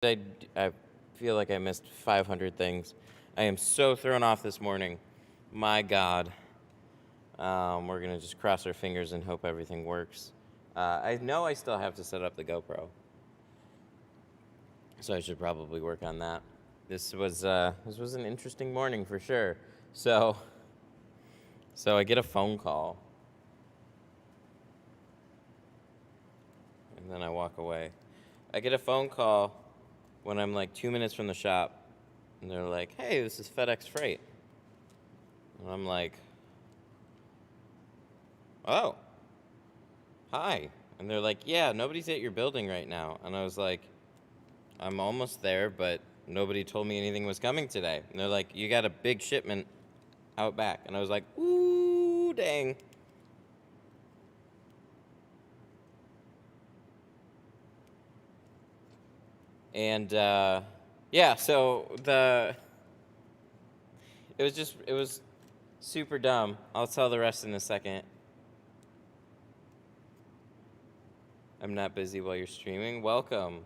I feel like I missed 500 things. I am so thrown off this morning. My God. We're going to just cross our fingers and hope everything works. I know I still have to set up the GoPro, so I should probably work on that. This was an interesting morning for sure. So I get a phone call, and then I walk away. I get a phone call when I'm like 2 minutes from the shop, and they're like, "Hey, this is FedEx Freight." And I'm like, "Oh, hi." And they're like, "Yeah, nobody's at your building right now." And I was like, "I'm almost there, but nobody told me anything was coming today." And they're like, "You got a big shipment out back." And I was like, "Ooh, dang." And yeah, so it was super dumb. I'll tell the rest in a second. I'm not busy while you're streaming. Welcome.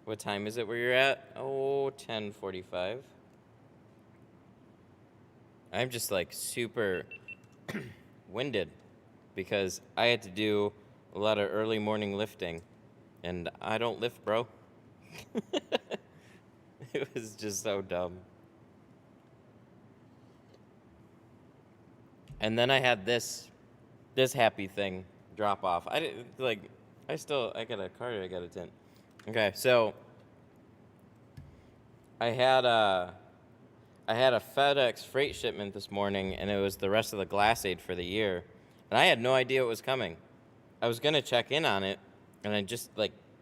What time is it where you're at? Oh, 10:45. I'm just like super winded because I had to do a lot of early morning lifting, and I don't lift, bro. It was just so dumb. And then I had this happy thing drop off. I didn't like. I got a card. I got a tint. Okay, so I had a FedEx freight shipment this morning, and it was the rest of the glass aid for the year, and I had no idea it was coming. I was gonna check in on it, and I just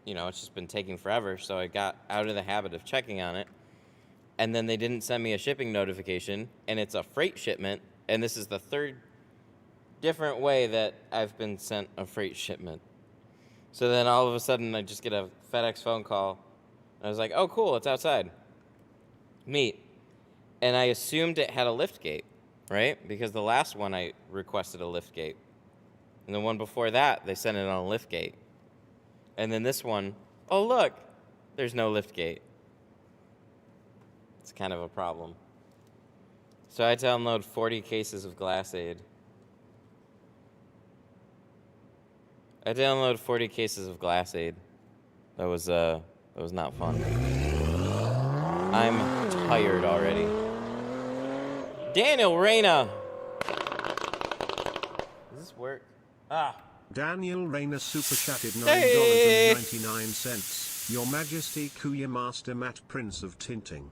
it's just been taking forever, so I got out of the habit of checking on it. And then they didn't send me a shipping notification, and it's a freight shipment, and this is the third different way that I've been sent a freight shipment. So then all of a sudden I just get a FedEx phone call. I was like, "Oh, cool, it's outside. Meet." And I assumed it had a lift gate, right? Because the last one I requested a lift gate. And the one before that, they sent it on a lift gate. And then this one, oh, look, there's no lift gate. It's kind of a problem. So I download 40 cases of glass aid. That was not fun. I'm tired already. Daniel Reyna. Does this work? Daniel Reyna super chatted $9.99. Your Majesty Kuya Master Matt Prince of Tinting.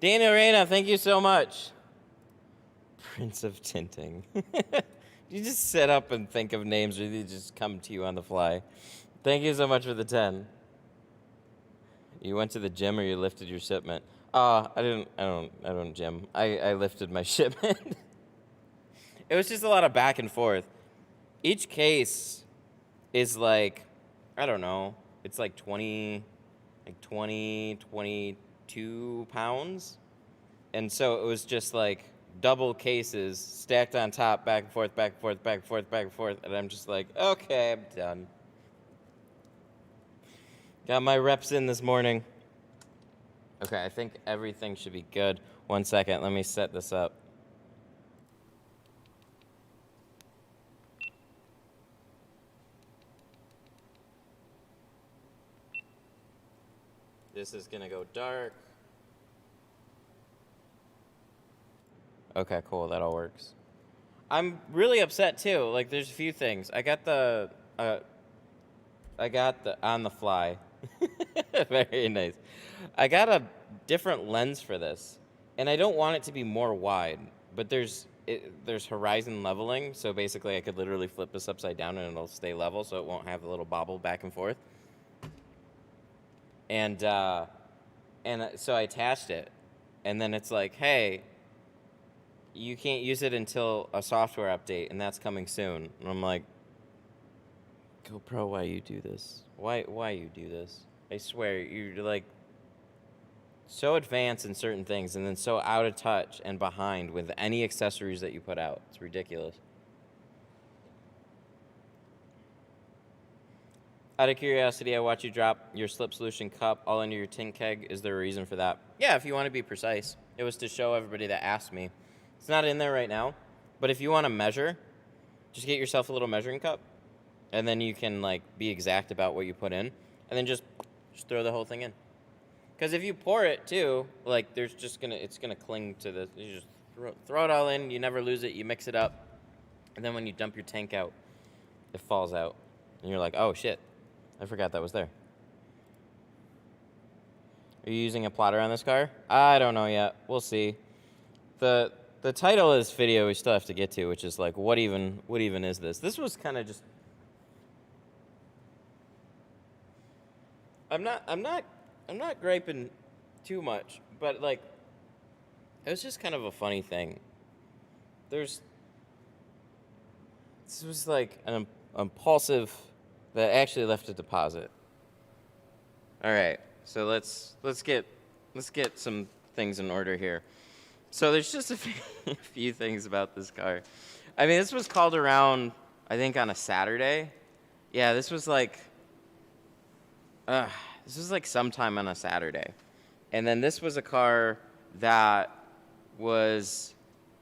Daniel Reyna, thank you so much. Prince of Tinting. You just sit up and think of names, or they just come to you on the fly. Thank you so much for the 10. You went to the gym or you lifted your shipment? I don't gym. I lifted my shipment. It was just a lot of back and forth. Each case is like, I don't know, it's like 22 pounds. And so it was just like double cases stacked on top, back and forth, back and forth, back and forth, back and forth. And I'm just like, okay, I'm done. Got my reps in this morning. Okay, I think everything should be good. 1 second, let me set this up. This is gonna go dark. Okay, cool, that all works. I'm really upset too. Like, there's a few things. I got the on the fly. Very nice. I got a different lens for this, and I don't want it to be more wide, but there's horizon leveling, so basically I could literally flip this upside down and it'll stay level, so it won't have the little bobble back and forth. And so I attached it, and then it's like, hey, you can't use it until a software update, and that's coming soon. And I'm like, GoPro, why you do this? Why you do this? I swear, you're like so advanced in certain things, and then so out of touch and behind with any accessories that you put out. It's ridiculous. Out of curiosity, I watch you drop your slip solution cup all into your tint keg. Is there a reason for that? Yeah, if you want to be precise. It was to show everybody that asked me. It's not in there right now, but if you want to measure, just get yourself a little measuring cup, and then you can like be exact about what you put in, and then just throw the whole thing in. Because if you pour it too, like it's gonna cling to the. You just throw it all in. You never lose it. You mix it up, and then when you dump your tank out, it falls out, and you're like, oh shit, I forgot that was there. Are you using a plotter on this car? I don't know yet. We'll see. The title of this video we still have to get to, which is like, what even is this? This was kind of just. I'm not griping too much, but like, it was just kind of a funny thing. This was like an impulsive that actually left a deposit. All right, so let's get some things in order here. So there's just a few things about this car. I mean, this was called around, I think, on a Saturday. Yeah, this was like sometime on a Saturday. And then this was a car that was,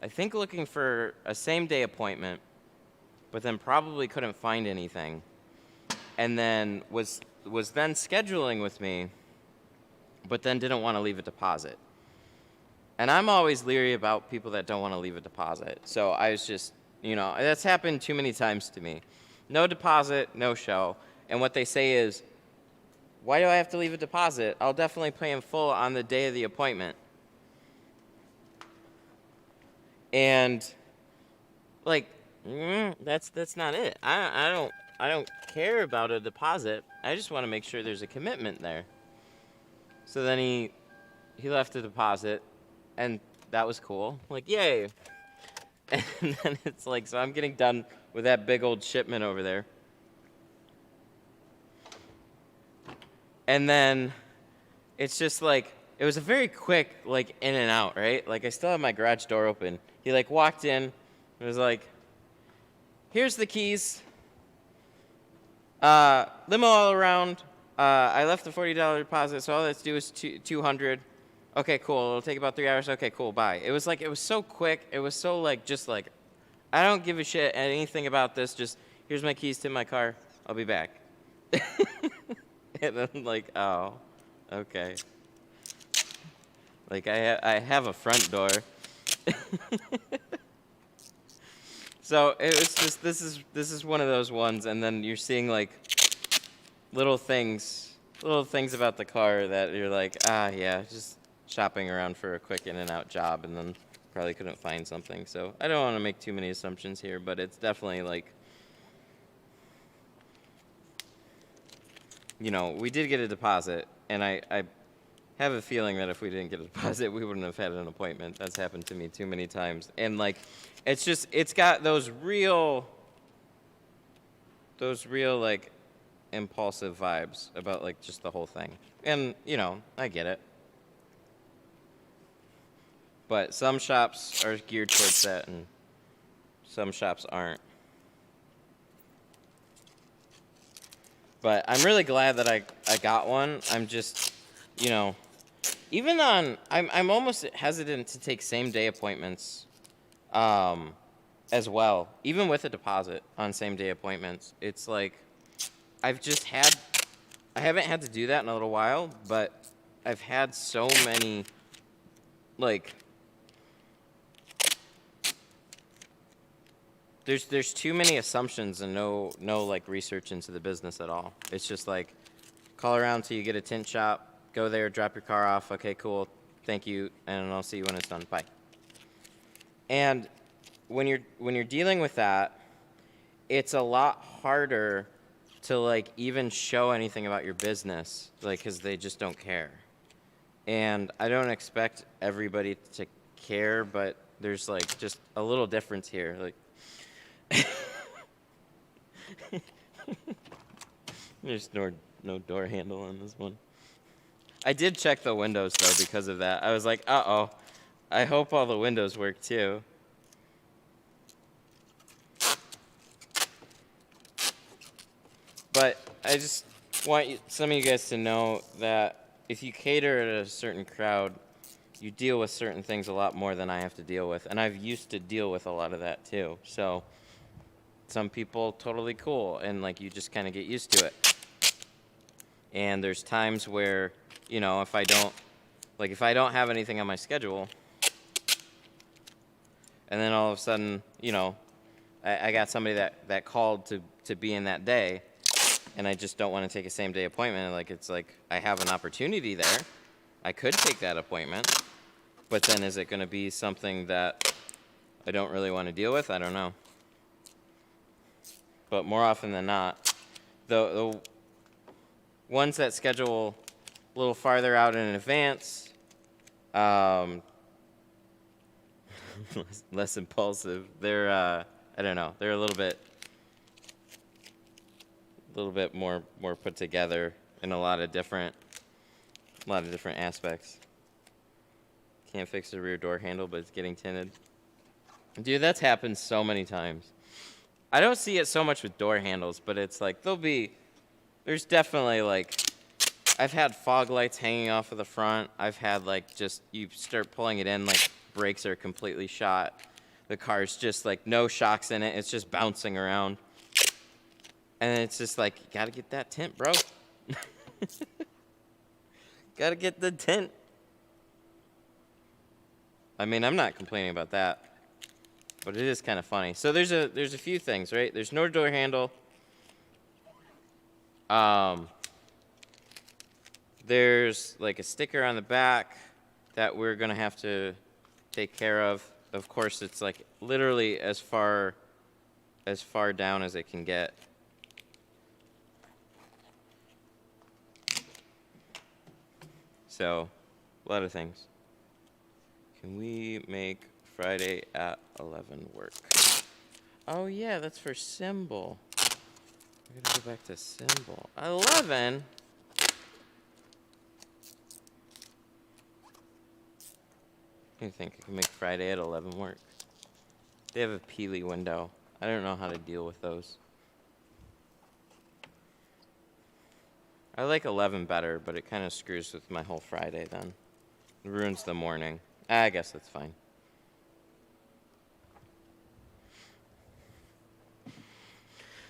I think, looking for a same-day appointment, but then probably couldn't find anything. And then was then scheduling with me, but then didn't want to leave a deposit. And I'm always leery about people that don't want to leave a deposit. So I was just, that's happened too many times to me. No deposit, no show. And what they say is, why do I have to leave a deposit? I'll definitely pay in full on the day of the appointment. And like, that's not it. I don't care about a deposit. I just want to make sure there's a commitment there. So then he left a deposit, and that was cool. Like, yay. And then it's like, so I'm getting done with that big old shipment over there. And then it's just like, it was a very quick, like, in and out, right? Like, I still have my garage door open. He, like, walked in and was like, here's the keys. Limo all around. I left the $40 deposit, so all that's due is $200. Okay, cool. It'll take about 3 hours. Okay, cool. Bye. It was so quick. It was so, like, just like, I don't give a shit anything about this. Just, here's my keys to my car. I'll be back. And then, like, oh, okay. Like, I have a front door. So it was just, this is one of those ones, and then you're seeing like little things about the car that you're like, yeah, just shopping around for a quick in and out job, and then probably couldn't find something. So I don't want to make too many assumptions here, but it's definitely like, we did get a deposit, and I have a feeling that if we didn't get a deposit, we wouldn't have had an appointment. That's happened to me too many times. And like, it's got those real like impulsive vibes about like just the whole thing. And, I get it. But some shops are geared towards that, and some shops aren't. But I'm really glad that I got one. I'm just, even I'm almost hesitant to take same-day appointments as well, even with a deposit on same-day appointments. It's like, I haven't had to do that in a little while, but I've had so many, like, there's too many assumptions and no like research into the business at all. It's just like, call around till you get a tint shop, go there, drop your car off. Okay, cool, thank you, and I'll see you when it's done. Bye. And when you're dealing with that, it's a lot harder to like even show anything about your business, like, because they just don't care. And I don't expect everybody to care, but there's like just a little difference here, like. There's no door handle on this one. I did check the windows though because of that. I was like, uh-oh, I hope all the windows work too. But I just want some of you guys to know that if you cater at a certain crowd, you deal with certain things a lot more than I have to deal with. And I've used to deal with a lot of that too. So some people totally cool, and like you just kind of get used to it. And there's times where, you know, if I don't have anything on my schedule, and then all of a sudden, you know, I got somebody that called to be in that day, and I just don't want to take a same day appointment. Like, it's like I have an opportunity there. I could take that appointment, but then is it going to be something that I don't really want to deal with? I don't know. But more often than not, the ones that schedule a little farther out in advance, less impulsive. They're I don't know. They're a little bit more put together in a lot of different aspects. Can't fix the rear door handle, but it's getting tinted. Dude, that's happened so many times. I don't see it so much with door handles, but it's like there's definitely like, I've had fog lights hanging off of the front. I've had like just, you start pulling it in, like brakes are completely shot. The car's just like no shocks in it. It's just bouncing around. And it's just like, you gotta get that tint, bro. Gotta get the tint. I mean, I'm not complaining about that, but it is kind of funny. So there's a few things, right? There's no door handle. There's like a sticker on the back that we're gonna have to take care of. Of course, it's like literally as far down as it can get. So, a lot of things. Can we make Friday at 11 work? Oh yeah, that's for symbol. We gotta go back to symbol. 11? I think I can make Friday at 11 work. They have a Peely window. I don't know how to deal with those. I like 11 better, but it kind of screws with my whole Friday then. It ruins the morning. I guess that's fine.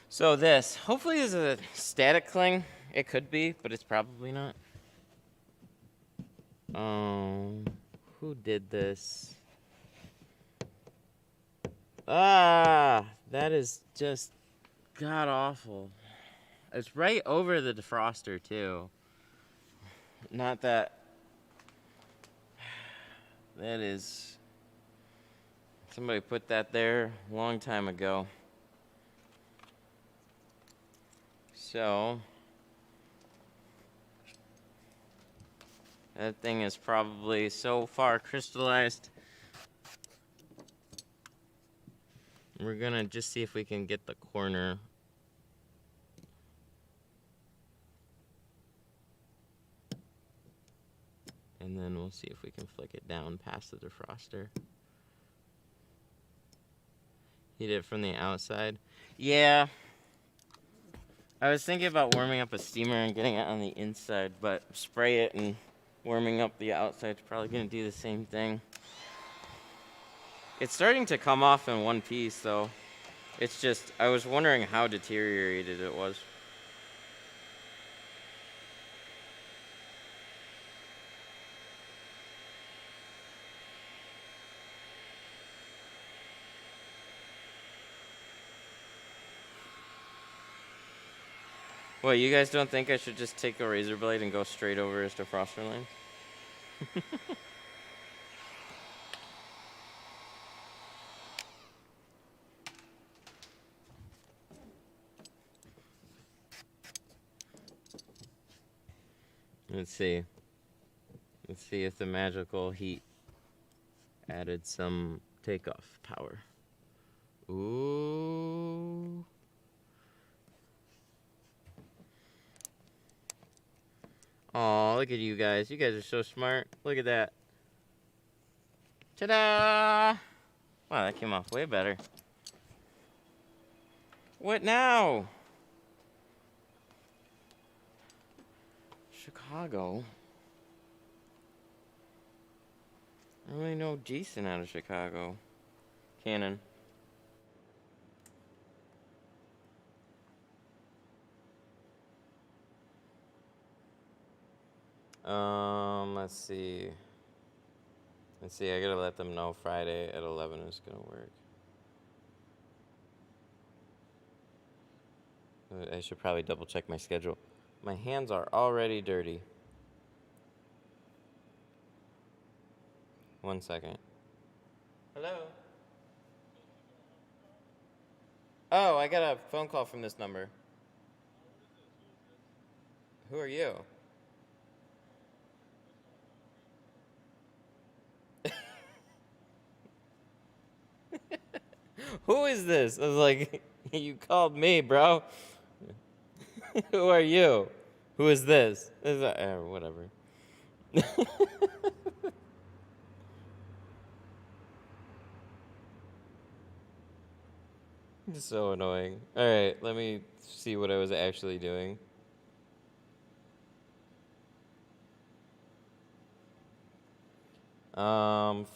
So this, hopefully is a static cling. It could be, but it's probably not. Who did this? Ah, that is just god awful. It's right over the defroster too. Not that. That is. Somebody put that there a long time ago. So. That thing is probably so far crystallized. We're gonna just see if we can get the corner. And then we'll see if we can flick it down past the defroster. Heat it from the outside. Yeah. I was thinking about warming up a steamer and getting it on the inside, but spray it and warming up the outside is probably going to do the same thing. It's starting to come off in one piece, though. It's just, I was wondering how deteriorated it was. What, you guys don't think I should just take a razor blade and go straight over his defroster lines? Let's see. Let's see if the magical heat added some takeoff power. Ooh. Aw, look at you guys. You guys are so smart. Look at that. Ta-da! Wow, that came off way better. What now? Chicago. I only know Jason out of Chicago. Cannon. Let's see. I gotta let them know Friday at 11 is gonna work. I should probably double check my schedule. My hands are already dirty. 1 second. Hello? Oh, I got a phone call from this number. Who are you? Who is this? I was like, you called me, bro. Who are you? Who is this? Whatever. So annoying. All right, let me see what I was actually doing.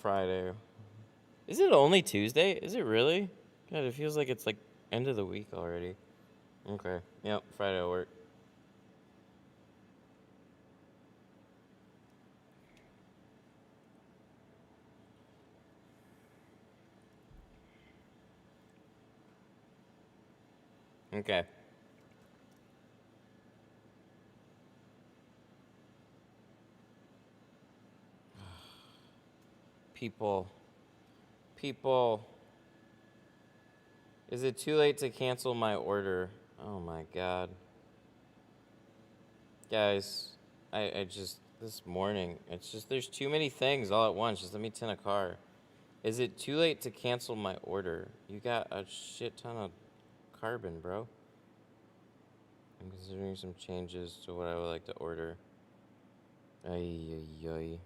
Friday. Is it only Tuesday? Is it really? God, it feels like it's like end of the week already. Okay. Yep, Friday will work. Okay. People. Is it too late to cancel my order? Oh my god. Guys, I just, this morning, it's just, there's too many things all at once. Just let me tint a car. Is it too late to cancel my order? You got a shit ton of carbon, bro. I'm considering some changes to what I would like to order. Ay, ay, ay.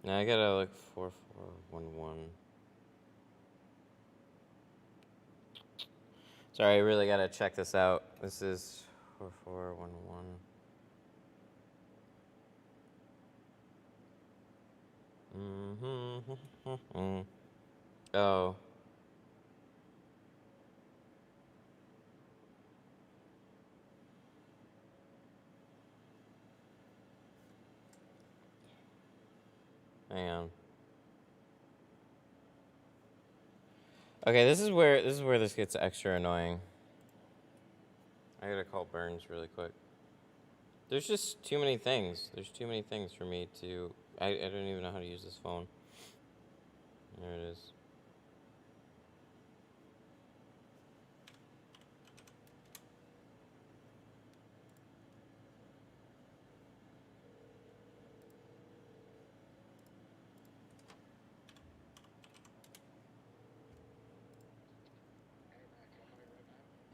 Now I gotta look 4411. Sorry, I really gotta check this out. This is 4411. Oh. Hang on. Okay, this is where this gets extra annoying. I gotta call Burns really quick. There's just too many things. There's too many things for me to. I don't even know how to use this phone. There it is.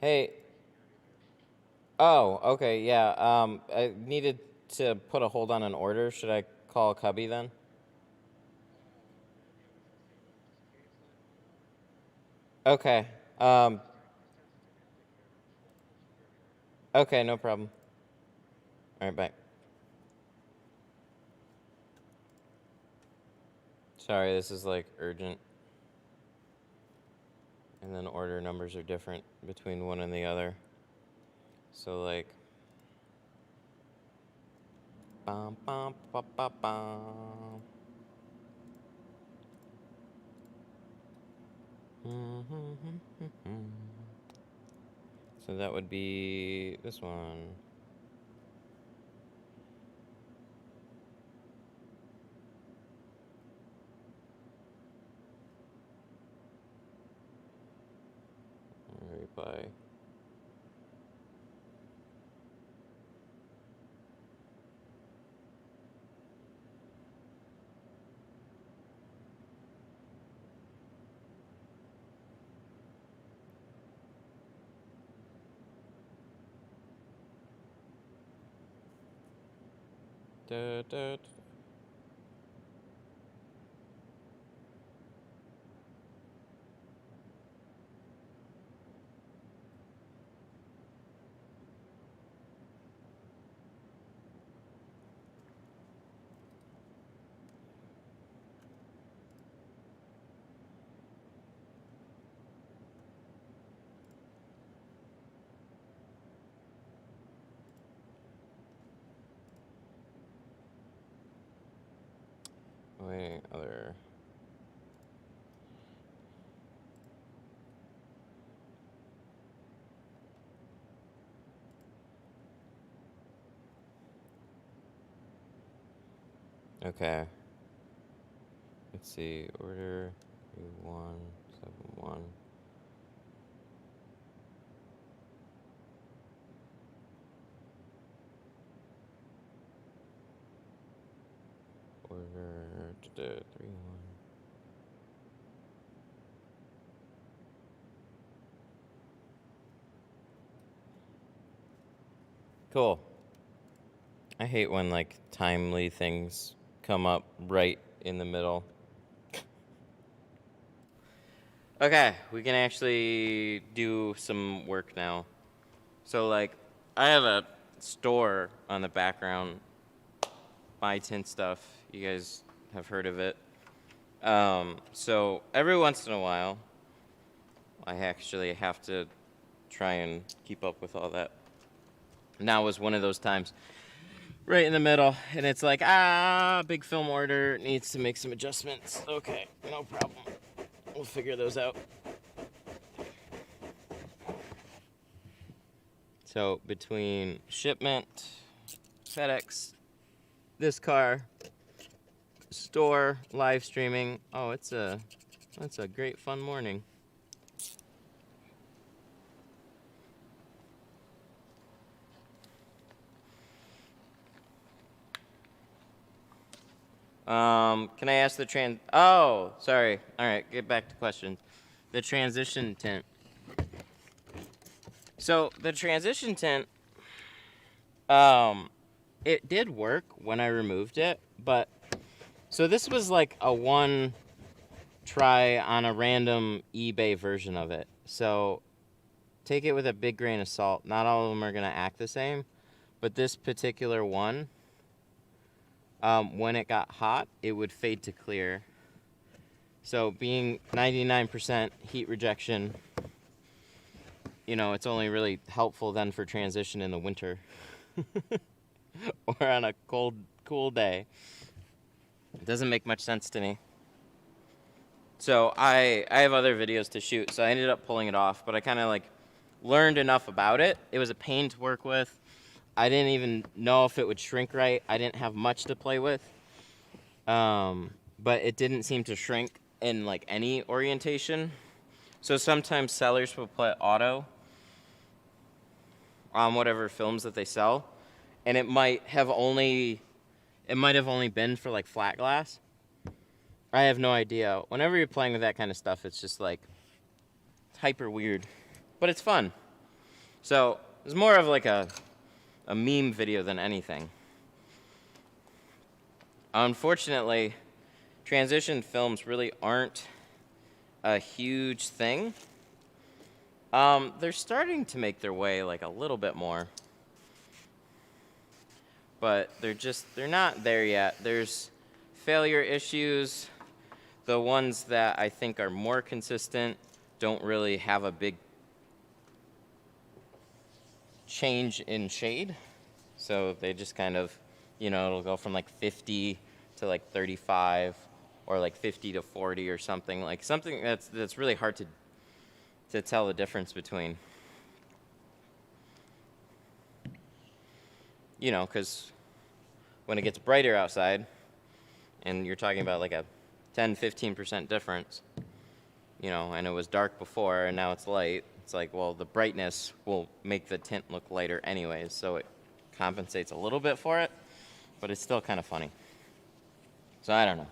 Hey. Oh, okay, yeah. I needed to put a hold on an order. Should I call Cubby then? Okay. Okay, no problem. All right, bye. Sorry, this is like urgent. And then order numbers are different between one and the other. So like. Bum, bum, ba, ba, bum. So that would be this one. Reply. Da, da, da. Wait, other. Okay. Let's see. Order 3171. Order 31. Cool. I hate when like timely things come up right in the middle. Okay, we can actually do some work now. So like, I have a store on the background, Buy Tint Stuff. You guys have heard of it. So every once in a while, I actually have to try and keep up with all that. Now was one of those times, right in the middle, and it's like, big film order, needs to make some adjustments. Okay, no problem. We'll figure those out. So between shipment, FedEx, this car, store, live streaming, that's a great fun morning. Can I ask the sorry. All right, get back to questions. The transition tint. So the transition tint, it did work when I removed it, but so this was like a one try on a random eBay version of it. So take it with a big grain of salt. Not all of them are gonna act the same, but this particular one, when it got hot, it would fade to clear. So being 99% heat rejection, you know, it's only really helpful then for transition in the winter or on a cool day. It doesn't make much sense to me. So I have other videos to shoot, so I ended up pulling it off, but I kind of like learned enough about it. It was a pain to work with. I didn't even know if it would shrink right. I didn't have much to play with. But it didn't seem to shrink in like any orientation. So sometimes sellers will put auto on whatever films that they sell, and it might have only been for like flat glass. I have no idea. Whenever you're playing with that kind of stuff, it's just like hyper weird, but it's fun. So it's more of like a meme video than anything. Unfortunately, transition films really aren't a huge thing. They're starting to make their way like a little bit more, but they're not there yet. There's failure issues. The ones that I think are more consistent don't really have a big change in shade. So they just kind of, you know, it'll go from like 50 to like 35 or like 50 to 40 or something. Like something that's really hard to tell the difference between. You know, because when it gets brighter outside and you're talking about like a 10-15% difference, you know, and it was dark before and now it's light, it's like, well, the brightness will make the tint look lighter anyways, so it compensates a little bit for it, but it's still kind of funny. So I don't know.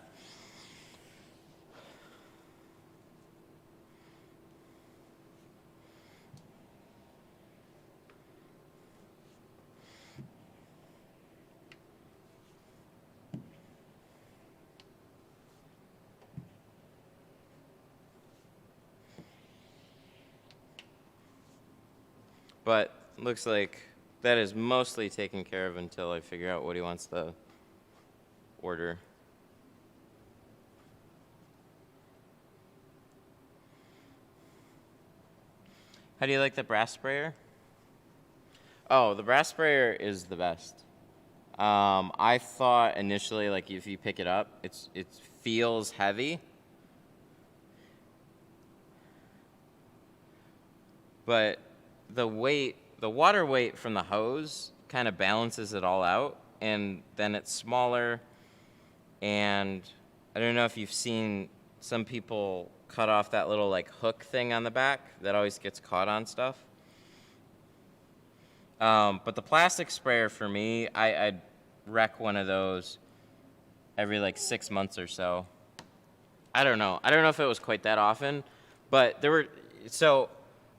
But looks like that is mostly taken care of until I figure out what he wants to order. How do you like the brass sprayer? Oh, the brass sprayer is the best. I thought initially, like, if you pick it up, it feels heavy. But the water weight from the hose kind of balances it all out, and then it's smaller. And I don't know if you've seen some people cut off that little like hook thing on the back that always gets caught on stuff. But the plastic sprayer for me, I'd wreck one of those every like 6 months or so. I don't know if it was quite that often, but so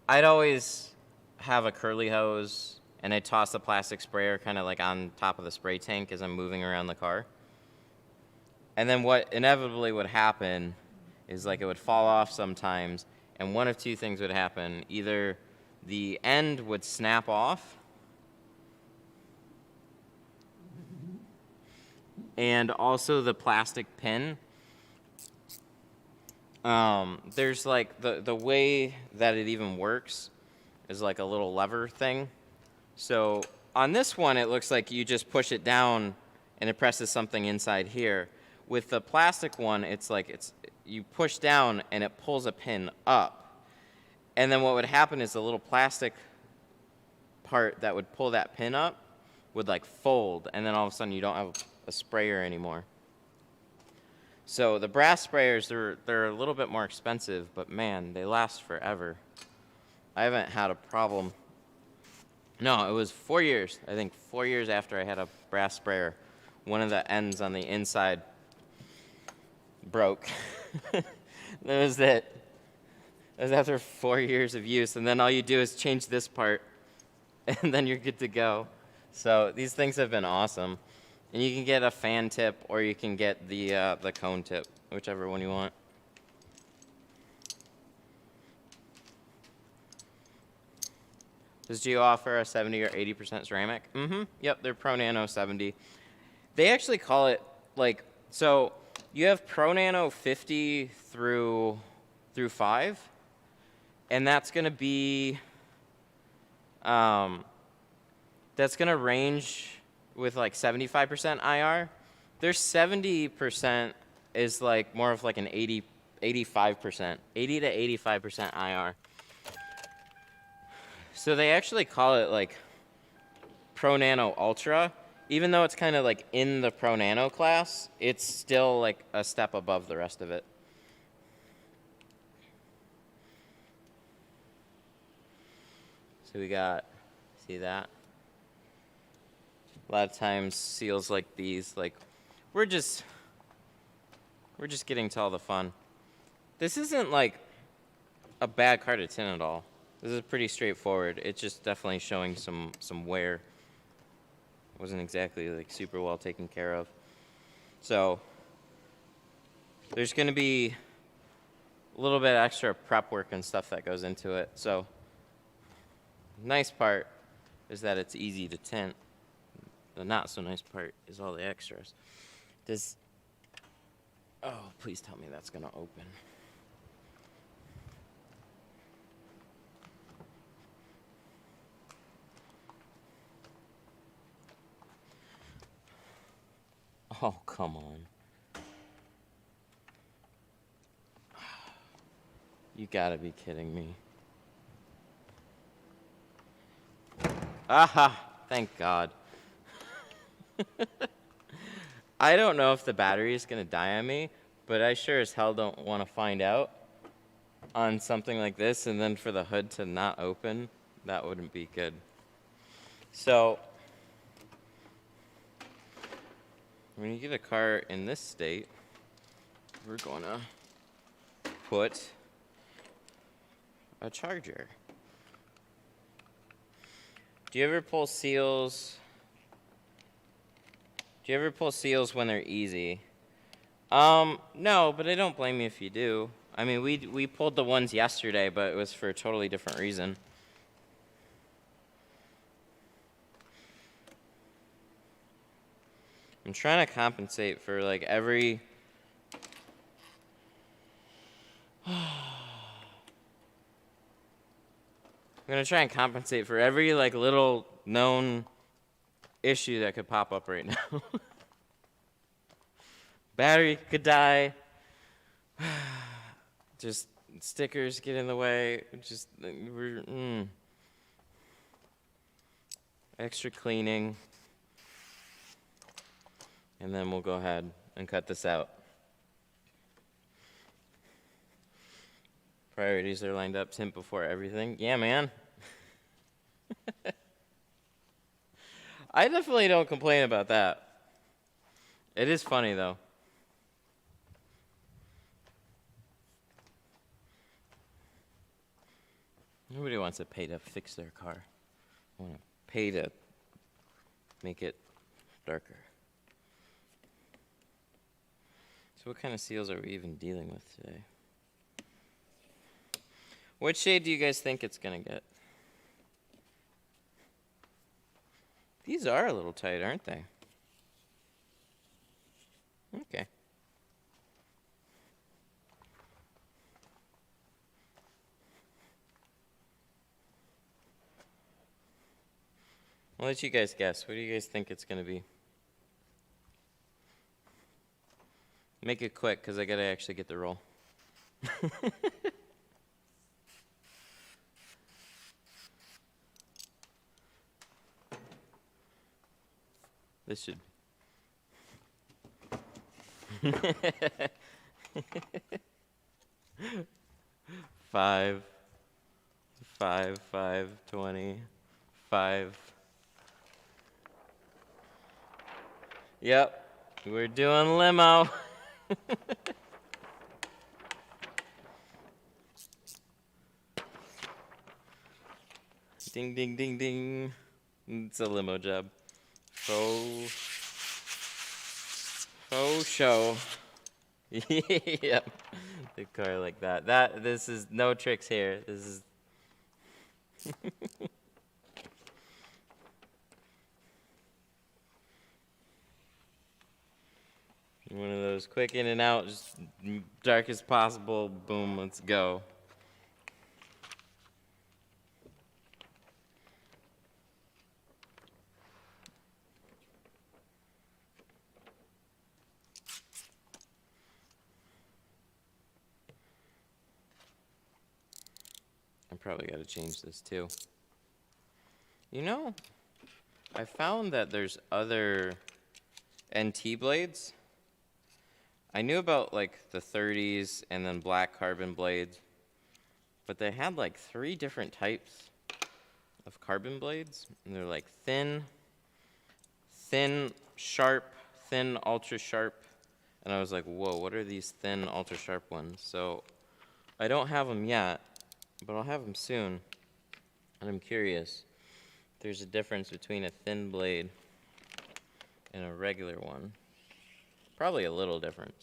I'd always have a curly hose and I'd toss the plastic sprayer kind of like on top of the spray tank as I'm moving around the car. And then what inevitably would happen is like it would fall off sometimes, and one of two things would happen. Either the end would snap off, and also the plastic pin. There's like the way that it even works is like a little lever thing. So on this one, it looks like you just push it down and it presses something inside here. With the plastic one, it's like you push down and it pulls a pin up. And then what would happen is the little plastic part that would pull that pin up would like fold, and then all of a sudden you don't have a sprayer anymore. So the brass sprayers, they're a little bit more expensive, but man, they last forever. I haven't had a problem. No, it was 4 years. I think 4 years after I had a brass sprayer, one of the ends on the inside broke. That was it. That was after 4 years of use, and then all you do is change this part, and then you're good to go. So these things have been awesome. And you can get a fan tip, or you can get the cone tip, whichever one you want. Does Geo offer a 70 or 80% ceramic? Mm-hmm. Yep, they're Pro Nano 70. They actually call it, like, so you have Pro Nano 50 through 5, and that's going to be, that's going to range with like 75% IR. Their 70% is like more of like an 80 to 85% IR. So they actually call it like Pro Nano Ultra. Even though it's kind of like in the Pro Nano class, it's still like a step above the rest of it. So we got, see that? A lot of times seals like these, like we're just getting to all the fun. This isn't like a bad car to tint at all. This is pretty straightforward. It's just definitely showing some wear. Wasn't exactly like super well taken care of. So there's going to be a little bit extra prep work and stuff that goes into it. So nice part is that it's easy to tint. The not so nice part is all the extras. Oh, please tell me that's going to open. Oh, come on. You gotta be kidding me. Aha! Thank God. I don't know if the battery is gonna die on me, but I sure as hell don't want to find out on something like this, and then for the hood to not open. That wouldn't be good. So when you get a car in this state, we're gonna put a charger. Do you ever pull seals? Do you ever pull seals when they're easy? No, but I don't blame you if you do. I mean, we pulled the ones yesterday, but it was for a totally different reason. I'm trying to compensate for like every I'm gonna try and compensate for every like little known issue that could pop up right now. Battery could die. Just stickers get in the way. Just extra cleaning. And then we'll go ahead and cut this out. Priorities are lined up. Tint before everything. Yeah, man. I definitely don't complain about that. It is funny, though. Nobody wants to pay to fix their car. I want to pay to make it darker. So what kind of seals are we even dealing with today? What shade do you guys think it's going to get? These are a little tight, aren't they? Okay. I'll let you guys guess. What do you guys think it's going to be? Make it quick, because I got to actually get the roll. This should... Five, 20, 5. Yep, we're doing limo. Ding, ding, ding, ding. It's a limo job. Faux show. Yep. The car like that. This is no tricks here. This is one of those quick in and out, just dark as possible. Boom, let's go. I probably got to change this too. You know, I found that there's other NT blades. I knew about like the 30s and then black carbon blades, but they had like 3 different types of carbon blades, and they're like thin, sharp, thin, ultra sharp, and I was like, whoa, what are these thin, ultra sharp ones? So I don't have them yet, but I'll have them soon, and I'm curious if there's a difference between a thin blade and a regular one. Probably a little different.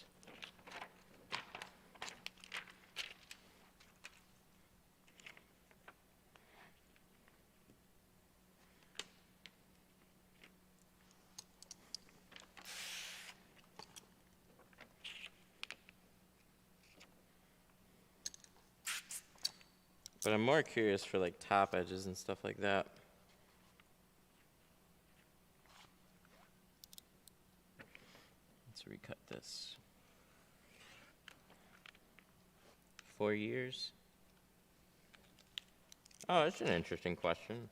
But I'm more curious for like top edges and stuff like that. Let's recut this. 4 years? Oh, that's an interesting question.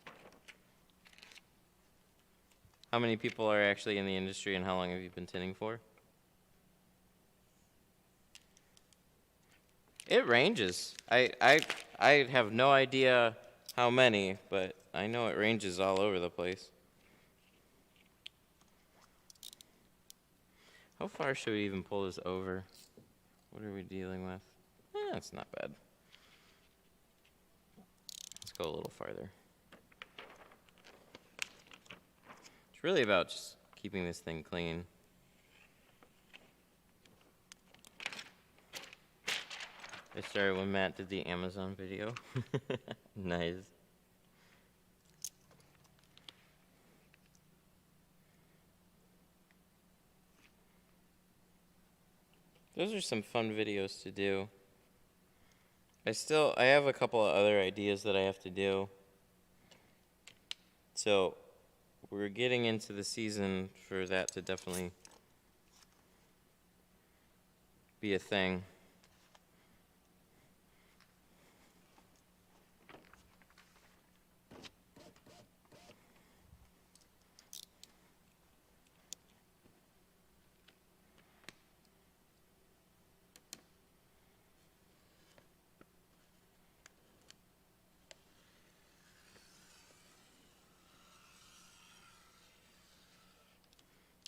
How many people are actually in the industry, and how long have you been tinting for? It ranges. I have no idea how many, but I know it ranges all over the place. How far should we even pull this over? What are we dealing with? That's not bad. Let's go a little farther. It's really about just keeping this thing clean. I started when Matt did the Amazon video. Nice. Those are some fun videos to do. I have a couple of other ideas that I have to do. So we're getting into the season for that to definitely be a thing.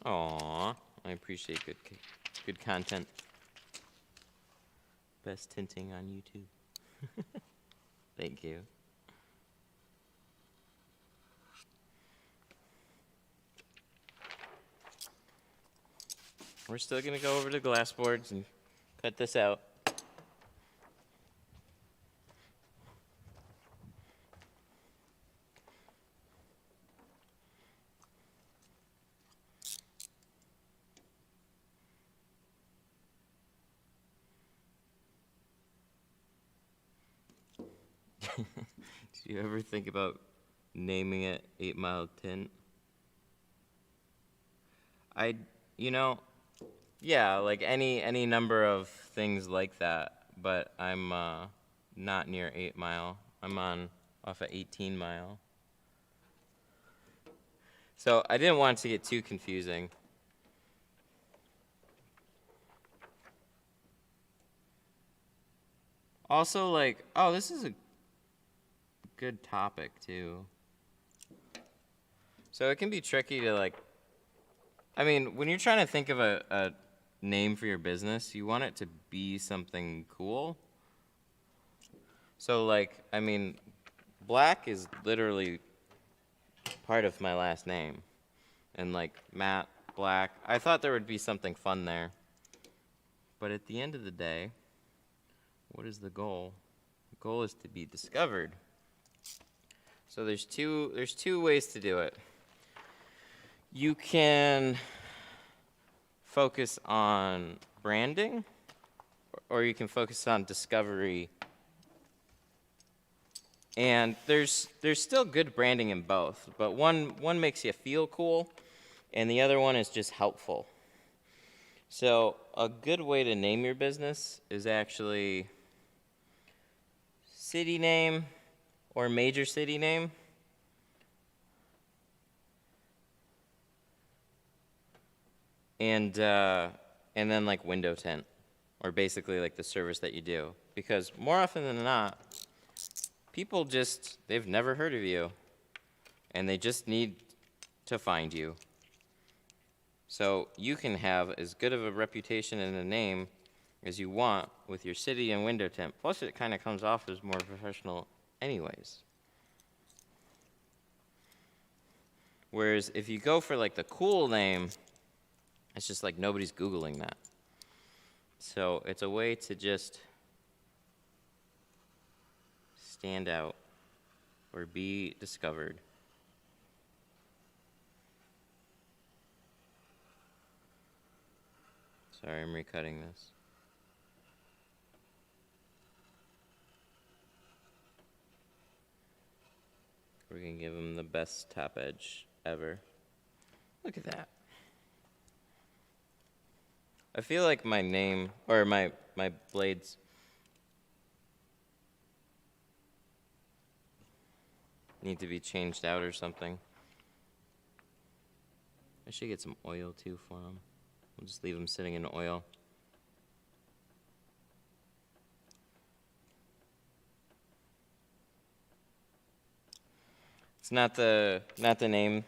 Aww, I appreciate good content. Best tinting on YouTube. Thank you. We're still gonna go over to glass boards and cut this out. Did you ever think about naming it 8 Mile Tint? Yeah, like any number of things like that, but I'm not near 8 Mile. I'm off of 18 Mile. So I didn't want it to get too confusing. Also, like, oh, this is a good topic too. So it can be tricky to, like, I mean, when you're trying to think of a name for your business, you want it to be something cool. So, like, I mean, Black is literally part of my last name. And, like, Matt, Black, I thought there would be something fun there. But at the end of the day, what is the goal? The goal is to be discovered. So there's two ways to do it. You can focus on branding, or you can focus on discovery. And there's still good branding in both, but one makes you feel cool, and the other one is just helpful. So a good way to name your business is actually city name or major city name. And then like window tint, or basically like the service that you do. Because more often than not, people they've never heard of you, and they just need to find you. So you can have as good of a reputation and a name as you want with your city and window tint. Plus it kind of comes off as more professional anyways. Whereas if you go for like the cool name, it's just like nobody's Googling that. So it's a way to just stand out or be discovered. Sorry, I'm recutting this. We're gonna give him the best top edge ever. Look at that. I feel like my name, or my blades, need to be changed out or something. I should get some oil too for them. We'll just leave them sitting in oil. It's not the name.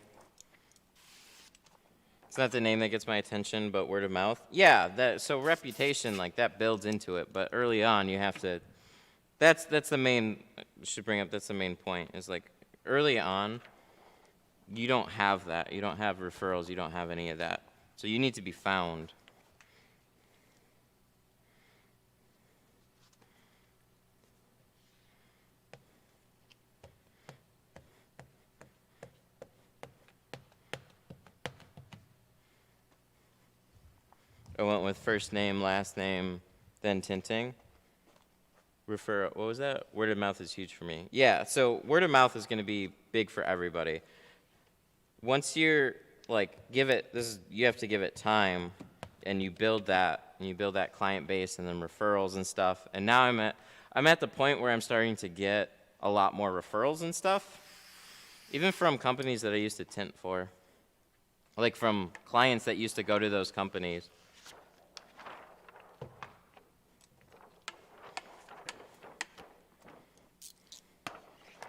It's not the name that gets my attention, but word of mouth. Yeah, so reputation, like, that builds into it, but early on you have to, that's the main, should bring up, that's the main point, is like, early on, you don't have that. You don't have referrals, you don't have any of that. So you need to be found. I went with first name, last name, then tinting. What was that? Word of mouth is huge for me. Yeah, so word of mouth is going to be big for everybody. once you're like you have to give it time, and you build that client base and then referrals and stuff. And now I'm at the point where I'm starting to get a lot more referrals and stuff, even from companies that I used to tint for, like from clients that used to go to those companies.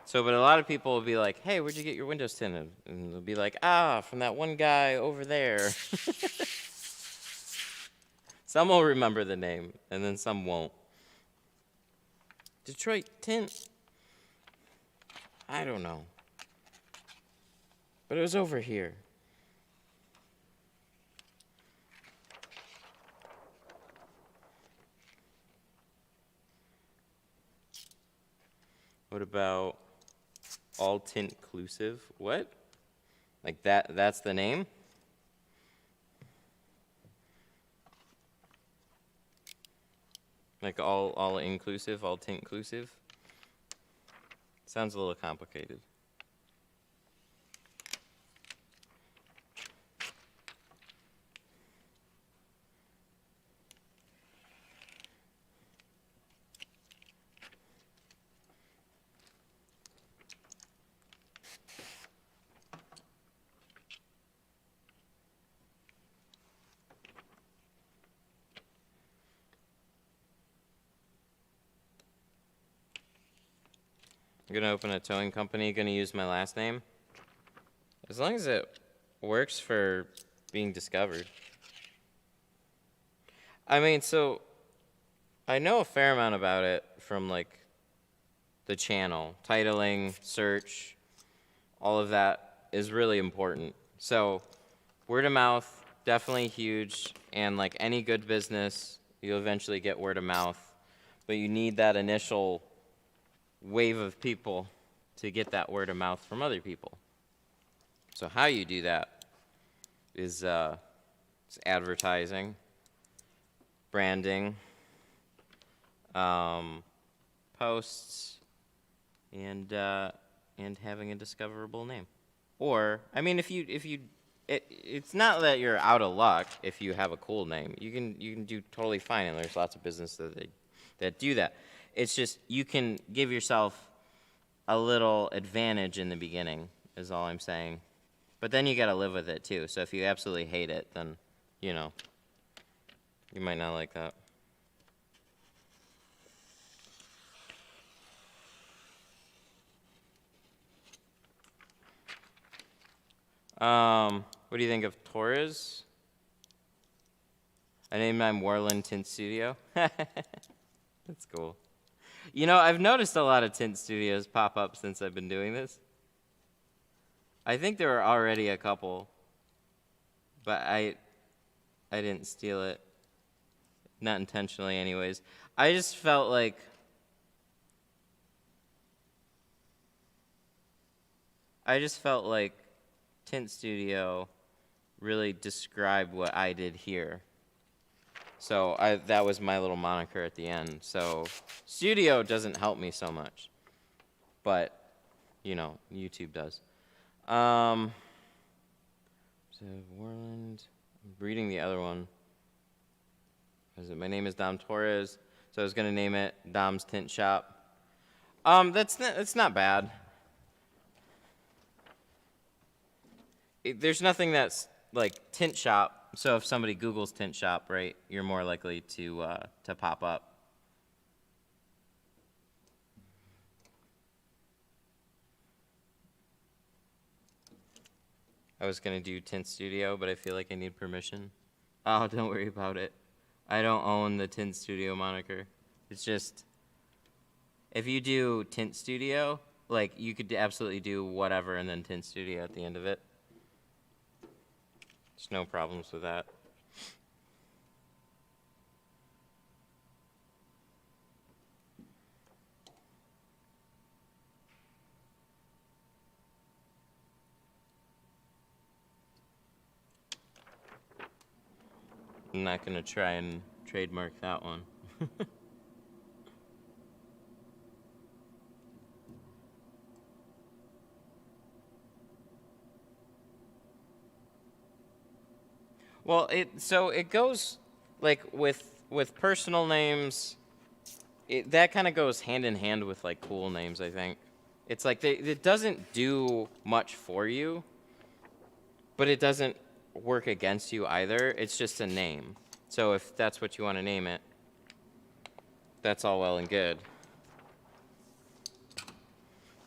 So, but a lot of people will be like, hey, where'd you get your windows tinted? And they'll be like, from that one guy over there. Some will remember the name, and then some won't. Detroit Tint? I don't know. But it was over here. What about all tint inclusive? What? Like that's the name? Like all inclusive, all tint inclusive? Sounds a little complicated. I'm gonna open a towing company, gonna use my last name. As long as it works for being discovered. I mean, so I know a fair amount about it from like the channel. Titling, search, all of that is really important. So word of mouth, definitely huge, and like any good business, you'll eventually get word of mouth, but you need that initial wave of people to get that word of mouth from other people. So how you do that is advertising, branding, posts, and having a discoverable name. Or, I mean, it's not that you're out of luck if you have a cool name. You can do totally fine, and there's lots of businesses that do that. It's just you can give yourself a little advantage in the beginning, is all I'm saying. But then you got to live with it too. So if you absolutely hate it, then you might not like that. What do you think of Torres? I named mine Warland Tint Studio. That's cool. I've noticed a lot of tint studios pop up since I've been doing this. I think there were already a couple, but I didn't steal it. Not intentionally anyways. I just felt like Tint Studio really described what I did here. So that was my little moniker at the end. So studio doesn't help me so much, but YouTube does. So Warland, I'm reading the other one. My name is Dom Torres, so I was gonna name it Dom's Tint Shop. That's not bad. There's nothing that's like tint shop. So if somebody Googles tint shop, right, you're more likely to pop up. I was gonna do Tint Studio, but I feel like I need permission. Oh, don't worry about it. I don't own the Tint Studio moniker. It's just, if you do Tint Studio, like you could absolutely do whatever and then Tint Studio at the end of it. There's no problems with that. I'm not going to try and trademark that one. Well, it goes like with personal names. That kind of goes hand in hand with like cool names, I think. It's like it doesn't do much for you, but it doesn't work against you either. It's just a name. So if that's what you want to name it, that's all well and good.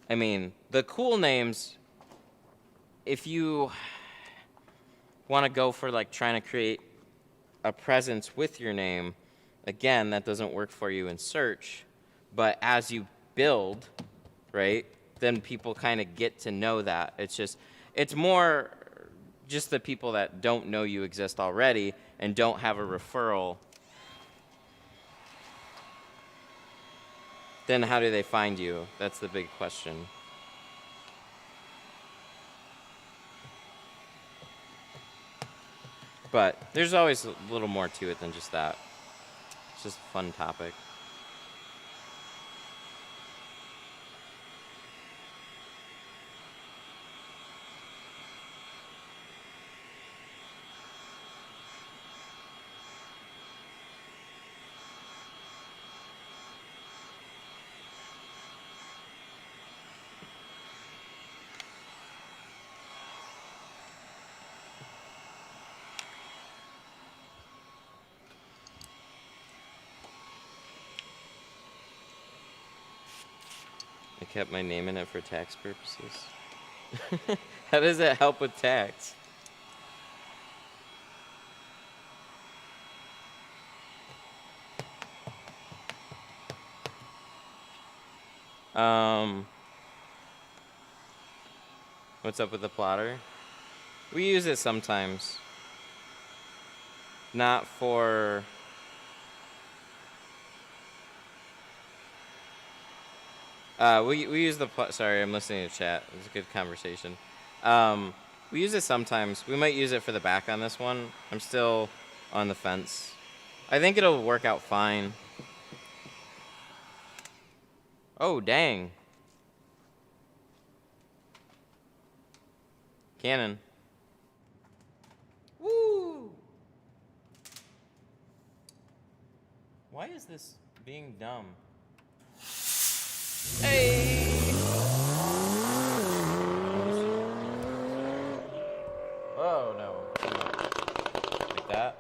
I mean, the cool names, if you want to go for like trying to create a presence with your name, again, that doesn't work for you in search. But as you build, right, then people kind of get to know that. It's more just the people that don't know you exist already and don't have a referral. Then how do they find you? That's the big question. But there's always a little more to it than just that. It's just a fun topic. I kept my name in it for tax purposes. How does that help with tax? What's up with the plotter? We use it sometimes. Not for... we use the... Sorry, I'm listening to chat. It was a good conversation. We use it sometimes. We might use it for the back on this one. I'm still on the fence. I think it'll work out fine. Oh, dang. Cannon. Woo! Why is this being dumb? Hey! Oh, no. Like that?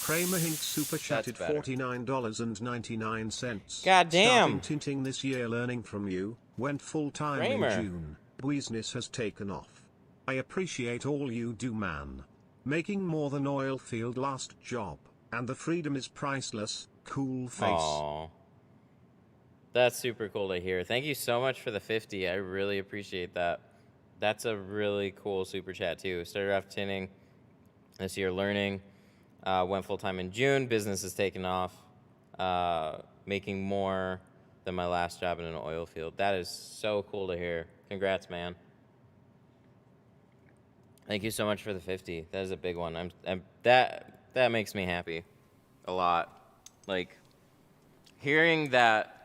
Kramer Hink super chatted better. $49.99. God damn. Starting tinting this year, learning from you. Went full time Kramer. in June. Business has taken off. I appreciate all you do, man. Making more than oil field last job. And the freedom is priceless. Cool face. Aww. That's super cool to hear. Thank you so much for the 50. I really appreciate that. That's a really cool super chat too. Started off tinting this year, learning. Went full time in June. Business has taken off. Making more than my last job in an oil field. That is so cool to hear. Congrats, man. Thank you so much for the 50. That is a big one. That makes me happy a lot. Like hearing that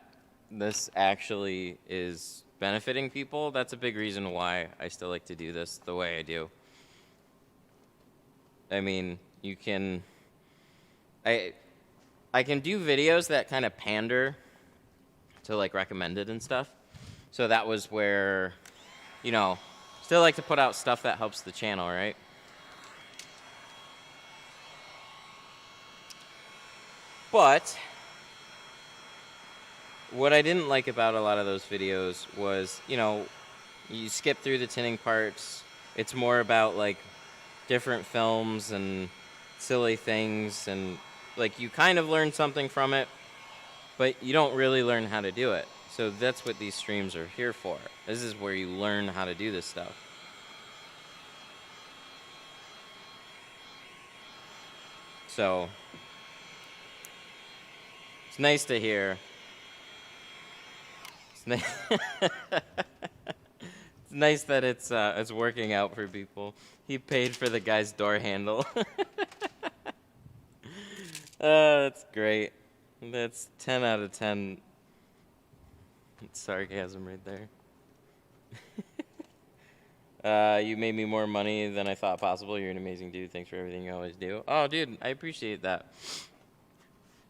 this actually is benefiting people, that's a big reason why I still like to do this the way I do. I mean, you can... I can do videos that kind of pander to, like, recommended and stuff. So that was where, you know, still like to put out stuff that helps the channel, right? But what I didn't like about a lot of those videos was, you know, you skip through the tinting parts. It's more about, like, different films and silly things, and, like, you kind of learn something from it, but you don't really learn how to do it. So that's what these streams are here for. This is where you learn how to do this stuff. So it's nice to hear. It's nice that it's working out for people. He paid for the guy's door handle. That's great. That's 10 out of 10. It's sarcasm right there. You made me more money than I thought possible. You're an amazing dude. Thanks for everything you always do. Oh, dude, I appreciate that.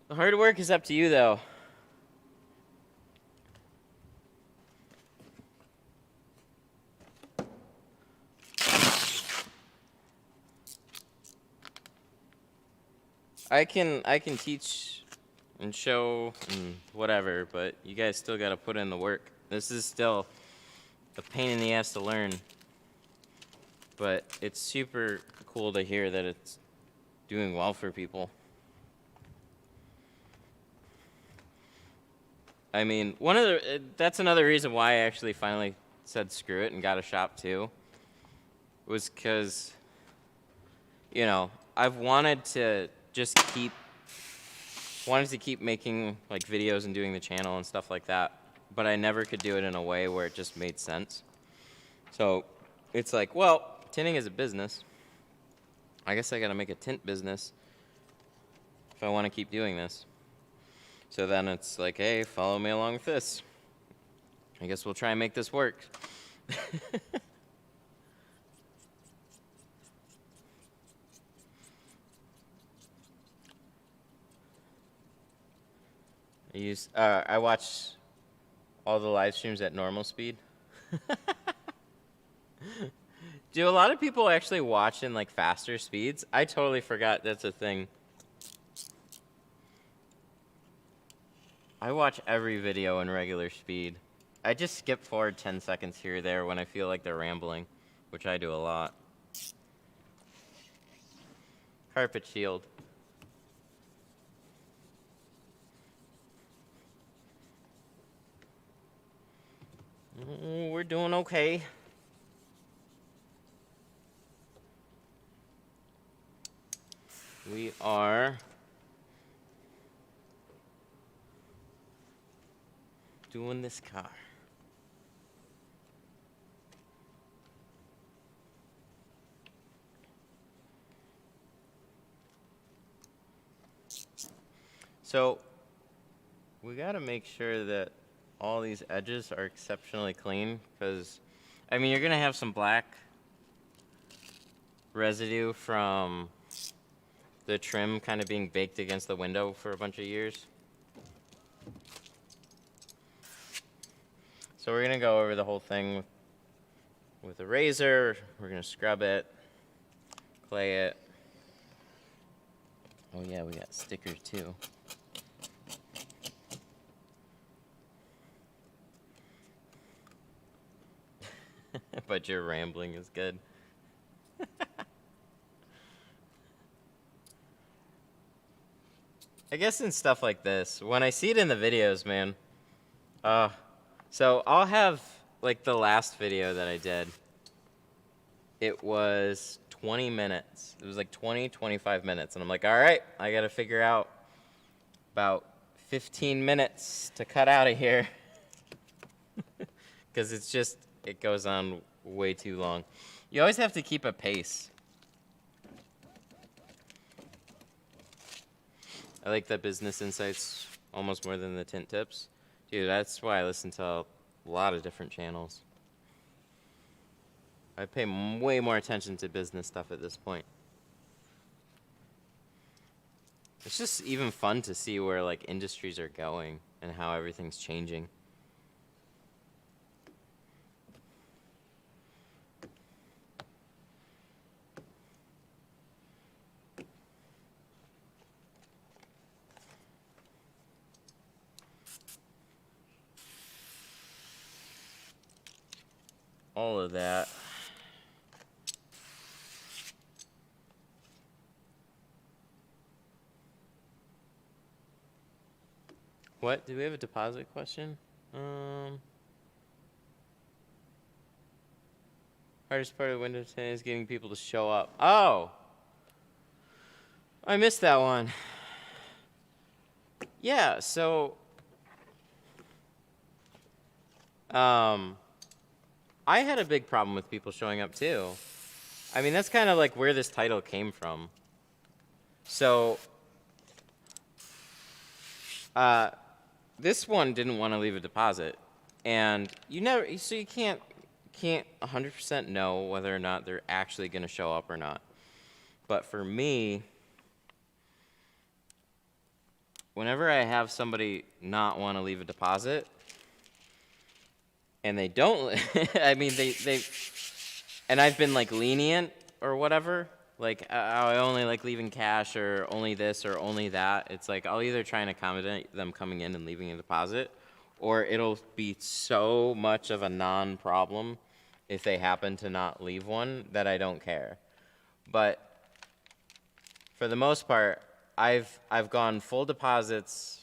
The hard work is up to you, though. I can teach and show and whatever, but you guys still got to put in the work. This is still a pain in the ass to learn, but it's super cool to hear that it's doing well for people. I mean, that's another reason why I actually finally said screw it and got a shop too, was because, you know, I've wanted to keep making like videos and doing the channel and stuff like that, but I never could do it in a way where it just made sense. So it's like, well, tinting is a business. I guess I gotta make a tint business if I want to keep doing this. So then it's like, hey, follow me along with this. I guess we'll try and make this work. I watch all the live streams at normal speed. Do a lot of people actually watch in like faster speeds? I totally forgot that's a thing. I watch every video in regular speed. I just skip forward 10 seconds here or there when I feel like they're rambling, which I do a lot. Carpet shield. We're doing okay. We are doing this car. So we got to make sure that all these edges are exceptionally clean, because I mean, you're gonna have some black residue from the trim kind of being baked against the window for a bunch of years. So we're gonna go over the whole thing with a razor. We're gonna scrub it, clay it. Oh yeah, we got stickers too. But your rambling is good. I guess in stuff like this, when I see it in the videos, man, so I'll have, like, the last video that I did, it was 20 minutes. It was like 25 minutes. And I'm like, all right, I got to figure out about 15 minutes to cut out of here. Because it goes on way too long. You always have to keep a pace. I like the business insights almost more than the tint tips. Dude, that's why I listen to a lot of different channels. I pay way more attention to business stuff at this point. It's just even fun to see where like industries are going and how everything's changing. All of that. What? Do we have a deposit question? Hardest part of Windows 10 is getting people to show up. Oh! I missed that one. Yeah, so I had a big problem with people showing up too. I mean, that's kind of like where this title came from. So this one didn't want to leave a deposit, and you can't can't 100% know whether or not they're actually going to show up or not. But for me, whenever I have somebody not want to leave a deposit, and they don't, I mean, they, and I've been like lenient or whatever, like I only like leaving cash or only this or only that. It's like I'll either try and accommodate them coming in and leaving a deposit, or it'll be so much of a non-problem if they happen to not leave one that I don't care. But for the most part, I've gone full deposits.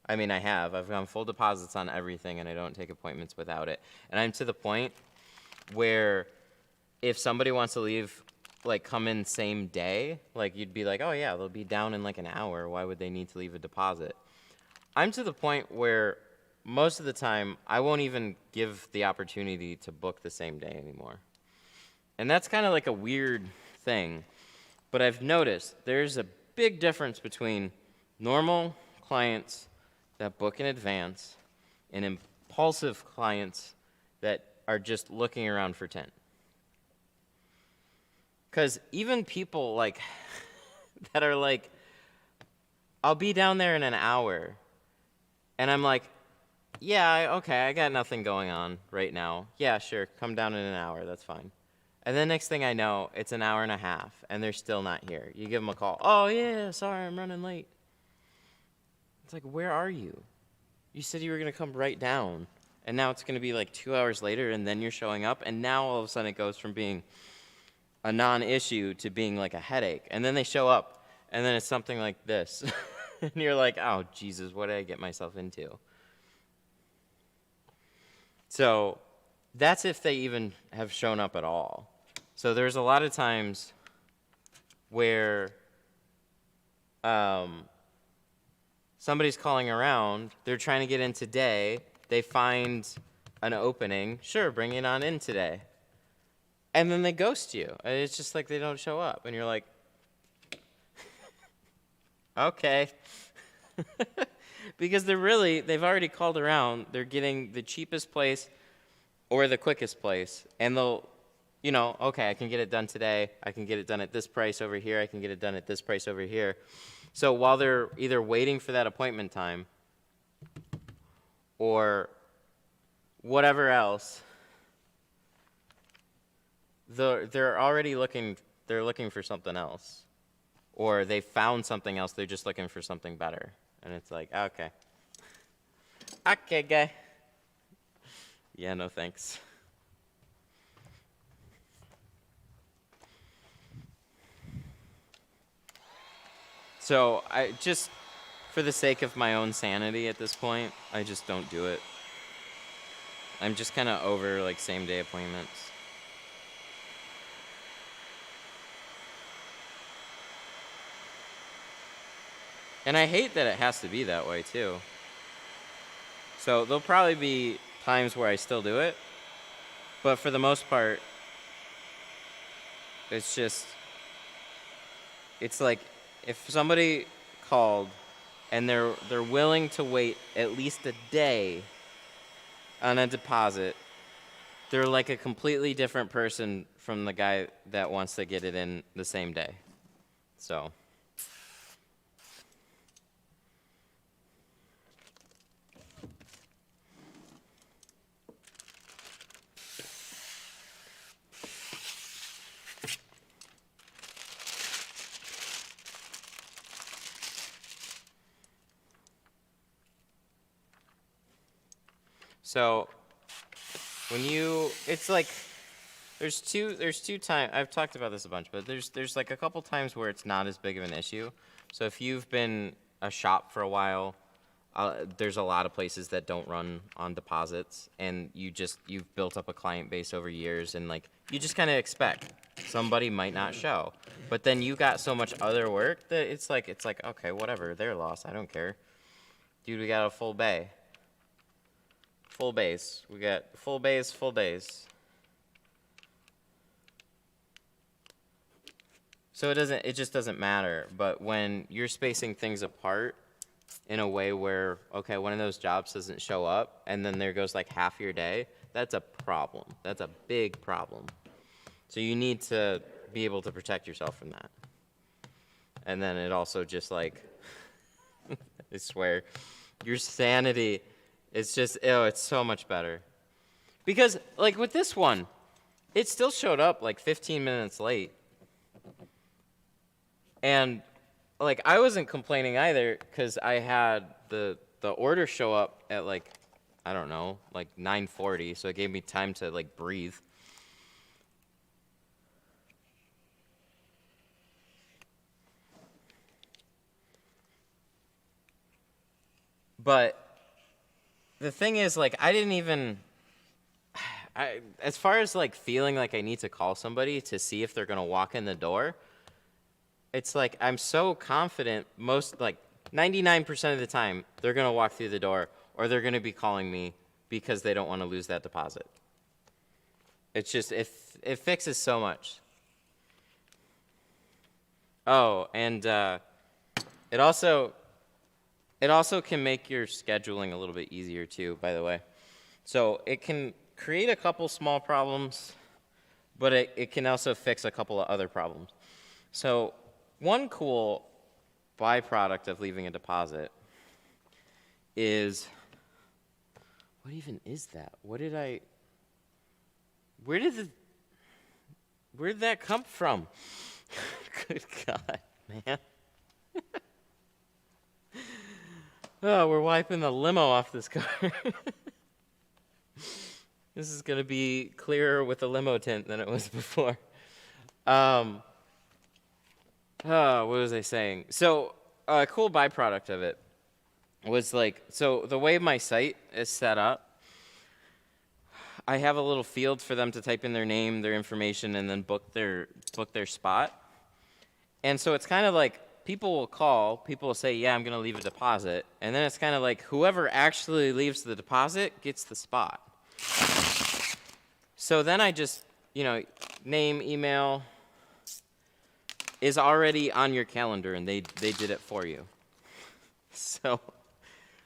I mean, I've gone full deposits on everything, and I don't take appointments without it. And I'm to the point where if somebody wants to leave, like come in same day, like you'd be like, oh yeah, they'll be down in like an hour. Why would they need to leave a deposit? I'm to the point where most of the time I won't even give the opportunity to book the same day anymore. And that's kind of like a weird thing. But I've noticed there's a big difference between normal clients that book in advance and impulsive clients that are just looking around for tint. Because even people like that are like, I'll be down there in an hour, and I'm like, yeah, okay, I got nothing going on right now. Yeah, sure, come down in an hour, that's fine. And then next thing I know, it's an hour and a half, and they're still not here. You give them a call. Oh, yeah, sorry, I'm running late. It's like, where are you? You said you were going to come right down, and now it's going to be like 2 hours later, and then you're showing up, and now all of a sudden it goes from being a non-issue to being like a headache. And then they show up, and then it's something like this. And you're like, oh, Jesus, what did I get myself into? So that's if they even have shown up at all. So there's a lot of times where somebody's calling around, they're trying to get in today, they find an opening, sure, bring it on in today. And then they ghost you. And it's just like they don't show up. And you're like, okay. Because they've already called around, they're getting the cheapest place or the quickest place, and they'll, you know, okay, I can get it done today, I can get it done at this price over here, I can get it done at this price over here. So while they're either waiting for that appointment time or whatever else, they're already looking for something else. Or they found something else, they're just looking for something better. And it's like, okay. Okay, guy. Yeah, no thanks. So I just, for the sake of my own sanity at this point, I just don't do it. I'm just kind of over like same day appointments. And I hate that it has to be that way too. So there'll probably be times where I still do it, but for the most part, it's like if somebody called and they're willing to wait at least a day on a deposit, they're like a completely different person from the guy that wants to get it in the same day. So. So when it's like there's two times, I've talked about this a bunch, but there's like a couple times where it's not as big of an issue. So if you've been a shop for a while, there's a lot of places that don't run on deposits, and you've built up a client base over years, and like you just kind of expect somebody might not show, but then you got so much other work that it's like okay, whatever, they're lost, I don't care, dude. We got a full bay. Full base. We got full base, full base. So it just doesn't matter. But when you're spacing things apart in a way where, okay, one of those jobs doesn't show up, and then there goes like half your day, That's a problem. That's a big problem. So you need to be able to protect yourself from that. And then it also just like, I swear, your sanity is just, oh, it's so much better. Because like with this one, it still showed up like 15 minutes late. And like I wasn't complaining either because I had the order show up at like, I don't know, like 9:40, so it gave me time to like breathe. But the thing is, like, I didn't even, as far as like feeling like I need to call somebody to see if they're gonna walk in the door, it's like I'm so confident most, like 99% of the time, they're gonna walk through the door or they're gonna be calling me because they don't want to lose that deposit. It's just, it fixes so much. Oh, and it also can make your scheduling a little bit easier too, by the way. So it can create a couple small problems, but it can also fix a couple of other problems. So one cool byproduct of leaving a deposit is, what even is that? Where did that come from? Good God, man. Oh, we're wiping the limo off this car. This is going to be clearer with the limo tint than it was before. Oh, what was I saying? So a cool byproduct of it was like, so the way my site is set up, I have a little field for them to type in their name, their information, and then book their spot. And so it's kind of like people will call, people will say, yeah, I'm going to leave a deposit. And then it's kind of like whoever actually leaves the deposit gets the spot. So then I just, name, email is already on your calendar, and they did it for you. So,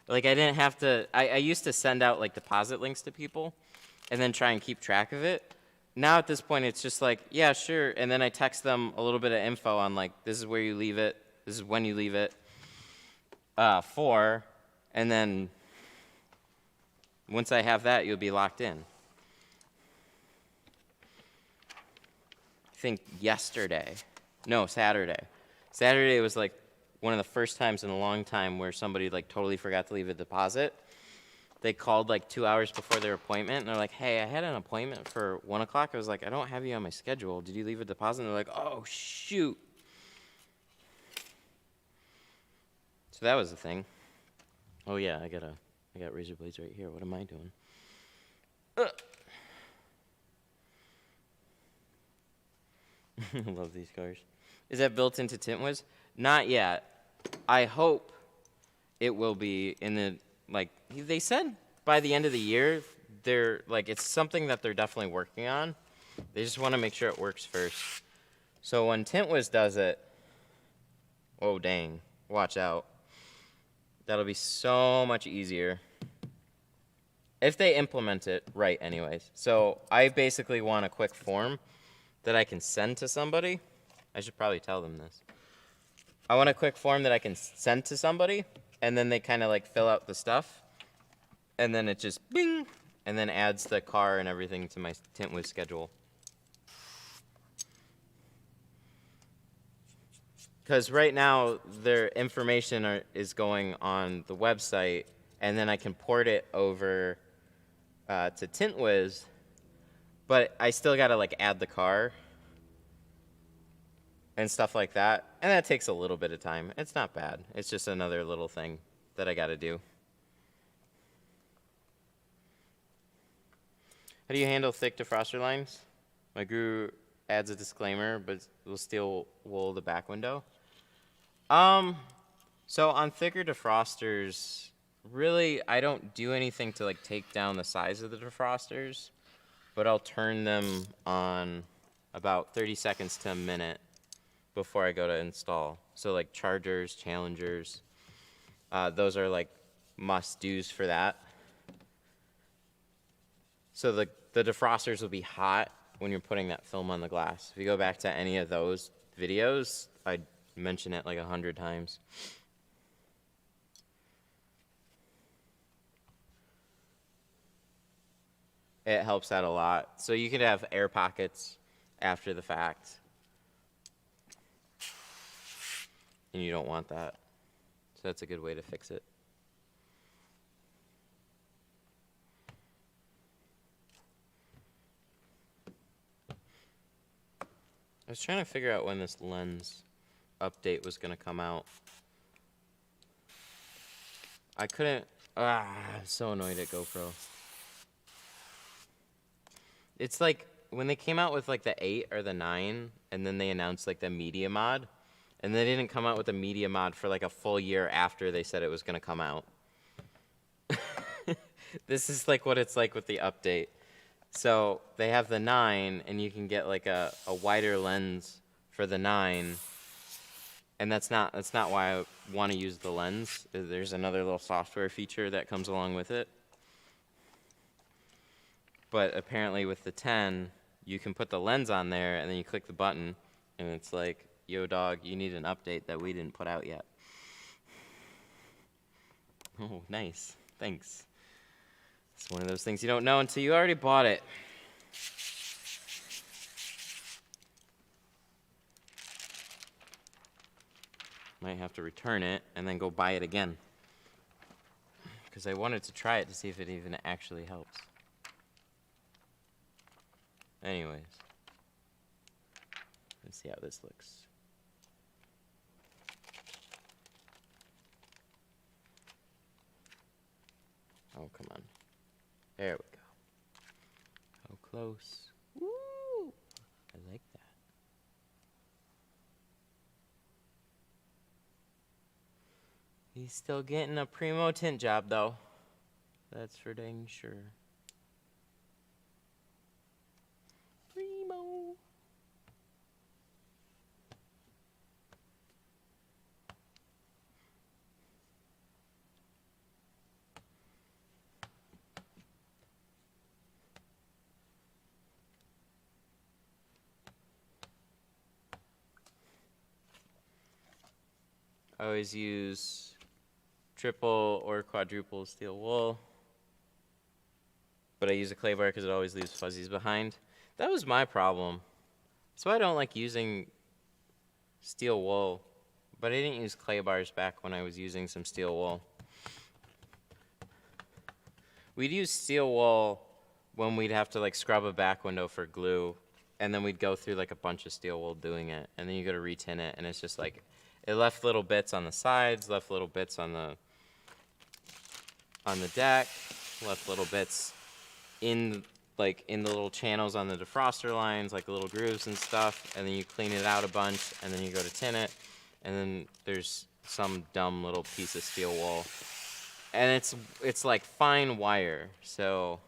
like, I didn't have to, I used to send out, like, deposit links to people and then try and keep track of it. Now at this point, it's just like, yeah, sure. And then I text them a little bit of info on, like, this is where you leave it. This is when you leave it for. And then once I have that, you'll be locked in. I think Saturday. Saturday was, like, one of the first times in a long time where somebody, like, totally forgot to leave a deposit. They called like 2 hours before their appointment, and they're like, hey, I had an appointment for 1 o'clock. I was like, I don't have you on my schedule. Did you leave a deposit? And they're like, oh, shoot. So that was the thing. Oh, yeah, I got razor blades right here. What am I doing? I love these cars. Is that built into TintWiz? Not yet. I hope it will be in the, like, they said by the end of the year, they're, like, it's something that they're definitely working on. They just want to make sure it works first. So when TintWiz does it, oh, dang, watch out. That'll be so much easier. If they implement it right anyways. So I basically want a quick form that I can send to somebody. I should probably tell them this. I want a quick form that I can send to somebody, and then they kind of like fill out the stuff, and then it just bing, and then adds the car and everything to my TintWiz schedule. Because right now, their information is going on the website, and then I can port it over to TintWiz, but I still got to like add the car and stuff like that, and that takes a little bit of time. It's not bad. It's just another little thing that I got to do. How do you handle thick defroster lines? My guru adds a disclaimer, but will still wool the back window. So on thicker defrosters, really, I don't do anything to like take down the size of the defrosters, but I'll turn them on about 30 seconds to a minute before I go to install. So like chargers, challengers, those are like must-dos for that. So the defrosters will be hot when you're putting that film on the glass. If you go back to any of those videos, I mention it like 100 times. It helps out a lot. So you could have air pockets after the fact. And you don't want that. So that's a good way to fix it. I was trying to figure out when this lens update was going to come out. I couldn't. I'm so annoyed at GoPro. It's like when they came out with like the 8 or the 9, and then they announced like the media mod, and they didn't come out with the media mod for like a full year after they said it was going to come out. This is like what it's like with the update. So they have the 9, and you can get like a wider lens for the 9, and that's not why I want to use the lens. There's another little software feature that comes along with it. But apparently with the 10, you can put the lens on there, and then you click the button, and it's like, yo dog, you need an update that we didn't put out yet. Oh, nice. Thanks. It's one of those things you don't know until you already bought it. Might have to return it and then go buy it again. Because I wanted to try it to see if it even actually helps. Anyways. Let's see how this looks. Oh, come on. There we go. How close. Woo! I like that. He's still getting a primo tint job, though. That's for dang sure. Primo. I always use triple or quadruple steel wool, but I use a clay bar because it always leaves fuzzies behind. That was my problem. That's why I don't like using steel wool, but I didn't use clay bars back when I was using some steel wool. We'd use steel wool when we'd have to like scrub a back window for glue, and then we'd go through like a bunch of steel wool doing it, and then you go to retint it, and it's just like, it left little bits on the sides, left little bits on the deck, left little bits in the little channels on the defroster lines, like the little grooves and stuff, and then you clean it out a bunch, and then you go to tint it, and then there's some dumb little piece of steel wool, and it's like fine wire, so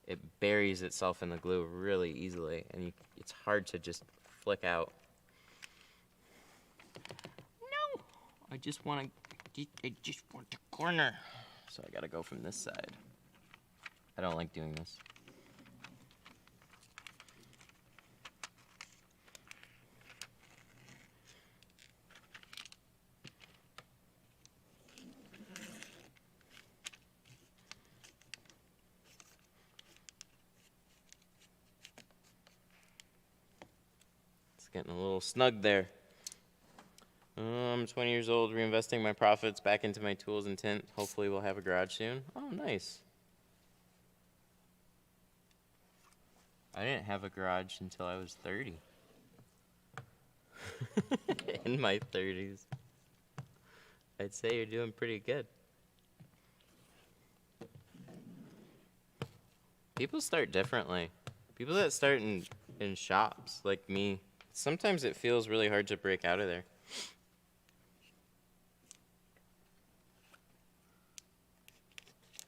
it buries itself in the glue really easily, and it's hard to just flick out. No, I just want the corner, so I gotta go from this side. I don't like doing this. It's getting a little snug there. I'm 20 years old, reinvesting my profits back into my tools and tint. Hopefully we'll have a garage soon. Oh, nice. I didn't have a garage until I was 30. In my 30s. I'd say you're doing pretty good. People start differently. People that start in shops, like me, sometimes it feels really hard to break out of there.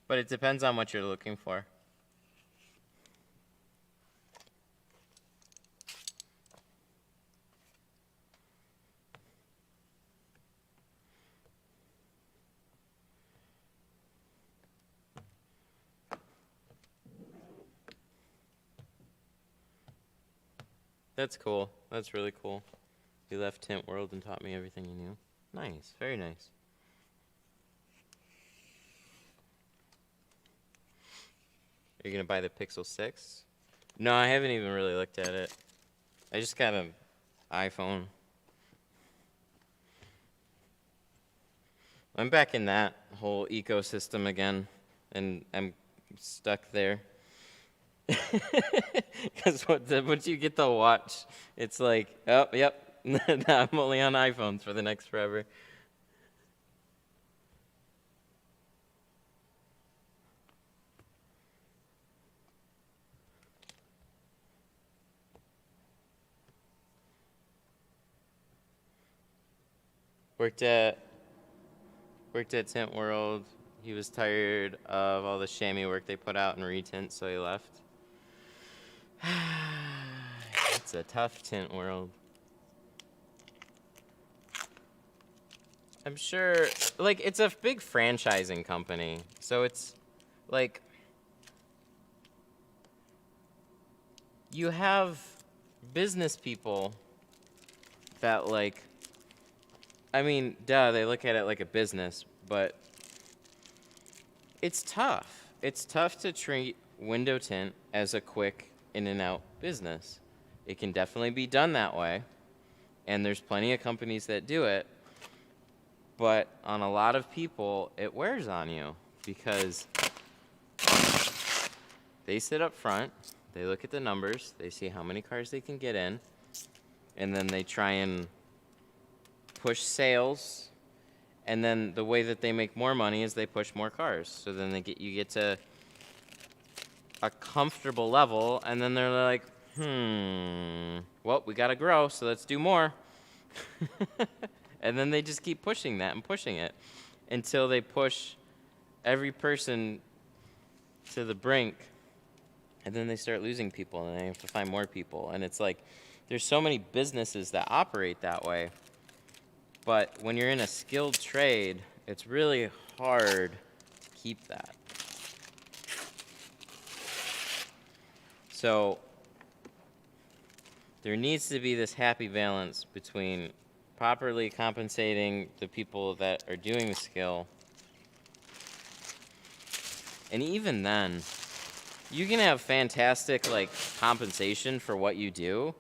But it depends on what you're looking for. That's cool. That's really cool. You left Tint World and taught me everything you knew. Nice. Very nice. Are you going to buy the Pixel 6? No, I haven't even really looked at it. I just got an iPhone. I'm back in that whole ecosystem again, and I'm stuck there. Because once you get the watch, it's like, oh, yep, I'm only on iPhones for the next forever. Worked at Tint World. He was tired of all the chamois work they put out in retint, so he left. It's a tough Tint World. I'm sure, like, it's a big franchising company, so it's like you have business people that, like, I mean, duh, they look at it like a business, but it's tough. It's tough to treat window tint as a quick in and out business. It can definitely be done that way, and there's plenty of companies that do it, but on a lot of people, it wears on you because they sit up front, they look at the numbers, they see how many cars they can get in, and then they try and push sales, and then the way that they make more money is they push more cars. So then you get to a comfortable level, and then they're like, well, we gotta grow, so let's do more. And then they just keep pushing that and pushing it until they push every person to the brink, and then they start losing people, and they have to find more people. And it's like, there's so many businesses that operate that way. But when you're in a skilled trade, it's really hard to keep that. So there needs to be this happy balance between properly compensating the people that are doing the skill. And even then, you can have fantastic, like, compensation for what you do,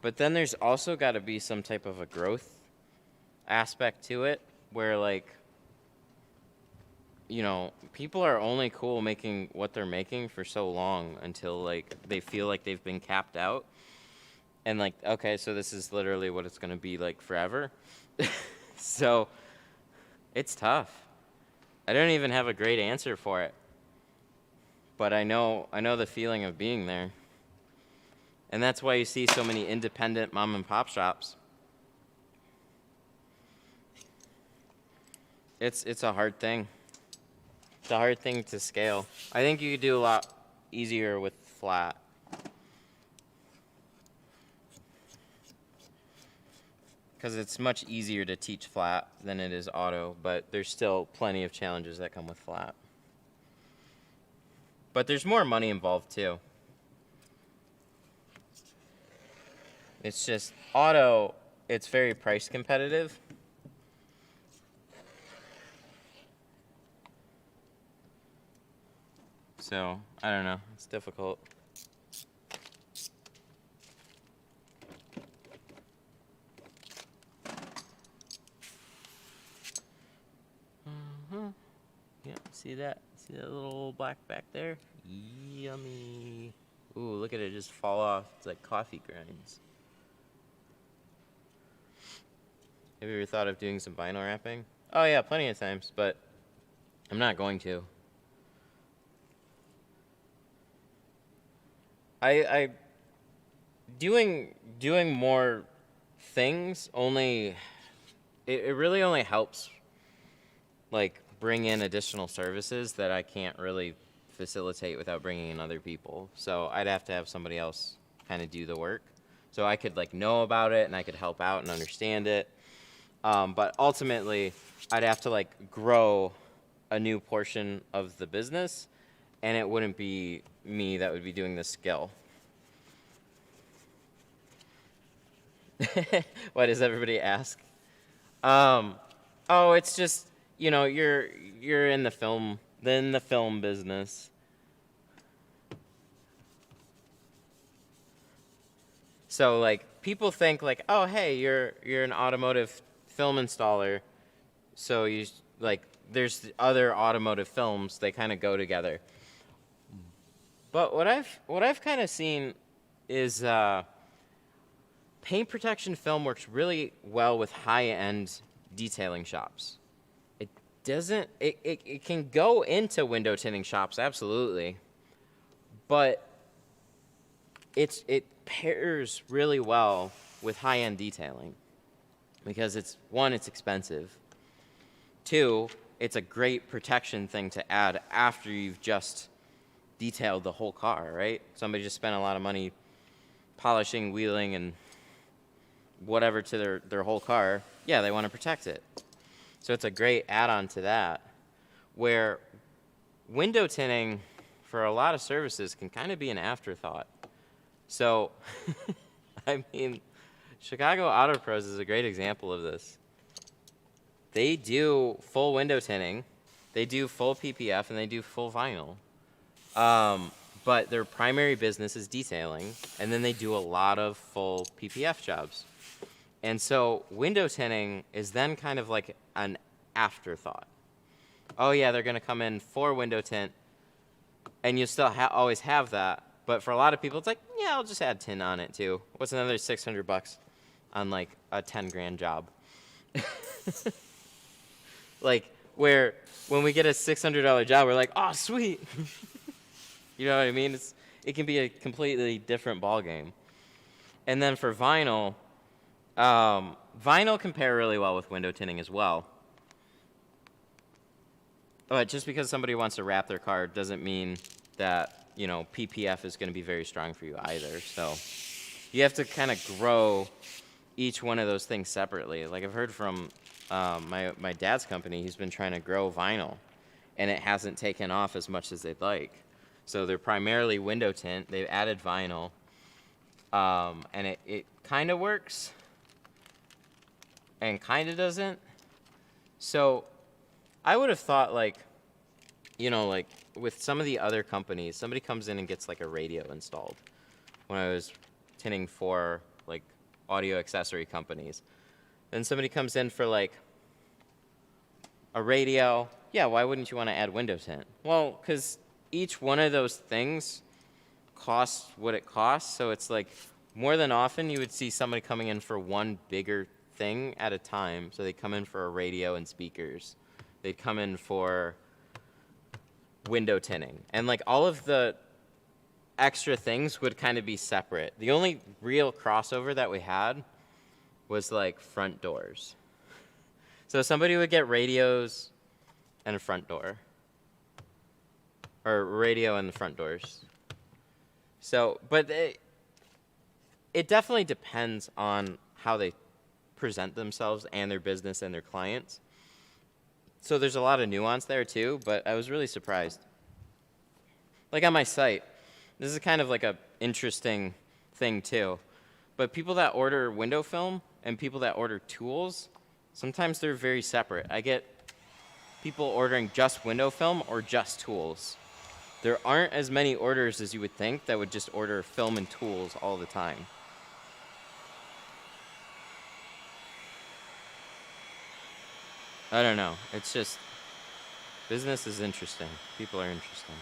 but then there's also got to be some type of a growth aspect to it where, like, you know, people are only cool making what they're making for so long until, like, they feel like they've been capped out. And, like, okay, so this is literally what it's going to be like forever. So it's tough. I don't even have a great answer for it. But I know the feeling of being there. And that's why you see so many independent mom and pop shops. It's a hard thing. It's a hard thing to scale. I think you could do a lot easier with flat. Because it's much easier to teach flat than it is auto, but there's still plenty of challenges that come with flat. But there's more money involved too. It's just auto, it's very price competitive. So, I don't know, it's difficult. Yep, see that? See that little black back there? Yummy. Ooh, look at it just fall off. It's like coffee grinds. Have you ever thought of doing some vinyl wrapping? Oh yeah, plenty of times, but I'm not going to. I doing more things only, it really only helps, like, bring in additional services that I can't really facilitate without bringing in other people. So I'd have to have somebody else kind of do the work. So I could, like, know about it and I could help out and understand it. But ultimately, I'd have to, like, grow a new portion of the business, and it wouldn't be me that would be doing the skill. Why does everybody ask? Oh, it's just, you're in the film business. So like people think like, oh hey, you're an automotive film installer, so you like there's other automotive films, they kind of go together. But what I've kind of seen is paint protection film works really well with high-end detailing shops. It doesn't it can go into window tinting shops, absolutely. But it pairs really well with high-end detailing because it's expensive. Two, it's a great protection thing to add after you've just detailed the whole car, right? Somebody just spent a lot of money polishing, wheeling, and whatever to their whole car. Yeah, they want to protect it. So it's a great add-on to that. Where window tinting for a lot of services can kind of be an afterthought. So, I mean, Chicago Auto Pros is a great example of this. They do full window tinting, they do full PPF, and they do full vinyl. But their primary business is detailing, and then they do a lot of full PPF jobs. And so window tinting is then kind of like an afterthought. Oh yeah, they're going to come in for window tint, and you still always have that. But for a lot of people, it's like, yeah, I'll just add tint on it too. What's another $600 on like a 10 grand job? Like where when we get a $600 job, we're like, oh sweet. You know what I mean? It can be a completely different ball game. And then for vinyl, vinyl can pair really well with window tinting as well. But just because somebody wants to wrap their car doesn't mean that, PPF is going to be very strong for you either. So you have to kind of grow each one of those things separately. Like I've heard from my dad's company, he's been trying to grow vinyl, and it hasn't taken off as much as they'd like. So they're primarily window tint. They've added vinyl, and it kind of works and kind of doesn't. So I would have thought like with some of the other companies, somebody comes in and gets like a radio installed. When I was tinting for like audio accessory companies, then somebody comes in for like a radio. Yeah, why wouldn't you want to add window tint? Well, because each one of those things costs what it costs. So it's like more than often you would see somebody coming in for one bigger thing at a time. So they come in for a radio and speakers. They'd come in for window tinting. And like all of the extra things would kind of be separate. The only real crossover that we had was like front doors. So somebody would get radios and a front door. Or radio and the front doors. So, but it definitely depends on how they present themselves and their business and their clients. So there's a lot of nuance there too, but I was really surprised. Like on my site, this is kind of like a interesting thing too, but people that order window film and people that order tools, sometimes they're very separate. I get people ordering just window film or just tools. There aren't as many orders as you would think that would just order film and tools all the time. I don't know. It's just, business is interesting. People are interesting.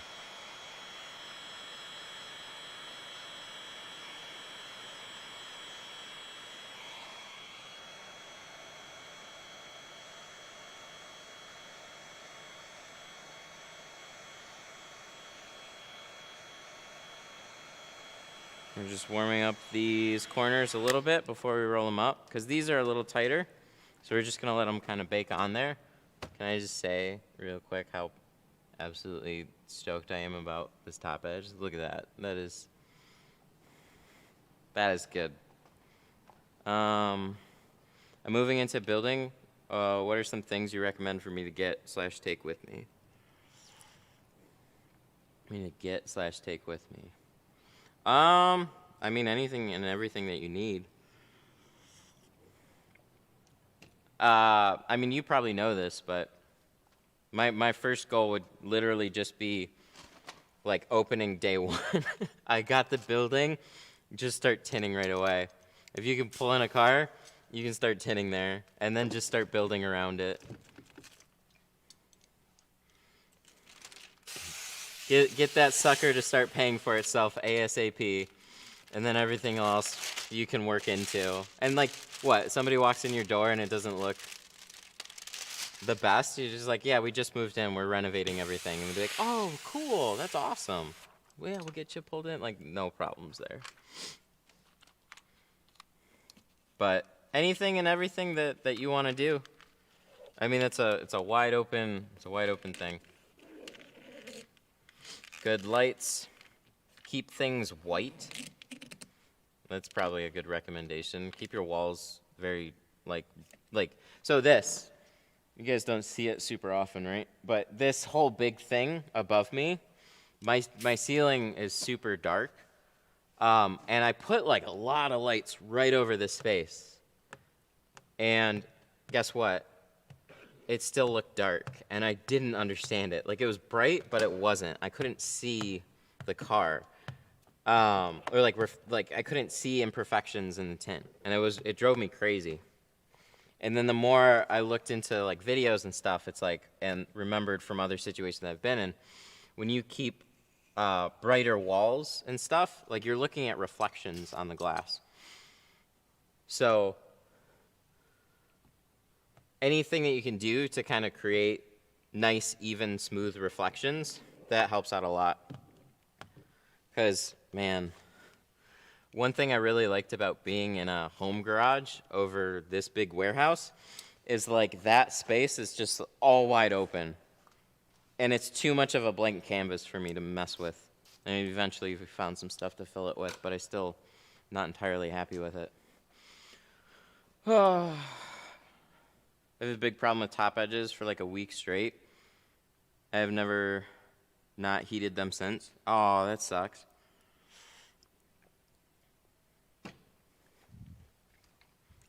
We're just warming up these corners a little bit before we roll them up, because these are a little tighter. So we're just going to let them kind of bake on there. Can I just say real quick how absolutely stoked I am about this top edge? Look at that. That is good. I'm moving into building. What are some things you recommend for me to get/take with me? Take with me. I mean anything and everything that you need. I mean, you probably know this, but my first goal would literally just be like opening day one. I got the building, just start tinting right away. If you can pull in a car, you can start tinting there, and then just start building around it. Get that sucker to start paying for itself ASAP, and then everything else you can work into. And like, what? Somebody walks in your door and it doesn't look the best? You're just like, yeah, we just moved in, we're renovating everything. And they'll be like, oh, cool, that's awesome. Well, yeah, we'll get you pulled in. Like, no problems there. But anything and everything that you want to do, I mean, it's a wide open thing. Good lights. Keep things white. That's probably a good recommendation. Keep your walls very like so this. You guys don't see it super often, right? But this whole big thing above me, my ceiling is super dark. And I put like a lot of lights right over this space. And guess what? It still looked dark, and I didn't understand it. Like, it was bright, but it wasn't. I couldn't see the car. Or like I couldn't see imperfections in the tint. And it drove me crazy. And then the more I looked into like videos and stuff, it's like, and remembered from other situations that I've been in, when you keep brighter walls and stuff, like you're looking at reflections on the glass. So anything that you can do to kind of create nice, even, smooth reflections, that helps out a lot. Because, man, one thing I really liked about being in a home garage over this big warehouse is like that space is just all wide open. And it's too much of a blank canvas for me to mess with. And eventually we found some stuff to fill it with, but I still not entirely happy with it. I have a big problem with top edges for like a week straight. I have never not heated them since. Oh, that sucks.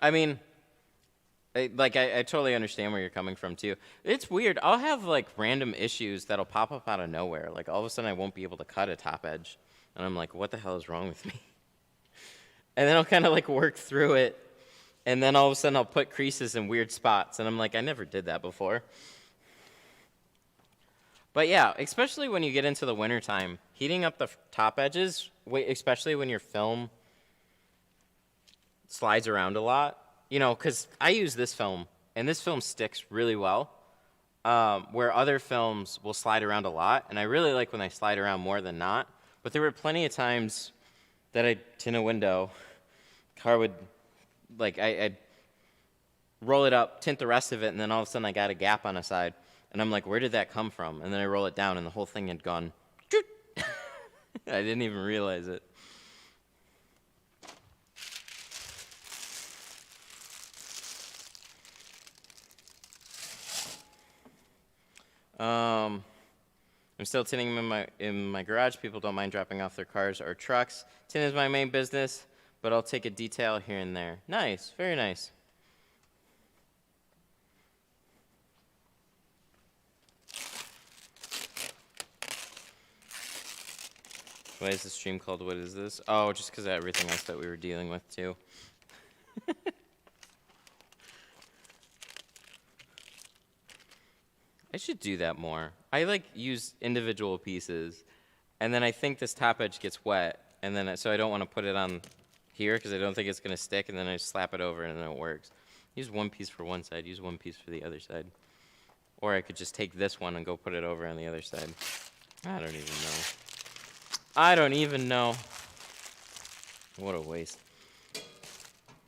I mean, I totally understand where you're coming from too. It's weird. I'll have like random issues that'll pop up out of nowhere. Like all of a sudden I won't be able to cut a top edge. And I'm like, what the hell is wrong with me? And then I'll kind of like work through it. And then all of a sudden I'll put creases in weird spots. And I'm like, I never did that before. But yeah, especially when you get into the wintertime, heating up the top edges, especially when your film slides around a lot, you know, because I use this film, and this film sticks really well, where other films will slide around a lot, and I really like when they slide around more than not. But there were plenty of times that I'd tint a window, car would, like, I'd roll it up, tint the rest of it, and then all of a sudden I got a gap on a side, and I'm like, where did that come from? And then I roll it down, and the whole thing had gone, I didn't even realize it. I'm still tinting in my garage. People don't mind dropping off their cars or trucks. Tint is my main business, but I'll take a detail here and there. Nice, very nice. Why is the stream called What Is This? Oh, just because of everything else that we were dealing with too. I should do that more. I like use individual pieces, and then I think this top edge gets wet, and then so I don't want to put it on here because I don't think it's going to stick, and then I just slap it over and then it works. Use one piece for one side, use one piece for the other side. Or I could just take this one and go put it over on the other side. I don't even know. I don't even know. What a waste.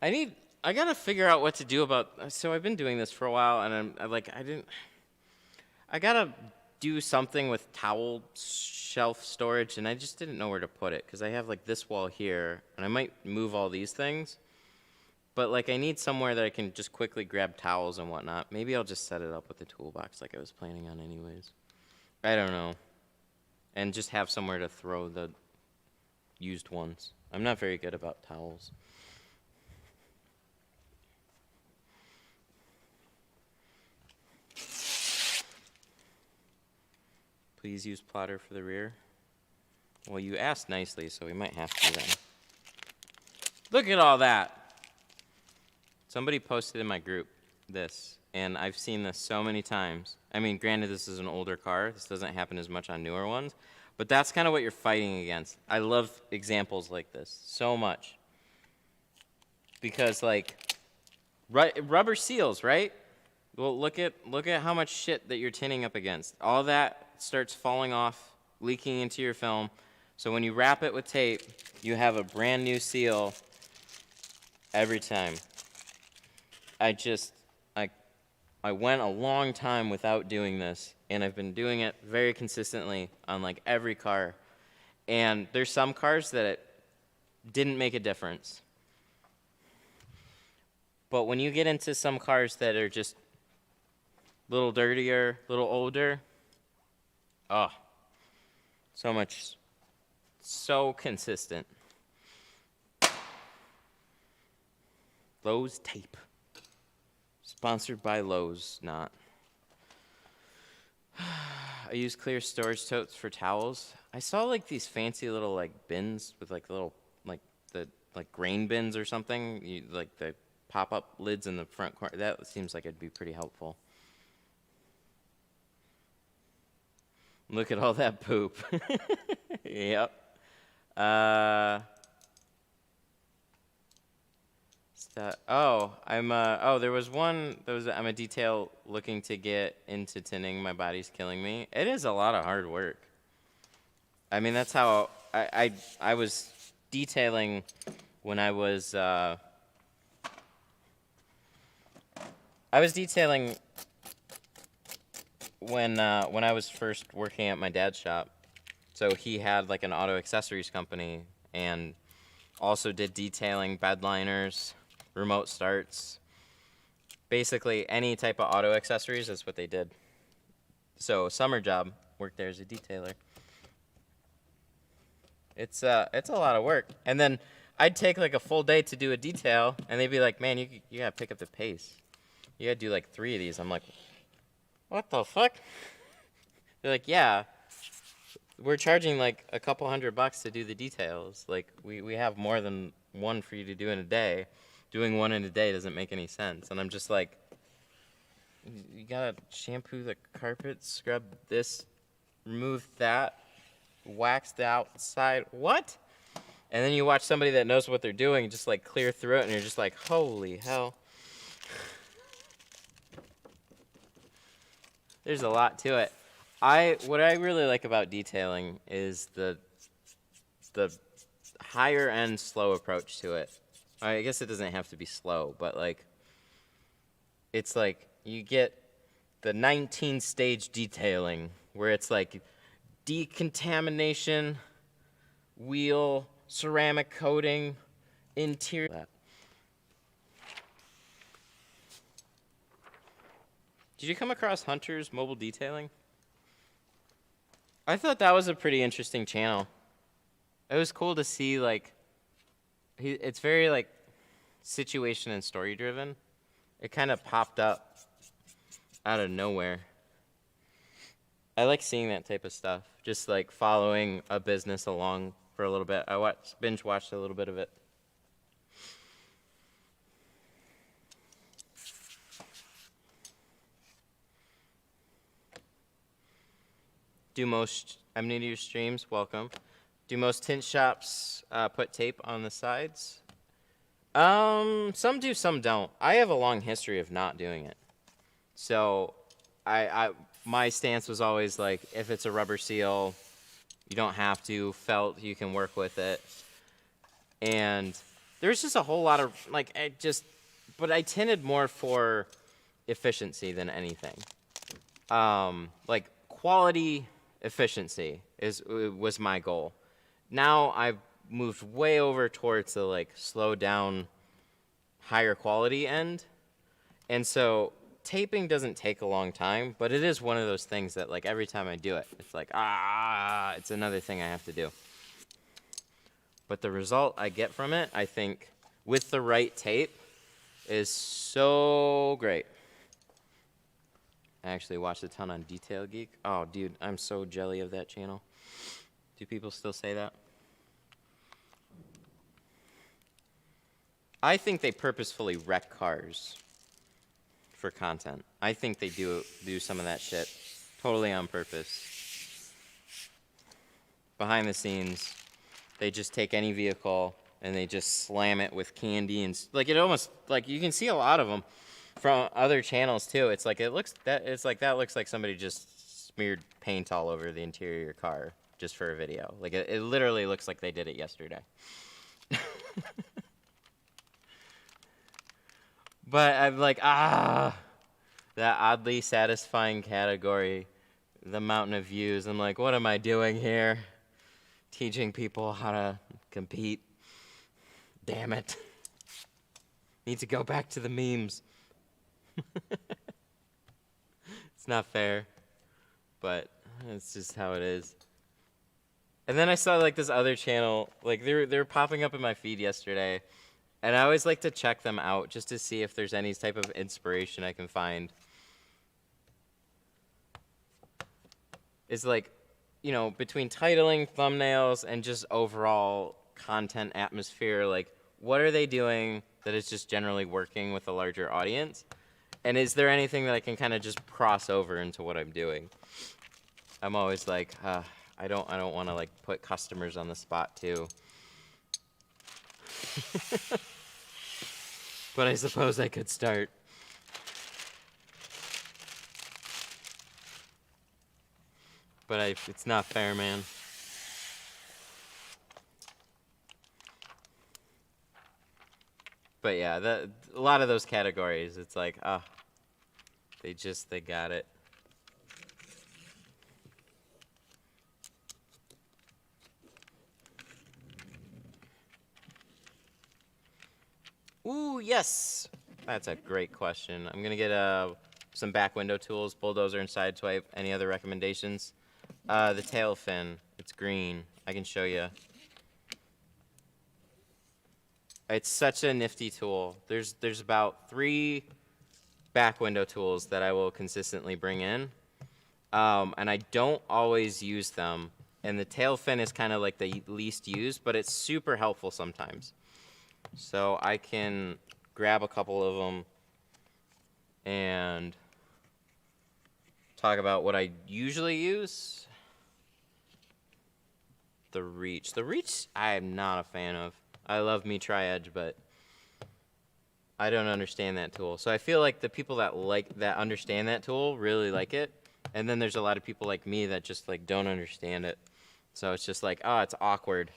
I gotta figure out what to do about, so I've been doing this for a while, and I gotta do something with towel shelf storage, and I just didn't know where to put it, because I have like this wall here, and I might move all these things, but like I need somewhere that I can just quickly grab towels and whatnot. Maybe I'll just set it up with the toolbox like I was planning on anyways. I don't know. And just have somewhere to throw the used ones. I'm not very good about towels. Please use plotter for the rear. Well, you asked nicely, so we might have to then. Look at all that. Somebody posted in my group this, and I've seen this so many times. I mean, granted, this is an older car. This doesn't happen as much on newer ones, but that's kind of what you're fighting against. I love examples like this so much. Because, like, rubber seals, right? Well, look at how much shit that you're tinting up against. All that starts falling off, leaking into your film. So when you wrap it with tape, you have a brand new seal every time. I went a long time without doing this, and I've been doing it very consistently on like every car. And there's some cars that it didn't make a difference. But when you get into some cars that are just a little dirtier, a little older, oh, so much, so consistent. Lowe's tape. Sponsored by Lowe's, not. I use clear storage totes for towels. I saw like these fancy little like bins with like little like the like grain bins or something. You like the pop-up lids in the front corner. That seems like it'd be pretty helpful. Look at all that poop. Yep. I'm a detail looking to get into tinning. My body's killing me. It is a lot of hard work. I mean, that's how I was detailing when I was when I was first working at my dad's shop. So he had like an auto accessories company and also did detailing, bed liners, remote starts. Basically any type of auto accessories is what they did. So summer job, worked there as a detailer. It's a lot of work. And then I'd take like a full day to do a detail, and they'd be like, man, you gotta pick up the pace. You gotta do like 3 of these. I'm like, what the fuck? They're like, yeah, we're charging like a couple $100 to do the details. Like, we have more than one for you to do in a day. Doing one in a day doesn't make any sense. And I'm just like, you gotta shampoo the carpet, scrub this, remove that, wax the outside. What? And then you watch somebody that knows what they're doing just like clear through it, and you're just like, holy hell. There's a lot to it. What I really like about detailing is the higher end slow approach to it. I guess it doesn't have to be slow, but like it's like you get the 19-stage detailing where it's like decontamination, wheel, ceramic coating, interior. Did you come across Hunter's Mobile Detailing? I thought that was a pretty interesting channel. It was cool to see, like, it's very, like, situation and story driven. It kind of popped up out of nowhere. I like seeing that type of stuff, just, like, following a business along for a little bit. I binge watched a little bit of it. I'm new to your streams, welcome. Do most tint shops put tape on the sides? Some do, some don't. I have a long history of not doing it. So my stance was always like, if it's a rubber seal, you don't have to. Felt, you can work with it. And there's just a whole lot of, like, but I tinted more for efficiency than anything. Like, quality efficiency was my goal. Now I've moved way over towards the like slow down, higher quality end, and so taping doesn't take a long time, but it is one of those things that like every time I do it, it's like it's another thing I have to do. But the result I get from it, I think, with the right tape, is so great. I actually watched a ton on Detail Geek. Oh, dude, I'm so jelly of that channel. Do people still say that? I think they purposefully wreck cars for content. I think they do some of that shit totally on purpose. Behind the scenes, they just take any vehicle and they just slam it with candy and like it almost like you can see a lot of them from other channels too. It's like that looks like somebody just smeared paint all over the interior of your car just for a video. Like it literally looks like they did it yesterday. But I'm like, that oddly satisfying category, the mountain of views. I'm like, what am I doing here? Teaching people how to compete. Damn it. Need to go back to the memes. It's not fair, but it's just how it is. And then I saw like this other channel, like they were popping up in my feed yesterday. And I always like to check them out just to see if there's any type of inspiration I can find. It's like, you know, between titling, thumbnails, and just overall content atmosphere, like, what are they doing that is just generally working with a larger audience? And is there anything that I can kind of just cross over into what I'm doing? I'm always like, I don't want to like put customers on the spot too. But I suppose I could start. But it's not fair, man. But yeah, a lot of those categories, it's like, they got it. Ooh, yes. That's a great question. I'm going to get some back window tools, bulldozer and side swipe. Any other recommendations? The tail fin. It's green. I can show you. It's such a nifty tool. There's about 3 back window tools that I will consistently bring in. And I don't always use them. And the tail fin is kind of like the least used, but it's super helpful sometimes. So I can grab a couple of them and talk about what I usually use. The reach. The reach I am not a fan of. I love me Tri-Edge, but I don't understand that tool. So I feel like the people that understand that tool really like it. And then there's a lot of people like me that just like don't understand it. So it's just like, it's awkward.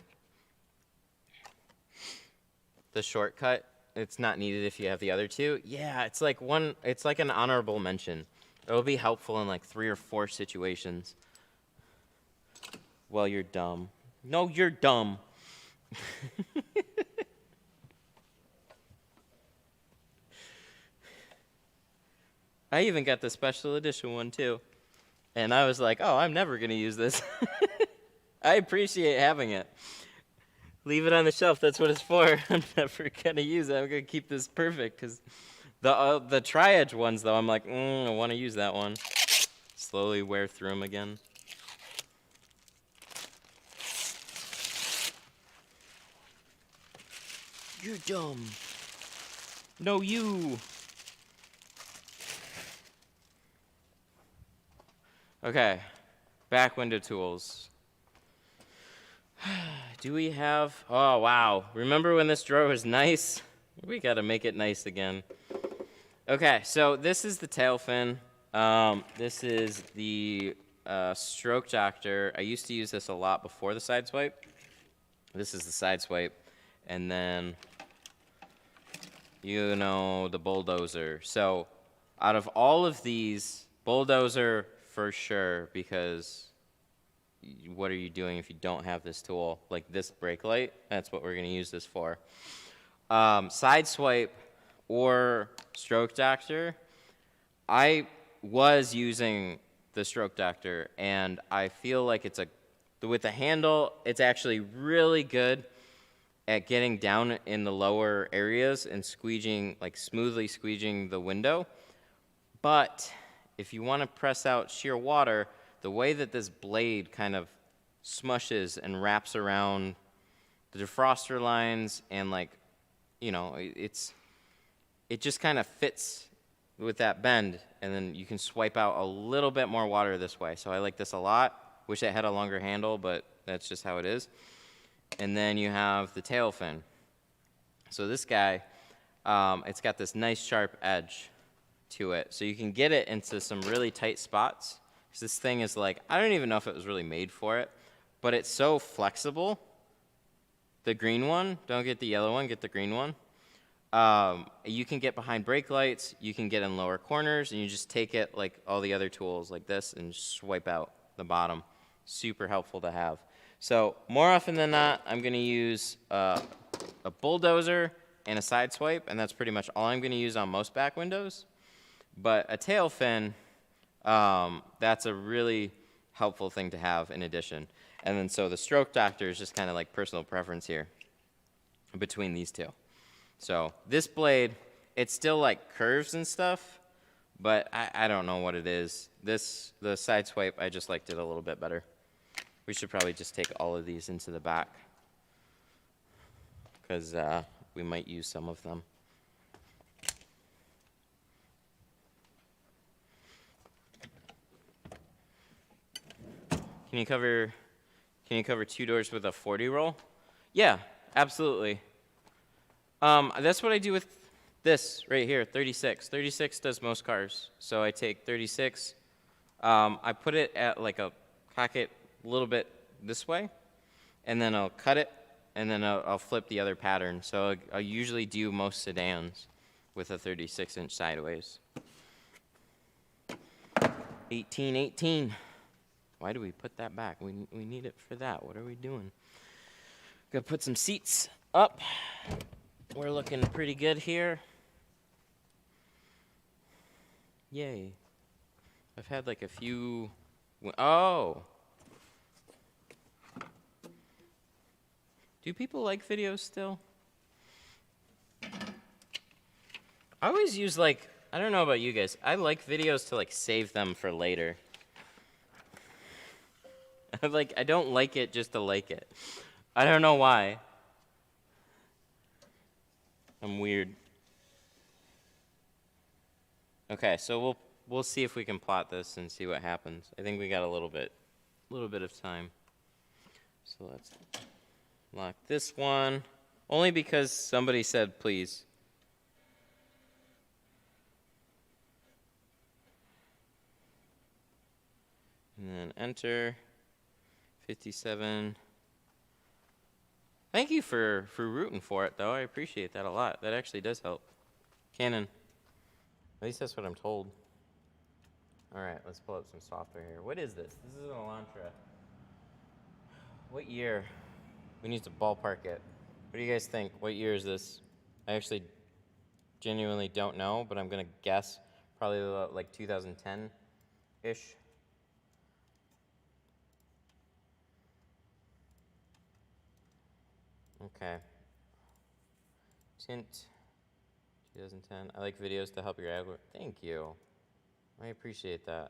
The shortcut, it's not needed if you have the other two. Yeah, it's like an honorable mention. It'll be helpful in like 3 or 4 situations. Well, you're dumb. No, you're dumb. I even got the special edition one too. And I was like, I'm never going to use this. I appreciate having it. Leave it on the shelf. That's what it's for. I'm never going to use it. I'm going to keep this perfect because the Tri-Edge ones, though, I'm like, I want to use that one. Slowly wear through them again. You're dumb. No, you. Okay. Back window tools. Do we have... Oh, wow. Remember when this drawer was nice? We got to make it nice again. Okay, so this is the tail fin. This is the stroke doctor. I used to use this a lot before the side swipe. This is the side swipe. And then, the bulldozer. So out of all of these, bulldozer for sure, because... what are you doing if you don't have this tool? Like this brake light, that's what we're going to use this for. Side swipe or stroke doctor, I was using the stroke doctor, and I feel like with the handle, it's actually really good at getting down in the lower areas and smoothly squeegeeing the window. But if you want to press out sheer water, the way that this blade kind of smushes and wraps around the defroster lines and like, you know, it just kind of fits with that bend, and then you can swipe out a little bit more water this way. So I like this a lot. Wish it had a longer handle, but that's just how it is. And then you have the tail fin. So this guy, it's got this nice sharp edge to it. So you can get it into some really tight spots. Because this thing is like, I don't even know if it was really made for it, but it's so flexible. The green one, don't get the yellow one, get the green one. You can get behind brake lights, you can get in lower corners, and you just take it like all the other tools like this and swipe out the bottom. Super helpful to have. So more often than not, I'm going to use a bulldozer and a side swipe, and that's pretty much all I'm going to use on most back windows. But a tail fin, that's a really helpful thing to have in addition. And then so the stroke doctor is just kind of like personal preference here between these two. So this blade, it's still like curves and stuff, but I don't know what it is. The side swipe, I just liked it a little bit better. We should probably just take all of these into the back because we might use some of them. Can you cover 2 doors with a 40 roll? Yeah, absolutely. That's what I do with this right here, 36. 36 does most cars. So I take 36, I put it at like a pocket a little bit this way, and then I'll cut it, and then I'll flip the other pattern. So I usually do most sedans with a 36-inch sideways. 18. Why do we put that back? We need it for that. What are we doing? Gotta put some seats up. We're looking pretty good here. Yay. I've had like a few... Oh! Do people like videos still? I always use like... I don't know about you guys. I like videos to like save them for later. I don't like it just to like it. I don't know why. I'm weird. Okay, so we'll see if we can plot this and see what happens. I think we got a little bit of time. So let's lock this one. Only because somebody said please. And then enter. 57. Thank you for rooting for it, though. I appreciate that a lot. That actually does help. Canon. At least that's what I'm told. All right, let's pull up some software here. What is this? This is an Elantra. What year? We need to ballpark it. What do you guys think? What year is this? I actually genuinely don't know, but I'm going to guess probably like 2010-ish. Okay. Tint 2010. I like videos to help your algorithm. Thank you. I appreciate that.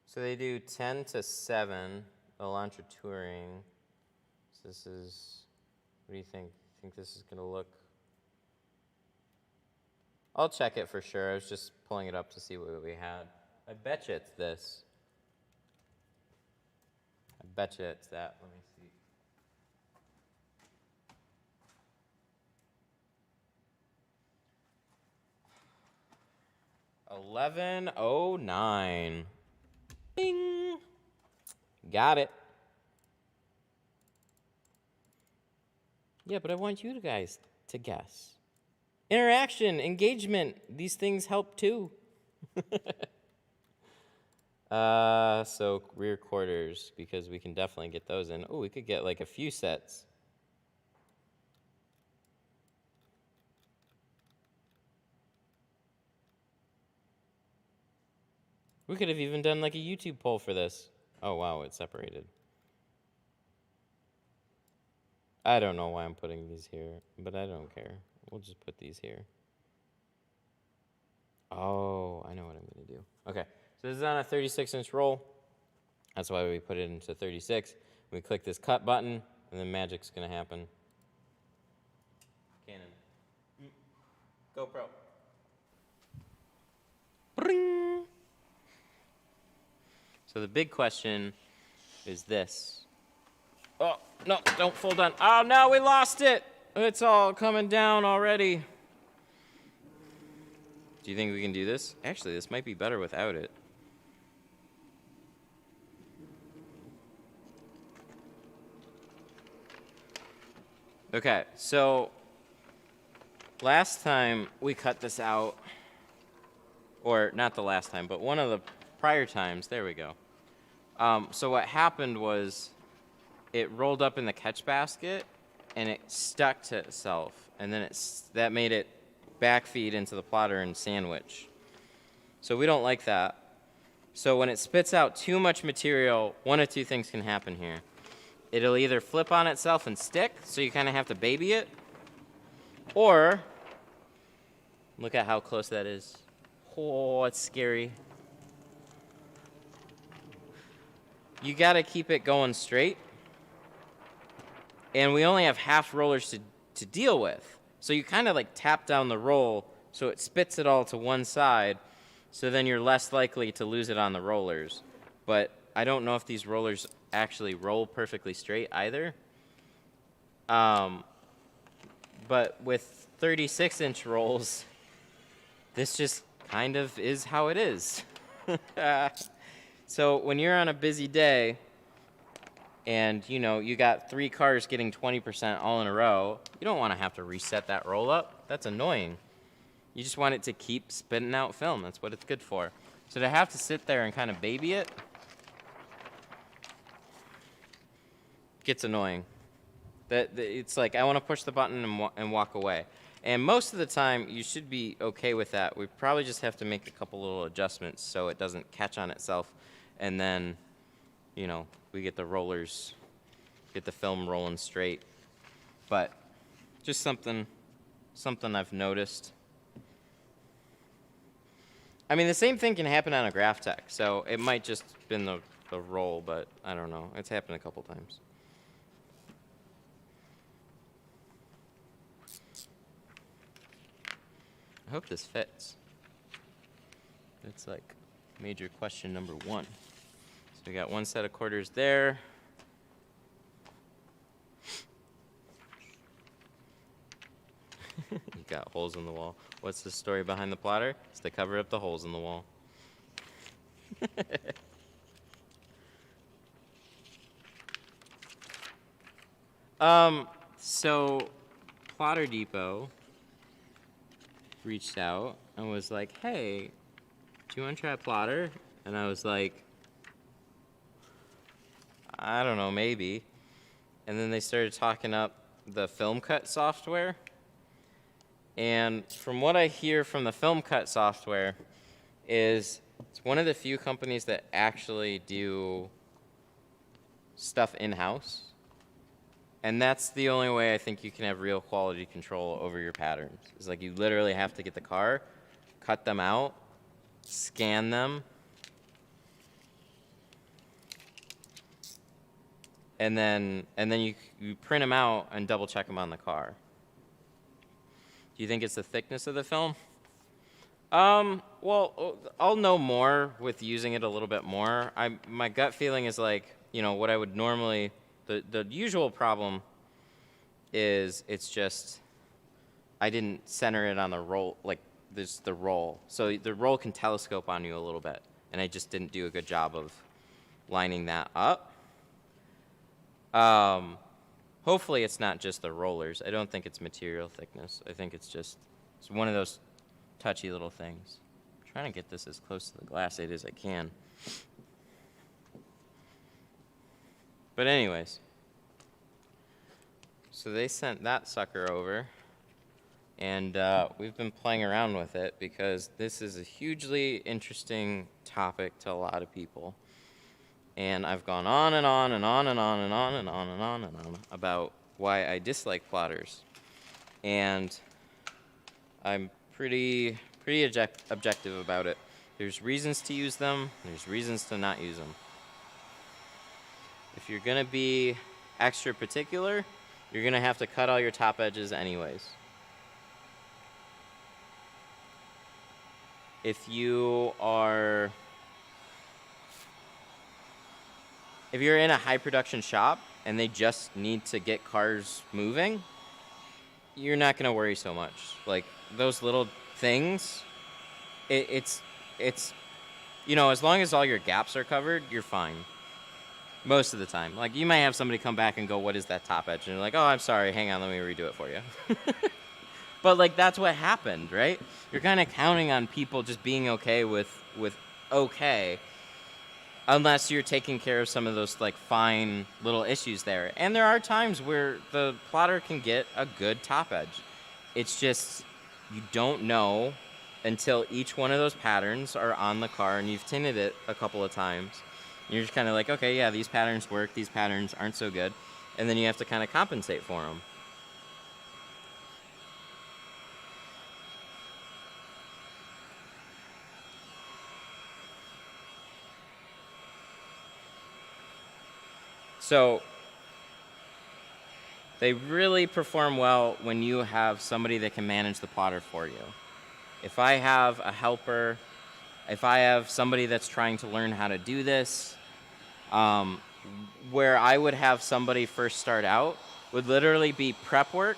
So they do 10 to 7, Elantra Touring. So this is, what do you think? You think this is going to look? I'll check it for sure. I was just pulling it up to see what we had. I bet you it's this. I bet you it's that. Let me see. $11.09. Bing. Got it. Yeah, but I want you guys to guess. Interaction, engagement, these things help too. So rear quarters, because we can definitely get those in. Oh, we could get like a few sets. We could have even done like a YouTube poll for this. Oh, wow, it's separated. I don't know why I'm putting these here, but I don't care. We'll just put these here. Oh, I know what I'm going to do. Okay, so this is on a 36-inch roll. That's why we put it into 36. We click this cut button, and then magic's going to happen. Canon. GoPro. Bring. So the big question is this. Oh, no, don't fold on. Oh, no, we lost it. It's all coming down already. Do you think we can do this? Actually, this might be better without it. Okay, so last time we cut this out, or not the last time, but one of the prior times, there we go. So what happened was it rolled up in the catch basket and it stuck to itself, and then that made it backfeed into the plotter and sandwich. So we don't like that. So when it spits out too much material, one of two things can happen here. It'll either flip on itself and stick, so you kind of have to baby it, or look at how close that is. Oh, it's scary. You gotta keep it going straight, and we only have half rollers to deal with. So you kind of like tap down the roll so it spits it all to one side, so then you're less likely to lose it on the rollers. But I don't know if these rollers actually roll perfectly straight either. But with 36-inch rolls, this just kind of is how it is. So when you're on a busy day and you got 3 cars getting 20% all in a row, you don't want to have to reset that roll up. That's annoying. You just want it to keep spitting out film. That's what it's good for. So to have to sit there and kind of baby it gets annoying. It's like I want to push the button and walk away. And most of the time, you should be okay with that. We probably just have to make a couple little adjustments so it doesn't catch on itself. And then, we get the rollers, get the film rolling straight. But just something I've noticed. I mean, the same thing can happen on a Graphtec. So it might just been the roll, but I don't know. It's happened a couple times. I hope this fits. That's like major question number 1. So we got one set of quarters there. You got holes in the wall. What's the story behind the plotter? It's to cover up the holes in the wall. So Plotter Depot reached out and was like, hey, do you want to try a plotter? And I was like, I don't know, maybe. And then they started talking up the film cut software. And from what I hear from the film cut software is it's one of the few companies that actually do stuff in-house. And that's the only way I think you can have real quality control over your patterns. It's like you literally have to get the car, cut them out, scan them, and then you print them out and double check them on the car. Do you think it's the thickness of the film? Well, I'll know more with using it a little bit more. My gut feeling is like, what I would normally, the usual problem is it's just I didn't center it on the roll, like there's the roll. So the roll can telescope on you a little bit, and I just didn't do a good job of lining that up. Hopefully it's not just the rollers. I don't think it's material thickness. I think it's one of those touchy little things. I'm trying to get this as close to the glass aid as I can. But anyways, so they sent that sucker over, and we've been playing around with it because this is a hugely interesting topic to a lot of people. And I've gone on and on and on and on and on and on and on and on about why I dislike plotters. And I'm pretty objective about it. There's reasons to use them, there's reasons to not use them. If you're gonna be extra particular, you're gonna have to cut all your top edges anyways. If you're in a high production shop and they just need to get cars moving, you're not gonna worry so much. Like those little things, it's you know, as long as all your gaps are covered, you're fine. Most of the time. Like you might have somebody come back and go, what is that top edge? And you're like, oh, I'm sorry, hang on, let me redo it for you. But like that's what happened, right? You're kind of counting on people just being okay with okay, unless you're taking care of some of those like fine little issues there. And there are times where the plotter can get a good top edge. It's just you don't know until each one of those patterns are on the car and you've tinted it a couple of times. You're just kind of like, okay, yeah, these patterns work, these patterns aren't so good. And then you have to kind of compensate for them. So they really perform well when you have somebody that can manage the plotter for you. If I have a helper, if I have somebody that's trying to learn how to do this, where I would have somebody first start out would literally be prep work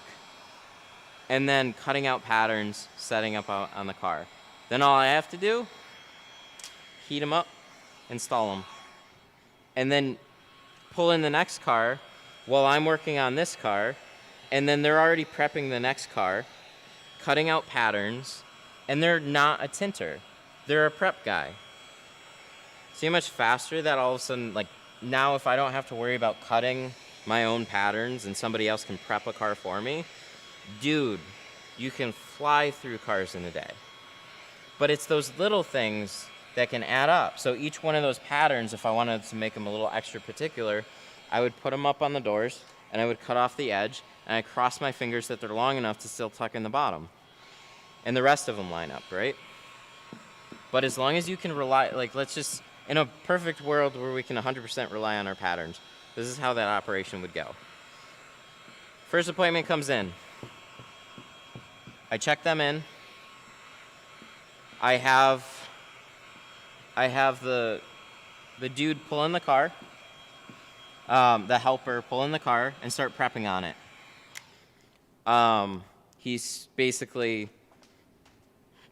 and then cutting out patterns, setting up on the car. Then all I have to do, heat them up, install them. And then pull in the next car while I'm working on this car, and then they're already prepping the next car, cutting out patterns, and they're not a tinter. They're a prep guy. See how much faster that all of a sudden, like now if I don't have to worry about cutting my own patterns and somebody else can prep a car for me, dude, you can fly through cars in a day. But it's those little things that can add up. So each one of those patterns, if I wanted to make them a little extra particular, I would put them up on the doors and I would cut off the edge and I cross my fingers that they're long enough to still tuck in the bottom. And the rest of them line up, right? But as long as you can rely, like let's just, in a perfect world where we can 100% rely on our patterns, this is how that operation would go. First appointment comes in. I check them in. I have the dude pull in the car, the helper pull in the car and start prepping on it. He's basically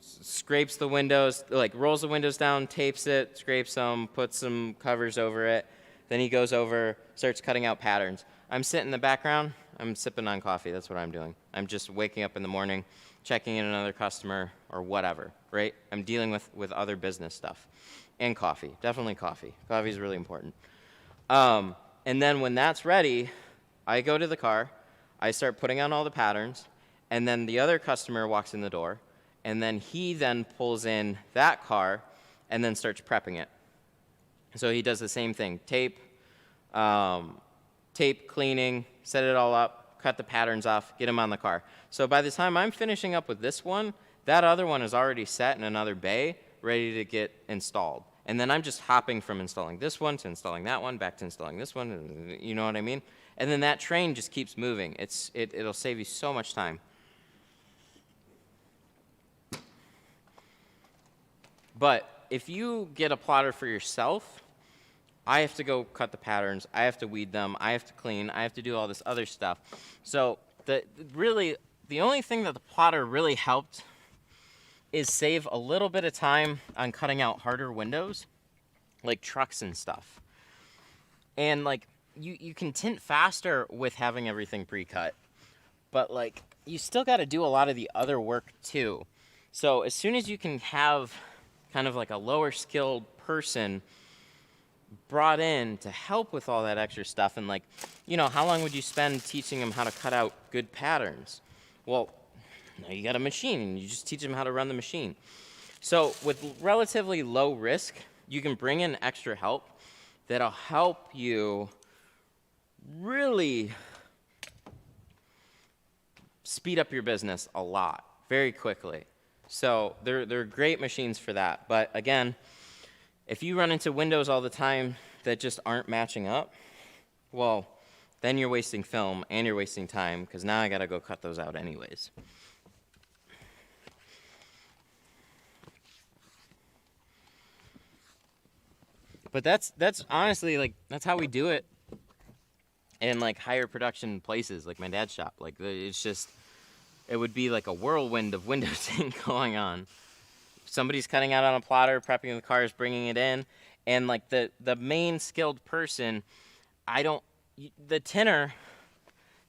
scrapes the windows, like rolls the windows down, tapes it, scrapes them, puts some covers over it. Then he goes over, starts cutting out patterns. I'm sitting in the background, I'm sipping on coffee, that's what I'm doing. I'm just waking up in the morning, checking in another customer or whatever, right? I'm dealing with other business stuff. And coffee, definitely coffee. Coffee is really important. And then when that's ready, I go to the car, I start putting on all the patterns, and then the other customer walks in the door, and then he then pulls in that car and then starts prepping it. So he does the same thing, tape, cleaning, set it all up, cut the patterns off, get them on the car. So by the time I'm finishing up with this one, that other one is already set in another bay, ready to get installed. And then I'm just hopping from installing this one to installing that one, back to installing this one, you know what I mean? And then that train just keeps moving. It'll save you so much time. But if you get a plotter for yourself, I have to go cut the patterns, I have to weed them, I have to clean, I have to do all this other stuff. So the only thing that the plotter really helped is save a little bit of time on cutting out harder windows, like trucks and stuff. And like you can tint faster with having everything pre-cut, but like you still got to do a lot of the other work too. So as soon as you can have kind of like a lower skilled person brought in to help with all that extra stuff, and like, you know, how long would you spend teaching them how to cut out good patterns? Well, now you got a machine, and you just teach them how to run the machine. So with relatively low risk, you can bring in extra help that'll help you really speed up your business a lot, very quickly. So they're great machines for that. But again, if you run into windows all the time that just aren't matching up, well, then you're wasting film and you're wasting time, because now I gotta go cut those out anyways. But that's honestly, like, that's how we do it in like higher production places, like my dad's shop. Like, it's just, it would be like a whirlwind of window tint going on. Somebody's cutting out on a plotter, prepping the cars, bringing it in, and like the main skilled person, the tinter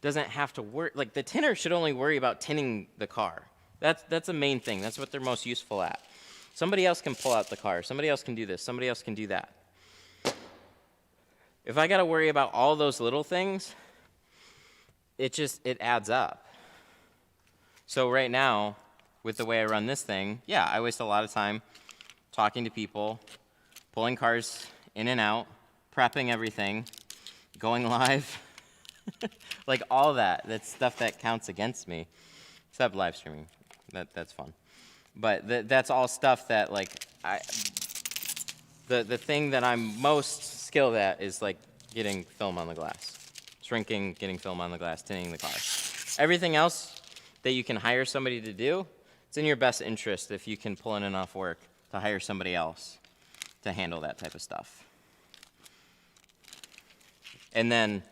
doesn't have to work. Like, the tinter should only worry about tinting the car. That's the main thing. That's what they're most useful at. Somebody else can pull out the car. Somebody else can do this. Somebody else can do that. If I got to worry about all those little things, it adds up. So right now, with the way I run this thing, yeah, I waste a lot of time talking to people, pulling cars in and out, prepping everything, going live, like all that. That's stuff that counts against me, except live streaming. That's fun. But that's all stuff that, like, the thing that I'm most skilled at is like getting film on the glass, shrinking, getting film on the glass, tinting the car. Everything else that you can hire somebody to do, it's in your best interest if you can pull in enough work to hire somebody else to handle that type of stuff. And then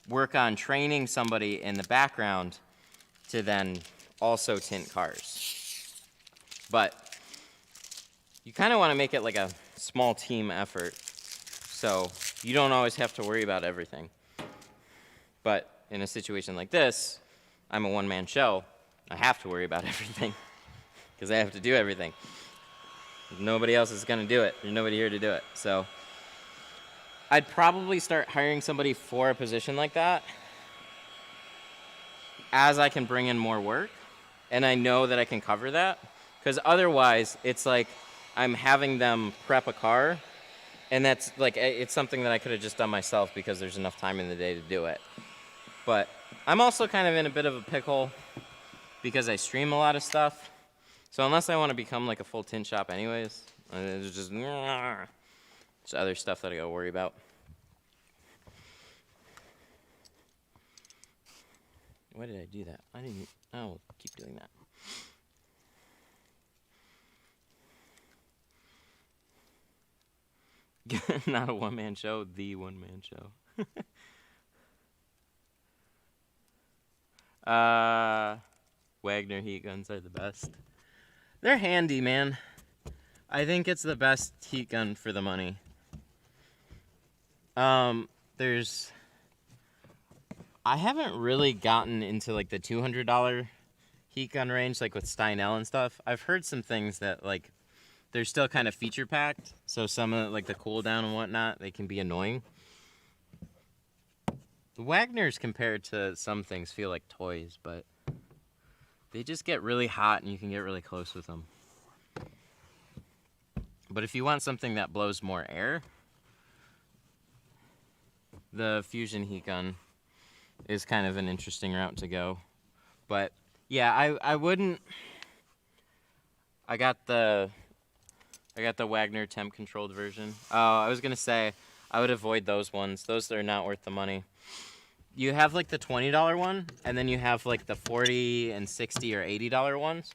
work on training somebody in the background to then also tint cars. But you kind of want to make it like a small team effort, so you don't always have to worry about everything. But in a situation like this, I'm a one-man show. I have to worry about everything because I have to do everything. Nobody else is going to do it. There's nobody here to do it. So I'd probably start hiring somebody for a position like that as I can bring in more work and I know that I can cover that, because otherwise it's like I'm having them prep a car, and that's like, it's something that I could have just done myself because there's enough time in the day to do it. But I'm also kind of in a bit of a pickle because I stream a lot of stuff. So unless I want to become like a full tint shop anyways, there's just other stuff that I gotta worry about. Why did I do that? I'll keep doing that. Not a one-man show, the one-man show. Wagner heat guns are the best. They're handy, man. I think it's the best heat gun for the money. I haven't really gotten into like the $200 heat gun range, like with Steinel and stuff. I've heard some things that like they're still kind of feature packed, so some of like the cooldown and whatnot, they can be annoying. The Wagners compared to some things feel like toys, but they just get really hot and you can get really close with them. But if you want something that blows more air, the Fusion heat gun is kind of an interesting route to go. But yeah, I wouldn't. I got the Wagner temp controlled version. Oh, I was gonna say I would avoid those ones. Those are not worth the money. You have like the $20 one, and then you have like the $40 and $60 or $80 ones.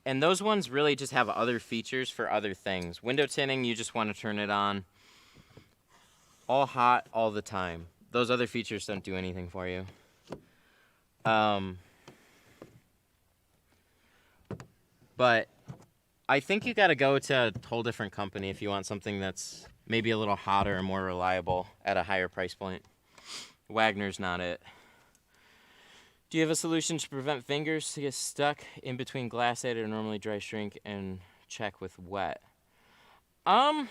And those ones really just have other features for other things. Window tinting, you just want to turn it on all hot all the time. Those other features don't do anything for you. But I think you got to go to a whole different company if you want something that's maybe a little hotter and more reliable at a higher price point. Wagner's not it. Do you have a solution to prevent fingers to get stuck in between glass aid or normally dry shrink and check with wet? I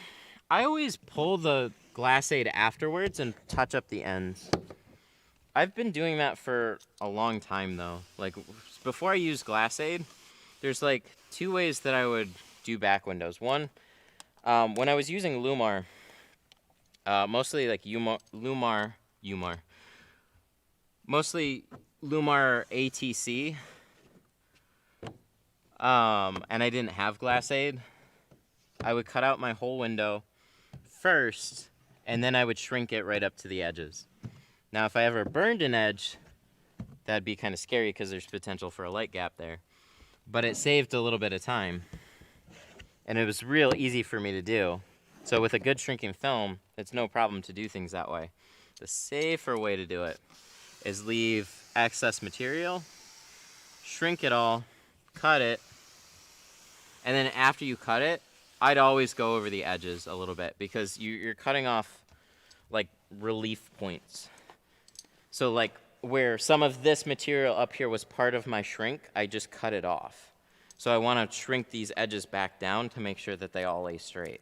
always pull the glass aid afterwards and touch up the ends. I've been doing that for a long time though. Like before I use glass aid, there's like two ways that I would do back windows. One, when I was using Lumar, mostly like Lumar. mostly Lumar ATC. And I didn't have glass aid. I would cut out my whole window first, and then I would shrink it right up to the edges. Now, if I ever burned an edge, that'd be kind of scary because there's potential for a light gap there. But it saved a little bit of time, and it was real easy for me to do. So with a good shrinking film, it's no problem to do things that way. The safer way to do it is leave excess material, shrink it all, cut it, and then after you cut it, I'd always go over the edges a little bit because you're cutting off like relief points. So like where some of this material up here was part of my shrink, I just cut it off. So I want to shrink these edges back down to make sure that they all lay straight.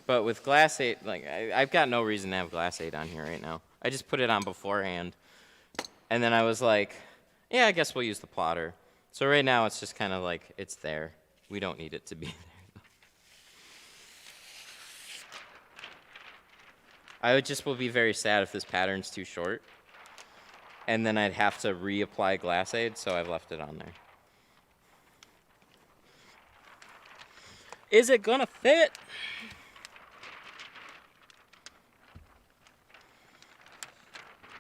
But with glass aid, like I've got no reason to have glass aid on here right now. I just put it on beforehand. And then I was like, yeah, I guess we'll use the plotter. So right now it's just kind of like, it's there. We don't need it to be there. will be very sad if this pattern's too short. And then I'd have to reapply glass aid, so I've left it on there. Is it gonna fit?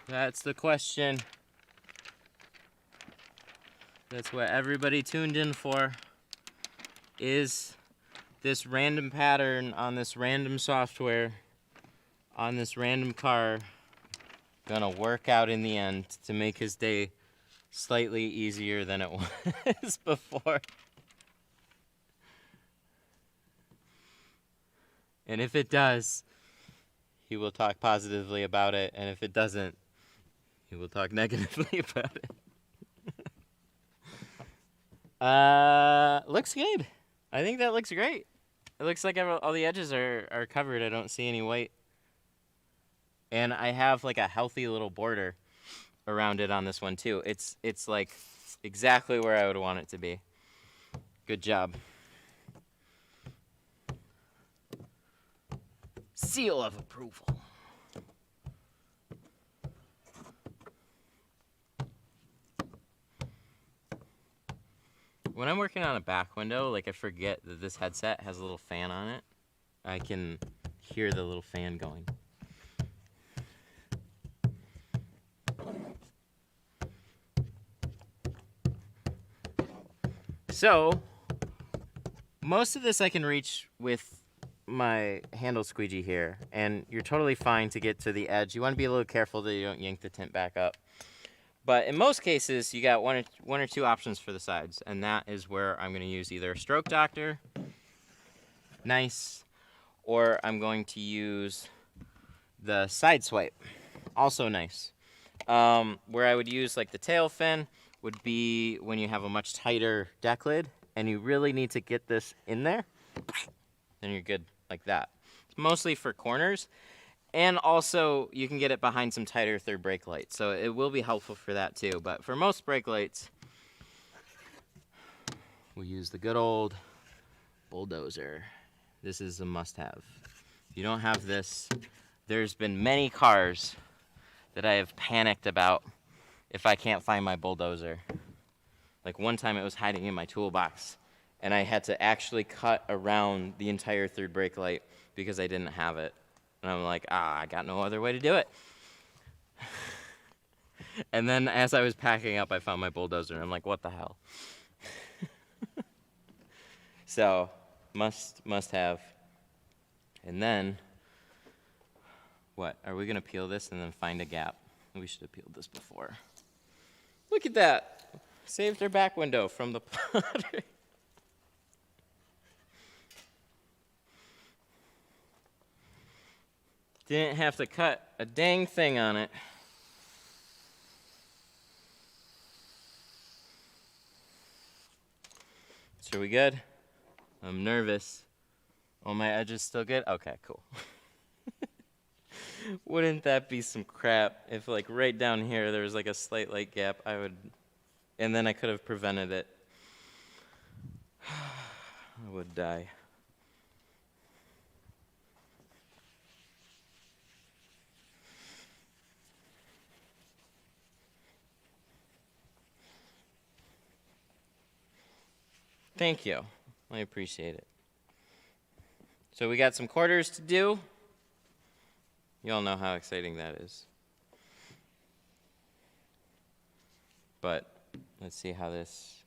That's the question. That's what everybody tuned in for. Is this random pattern on this random software, on this random car, gonna work out in the end to make his day slightly easier than it was before? And if it does, he will talk positively about it, and if it doesn't, he will talk negatively about it. Looks good. I think that looks great. It looks like all the edges are covered. I don't see any white. And I have like a healthy little border around it on this one too. It's like exactly where I would want it to be. Good job. Seal of approval. When I'm working on a back window, like I forget that this headset has a little fan on it. I can hear the little fan going. So, most of this I can reach with my handle squeegee here, and you're totally fine to get to the edge. You want to be a little careful that you don't yank the tint back up. But in most cases, you got one or two options for the sides, and that is where I'm going to use either a stroke doctor, nice, or I'm going to use the side swipe, also nice. Where I would use like the tail fin would be when you have a much tighter deck lid, and you really need to get this in there, then you're good like that. It's mostly for corners. And also, you can get it behind some tighter third brake lights, so it will be helpful for that too. But for most brake lights, we use the good old bulldozer. This is a must-have. If you don't have this, there's been many cars that I have panicked about if I can't find my bulldozer. Like one time it was hiding in my toolbox, and I had to actually cut around the entire third brake light because I didn't have it. And I'm like, I got no other way to do it. And then as I was packing up, I found my bulldozer, and I'm like, what the hell? So, must have. And then, what? Are we going to peel this and then find a gap? We should have peeled this before. Look at that. Saved our back window from the plotter. Didn't have to cut a dang thing on it. So we good? I'm nervous. Oh, my edge is still good? Okay, cool. Wouldn't that be some crap if like right down here there was like a slight light gap? And then I could have prevented it. I would die. Thank you. I appreciate it. So we got some quarters to do. You all know how exciting that is. But let's see how this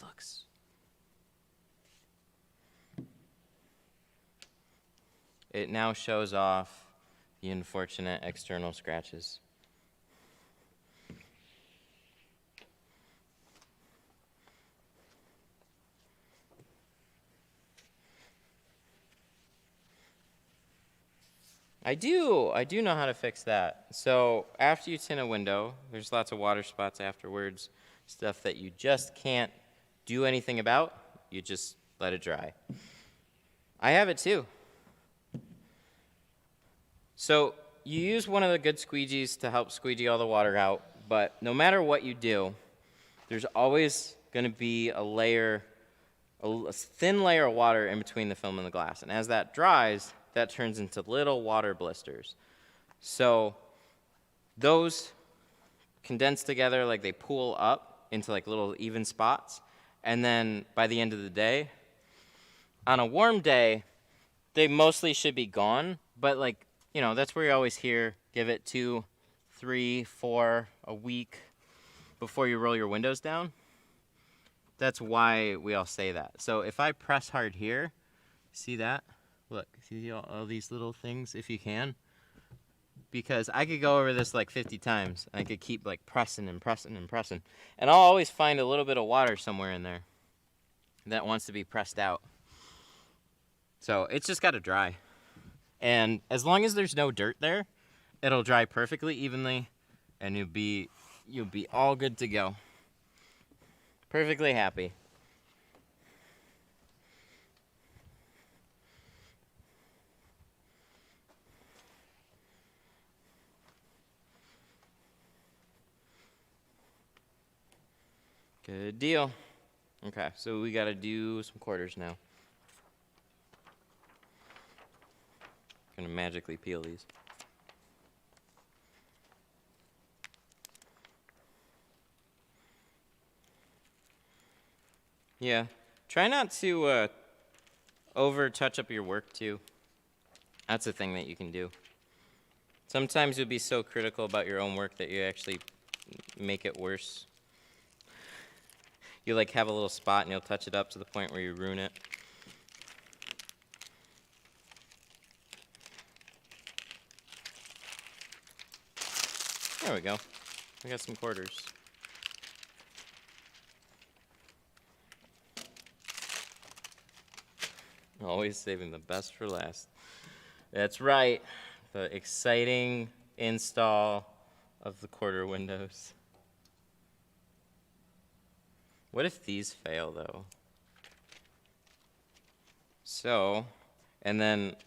looks. It now shows off the unfortunate external scratches. I do know how to fix that. So after you tint a window, there's lots of water spots afterwards, stuff that you just can't do anything about. You just let it dry. I have it too. So you use one of the good squeegees to help squeegee all the water out, but no matter what you do, there's always going to be a thin layer of water in between the film and the glass. And as that dries, that turns into little water blisters. So those condense together, like they pool up into like little even spots. And then by the end of the day, on a warm day, they mostly should be gone. But like, you know, that's where you always hear, give it 2, 3, 4, a week before you roll your windows down. That's why we all say that. So if I press hard here, see that? Look, see all these little things, if you can? Because I could go over this like 50 times. I could keep like pressing and pressing and pressing. And I'll always find a little bit of water somewhere in there that wants to be pressed out. So it's just got to dry. And as long as there's no dirt there, it'll dry perfectly evenly, and you'll be all good to go. Perfectly happy. Good deal. Okay, so we got to do some quarters now. Gonna magically peel these. Yeah, try not to over touch up your work too. That's a thing that you can do. Sometimes you'll be so critical about your own work that you actually make it worse. You like have a little spot and you'll touch it up to the point where you ruin it. There we go. We got some quarters. Always saving the best for last. That's right. The exciting install of the quarter windows. What if these fail, though? So, and then,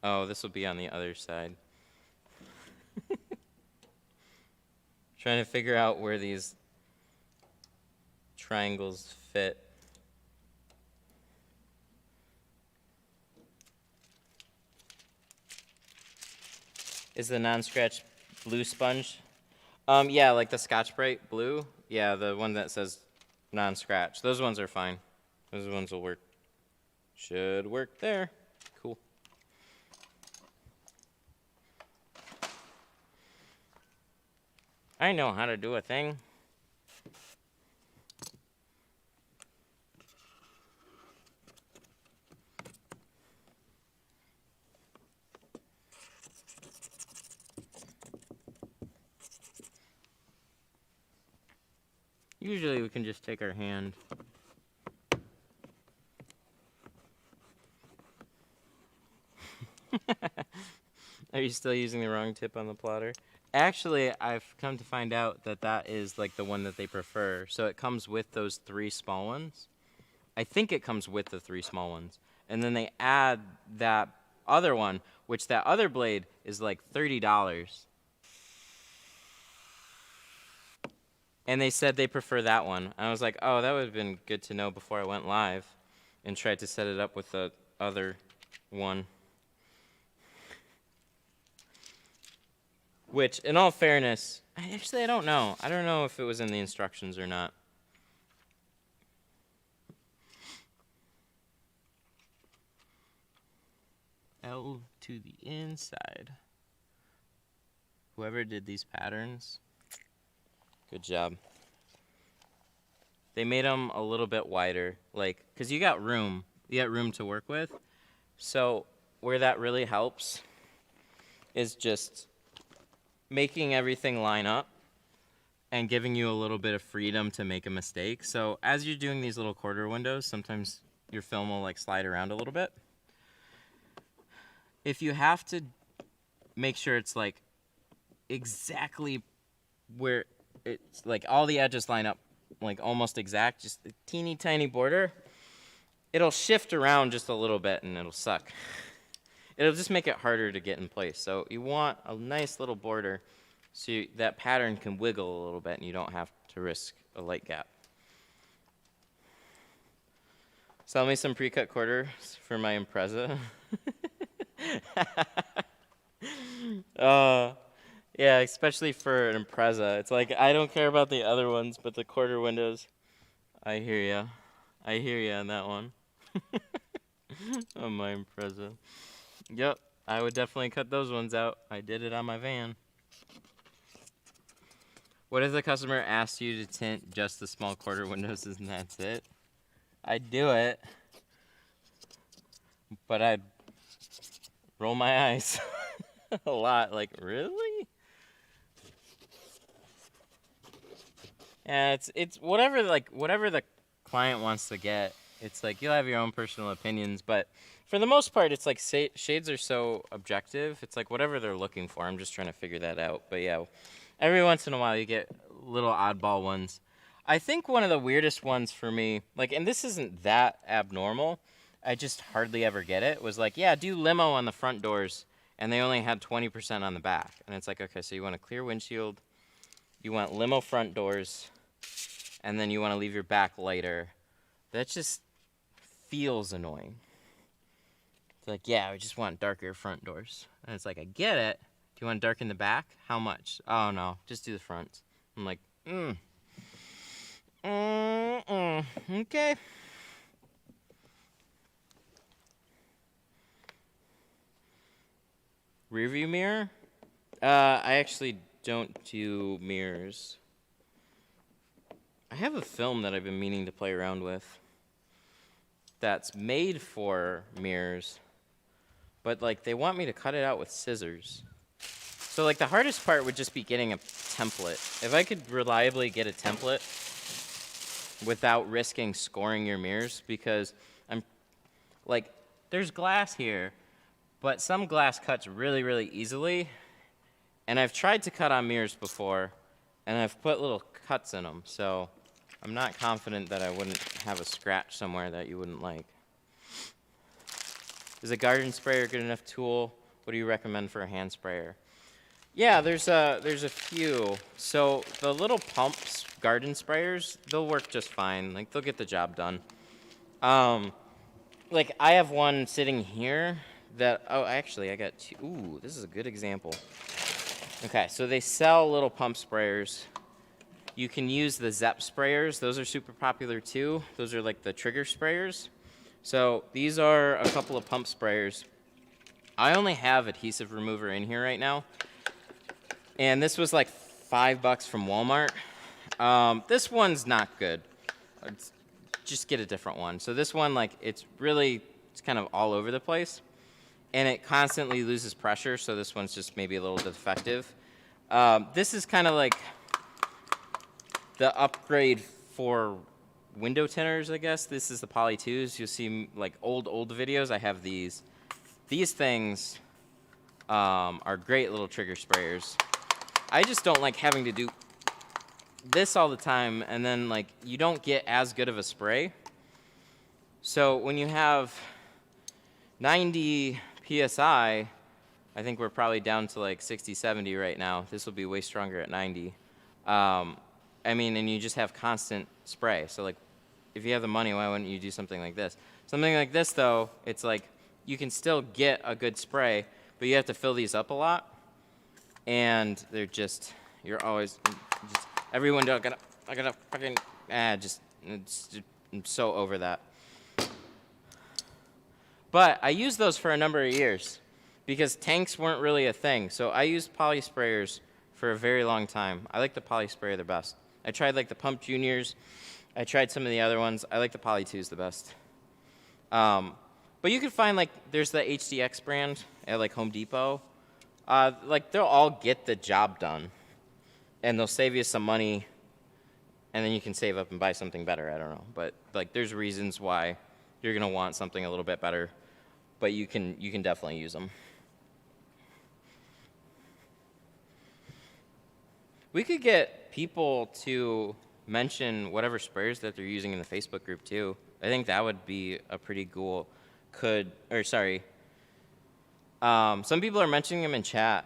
oh, this will be on the other side. Trying to figure out where these triangles fit. Is the non-scratch blue sponge? Yeah, like the Scotch-Brite blue. Yeah, the one that says non-scratch. Those ones are fine. Those ones will work. Should work there. Cool. I know how to do a thing. Usually we can just take our hand. Are you still using the wrong tip on the plotter? Actually, I've come to find out that that is like the one that they prefer. So it comes with those 3 small ones. I think it comes with the 3 small ones. And then they add that other one, which that other blade is like $30. And they said they prefer that one. I was like, oh, that would have been good to know before I went live and tried to set it up with the other one. Which, in all fairness, actually, I don't know. I don't know if it was in the instructions or not. L to the inside. Whoever did these patterns, good job. They made them a little bit wider, like, because you got room to work with. So where that really helps is just making everything line up and giving you a little bit of freedom to make a mistake. So as you're doing these little quarter windows, sometimes your film will like slide around a little bit. If you have to make sure it's like exactly where it's like all the edges line up, like almost exact, just a teeny tiny border, it'll shift around just a little bit and it'll suck. It'll just make it harder to get in place. So you want a nice little border so that pattern can wiggle a little bit and you don't have to risk a light gap. Sell me some pre-cut quarters for my Impreza. Yeah, especially for an Impreza. It's like, I don't care about the other ones, but the quarter windows, I hear ya. I hear ya on that one. On my Impreza. Yep, I would definitely cut those ones out. I did it on my van. What if the customer asked you to tint just the small quarter windows and that's it? I'd do it, but I'd roll my eyes a lot. Like, really? Yeah, it's whatever the client wants to get. It's like you'll have your own personal opinions, but for the most part, it's like shades are so objective. It's like whatever they're looking for. I'm just trying to figure that out. But yeah, every once in a while you get little oddball ones. I think one of the weirdest ones for me, like, and this isn't that abnormal, I just hardly ever get it, was like, yeah, do limo on the front doors, and they only had 20% on the back. And it's like, okay, so you want a clear windshield, you want limo front doors, and then you want to leave your back lighter. That just feels annoying. It's like, yeah, I just want darker front doors. And it's like, I get it. Do you want to darken the back? How much? Oh, no, just do the front. I'm like, okay. Rear view mirror? I actually don't do mirrors. I have a film that I've been meaning to play around with that's made for mirrors, but like they want me to cut it out with scissors. So like the hardest part would just be getting a template. If I could reliably get a template without risking scoring your mirrors, because I'm like, there's glass here, but some glass cuts really, really easily. And I've tried to cut on mirrors before, and I've put little cuts in them. So I'm not confident that I wouldn't have a scratch somewhere that you wouldn't like. Is a garden sprayer a good enough tool? What do you recommend for a hand sprayer? Yeah, there's a few. So the little pumps, garden sprayers, they'll work just fine. Like they'll get the job done. Like I have one sitting here that, oh, actually I got two. Ooh, this is a good example. Okay, so they sell little pump sprayers. You can use the Zepp sprayers. Those are super popular too. Those are like the trigger sprayers. So these are a couple of pump sprayers. I only have adhesive remover in here right now. And this was like $5 from Walmart. This one's not good. Just get a different one. So this one, like, it's kind of all over the place. And it constantly loses pressure, so this one's just maybe a little defective. This is kind of like the upgrade for window tinters, I guess. This is the Poly 2s. You'll see, like, old videos. I have these. These things are great little trigger sprayers. I just don't like having to do this all the time, and then, like, you don't get as good of a spray. So when you have 90 PSI, I think we're probably down to like 60, 70 right now. This will be way stronger at 90. I mean, and you just have constant spray. So like, if you have the money, why wouldn't you do something like this? Something like this, though, it's like you can still get a good spray, but you have to fill these up a lot, and they're just, you're always, just, every window, I gotta fucking, I'm so over that. But I used those for a number of years because tanks weren't really a thing. So I used poly sprayers for a very long time. I like the poly sprayer the best. I tried like the Pump Juniors. I tried some of the other ones. I like the Poly 2s the best. But you can find like, there's the HDX brand at like Home Depot. Like they'll all get the job done and they'll save you some money and then you can save up and buy something better. I don't know. But like there's reasons why you're gonna want something a little bit better, but you can definitely use them. We could get people to mention whatever sprayers that they're using in the Facebook group too. I think that would be a pretty cool. Some people are mentioning them in chat.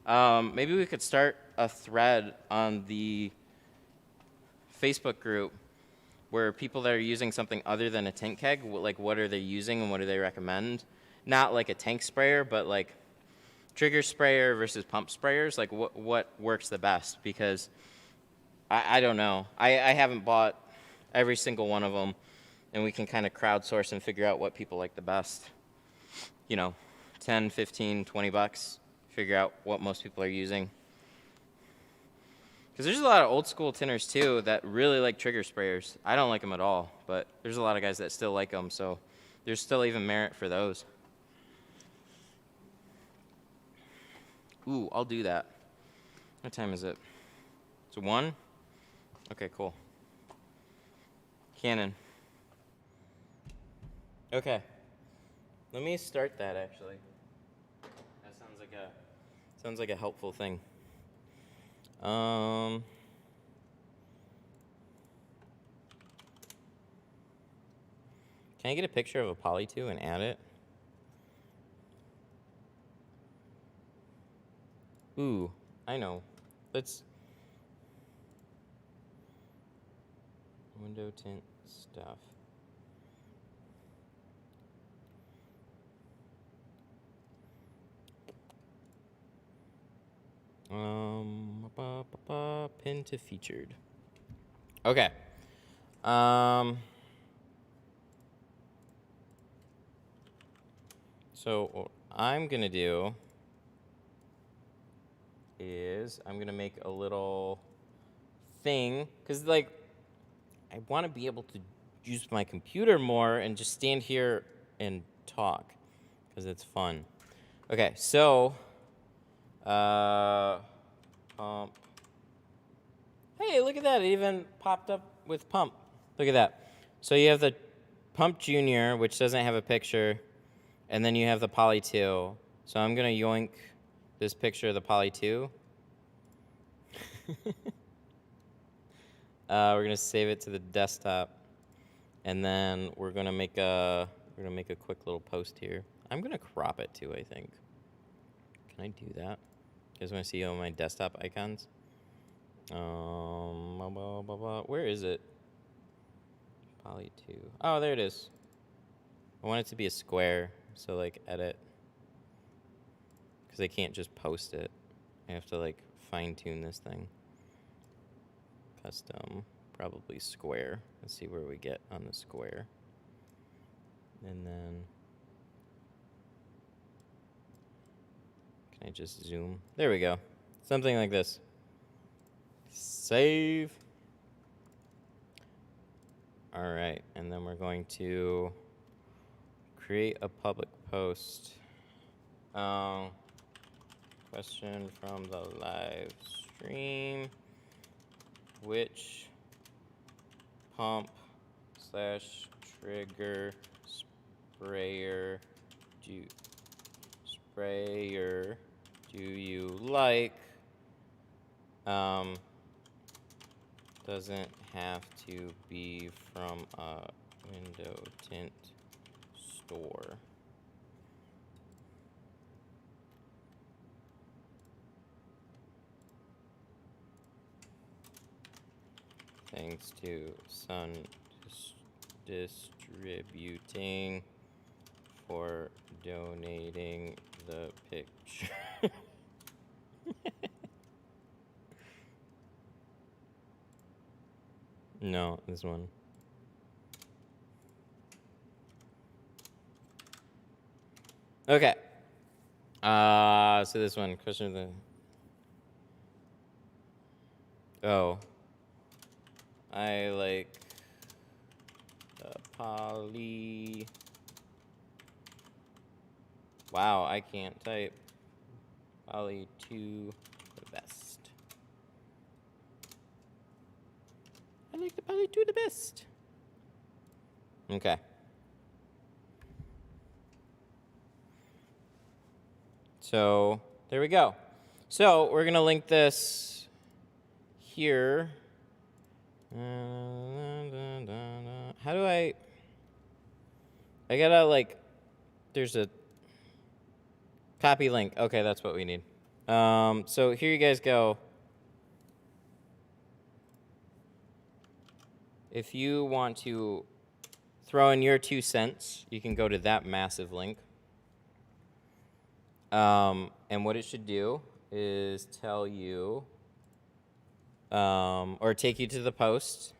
Maybe we could start a thread on the Facebook group where people that are using something other than a tint keg, like what are they using and what do they recommend? Not like a tank sprayer, but like trigger sprayer versus pump sprayers, like what works the best, because I don't know. I haven't bought every single one of them, and we can kind of crowdsource and figure out what people like the best. You know, 10, 15, 20 bucks, figure out what most people are using. Because there's a lot of old school tinters too that really like trigger sprayers. I don't like them at all, but there's a lot of guys that still like them, so there's still even merit for those. Ooh, I'll do that. What time is it? It's 1? Okay, cool. Canon. Okay. Let me start that actually. That sounds like a helpful thing. Can I get a picture of a Poly 2 and add it? Ooh, I know. Let's window tint stuff. Pin to featured. Okay. So what I'm gonna do is I'm gonna make a little thing, because like I want to be able to use my computer more and just stand here and talk because it's fun. Okay, so pump. Hey, look at that! It even popped up with pump. Look at that. So you have the Pump Junior, which doesn't have a picture, and then you have the Poly 2. So I'm gonna yoink this picture of the Poly 2. We're gonna save it to the desktop, and then we're gonna make a quick little post here. I'm gonna crop it too, I think. Can I do that? You guys want to see all my desktop icons? Where is it? Poly 2. Oh, there it is. I want it to be a square, so like edit, because I can't just post it. I have to like fine tune this thing. Custom, probably square. Let's see where we get on the square. And then, can I just zoom? There we go. Something like this. Save. All right, and then we're going to create a public post. Question from the live stream. Which pump/trigger sprayer do you like? Doesn't have to be from a window tint store. Thanks to Sun Distributing for donating the picture. No, this one. Okay. So this one, question of the... Oh. I like the poly... Wow, I can't type. Poly 2 the best. I like the poly 2 the best. Okay. So there we go. So we're gonna link this here. How do I gotta like, there's a copy link. Okay, that's what we need. So here you guys go. If you want to throw in your 2 cents, you can go to that massive link. And what it should do is tell you, or take you to the post.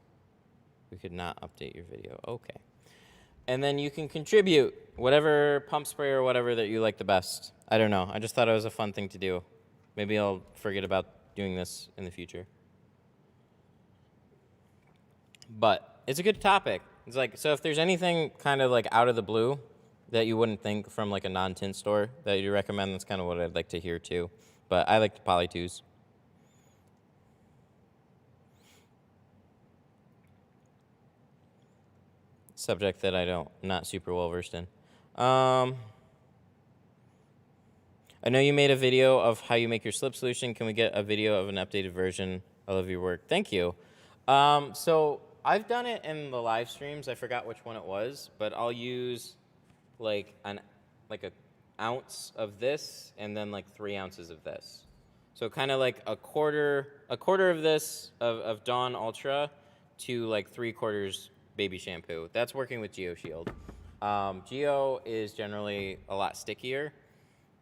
We could not update your video. Okay. And then you can contribute whatever pump spray or whatever that you like the best. I don't know. I just thought it was a fun thing to do. Maybe I'll forget about doing this in the future. But it's a good topic. It's like, so if there's anything kind of like out of the blue that you wouldn't think from like a non-tint store that you recommend, that's kind of what I'd like to hear too. But I like the poly 2s. Subject that not super well versed in. I know you made a video of how you make your slip solution. Can we get a video of an updated version? I love your work. Thank you. So I've done it in the live streams. I forgot which one it was, but I'll use like an ounce of this and then like 3 ounces of this. So kind of like a quarter of this of Dawn Ultra to like 3/4 baby shampoo. That's working with GeoShield. Geo is generally a lot stickier.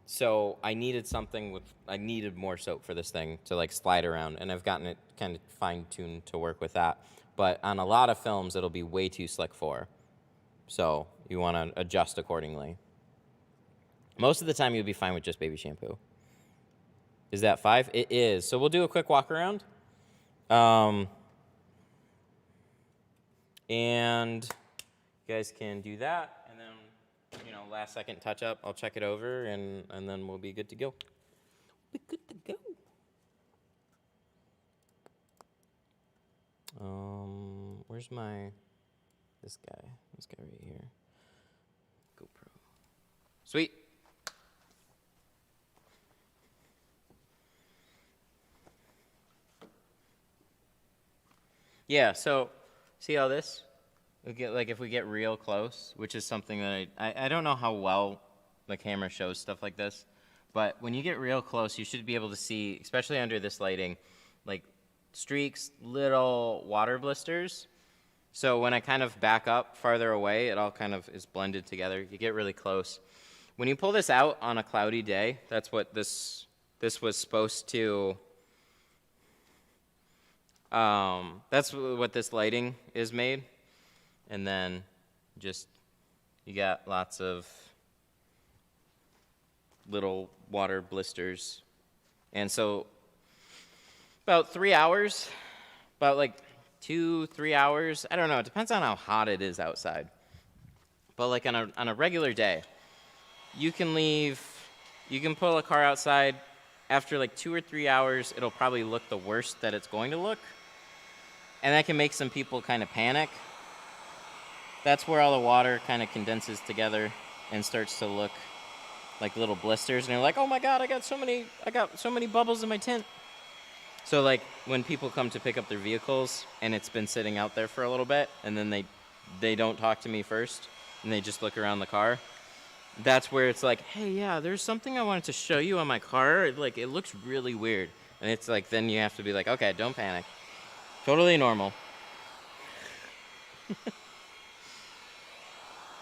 So I needed more soap for this thing to like slide around, and I've gotten it kind of fine-tuned to work with that. But on a lot of films, it'll be way too slick for. So you want to adjust accordingly. Most of the time, you'll be fine with just baby shampoo. Is that 5? It is. So we'll do a quick walk around. And you guys can do that, and then, last second touch up, I'll check it over, and then we'll be good to go. We'll be good to go. Where's this guy right here. GoPro. Sweet. Yeah, so see all this? We get, like, if we get real close, which is something that I don't know how well the camera shows stuff like this, but when you get real close, you should be able to see, especially under this lighting, like streaks, little water blisters. So when I kind of back up farther away, it all kind of is blended together. You get really close. When you pull this out on a cloudy day, that's what this was supposed to... that's what this lighting is made. And then you got lots of little water blisters. And so about 3 hours, about like 2-3 hours, I don't know, it depends on how hot it is outside. But like on a regular day, you can pull a car outside. After like 2 or 3 hours, it'll probably look the worst that it's going to look. And that can make some people kind of panic. That's where all the water kind of condenses together and starts to look like little blisters. And you're like, oh my God, I got so many bubbles in my tint. So like when people come to pick up their vehicles and it's been sitting out there for a little bit, and then they don't talk to me first and they just look around the car, that's where it's like, hey, yeah, there's something I wanted to show you on my car. It looks really weird. And it's like, then you have to be like, okay, don't panic. Totally normal.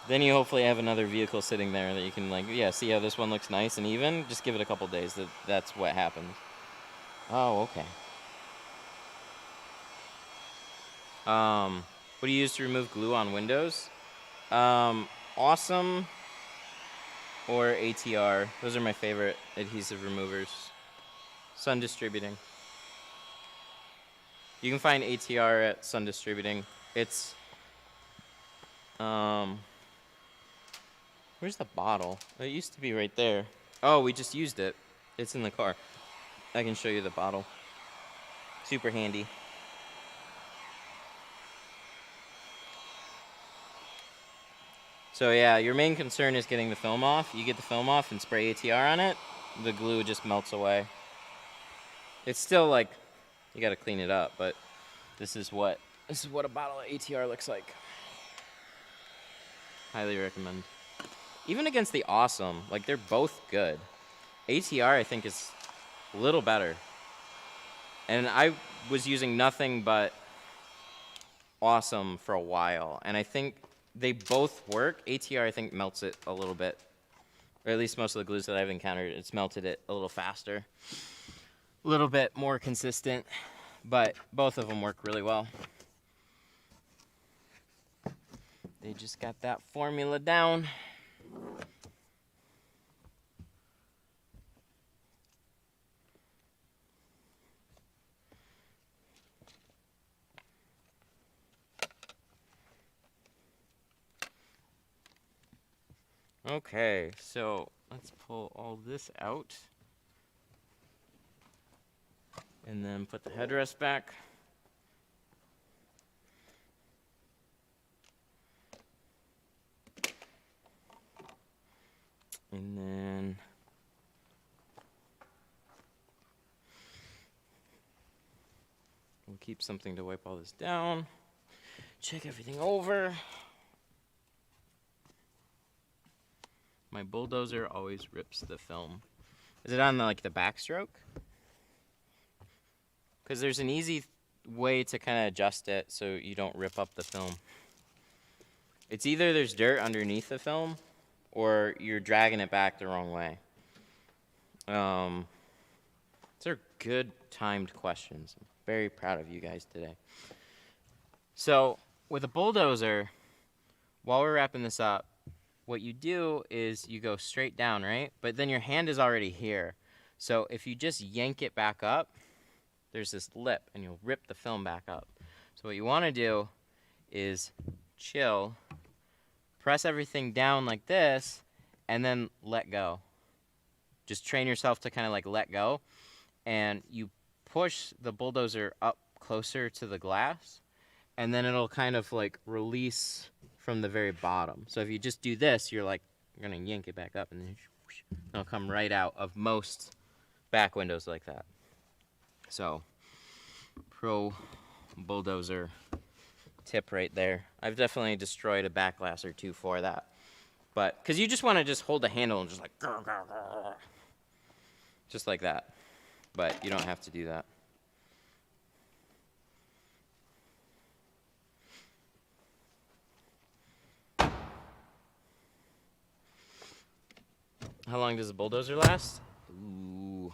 Then you hopefully have another vehicle sitting there that you can like, yeah, see how this one looks nice and even? Just give it a couple days. That's what happens. Oh, okay. What do you use to remove glue on windows? Awesome or ATR. Those are my favorite adhesive removers. Sun Distributing. You can find ATR at Sun Distributing. It's, where's the bottle? It used to be right there. Oh, we just used it. It's in the car. I can show you the bottle. Super handy. So yeah, your main concern is getting the film off. You get the film off and spray ATR on it, the glue just melts away. It's still like, you gotta clean it up, but this is what a bottle of ATR looks like. Highly recommend. Even against the Awesome, like they're both good. ATR I think is a little better. And I was using nothing but Awesome for a while, and I think they both work. ATR I think melts it a little bit, or at least most of the glues that I've encountered, it's melted it a little faster. A little bit more consistent, but both of them work really well. They just got that formula down. Okay, so let's pull all this out and then put the headrest back. And then we'll keep something to wipe all this down. Check everything over. My bulldozer always rips the film. Is it on the backstroke? Because there's an easy way to kind of adjust it so you don't rip up the film. It's either there's dirt underneath the film or you're dragging it back the wrong way. These are good timed questions. I'm very proud of you guys today. So with a bulldozer, while we're wrapping this up, what you do is you go straight down, right? But then your hand is already here. So if you just yank it back up, there's this lip and you'll rip the film back up. So what you want to do is chill, press everything down like this, and then let go. Just train yourself to kind of like let go, and you push the bulldozer up closer to the glass, and then it'll kind of like release from the very bottom. So if you just do this, you're gonna yank it back up, and then it'll come right out of most back windows like that. So, pro bulldozer tip right there. I've definitely destroyed a back glass or two for that. But, because you just want to just hold the handle and just like, grr, grr, grr, just like that. But you don't have to do that. How long does a bulldozer last? Ooh,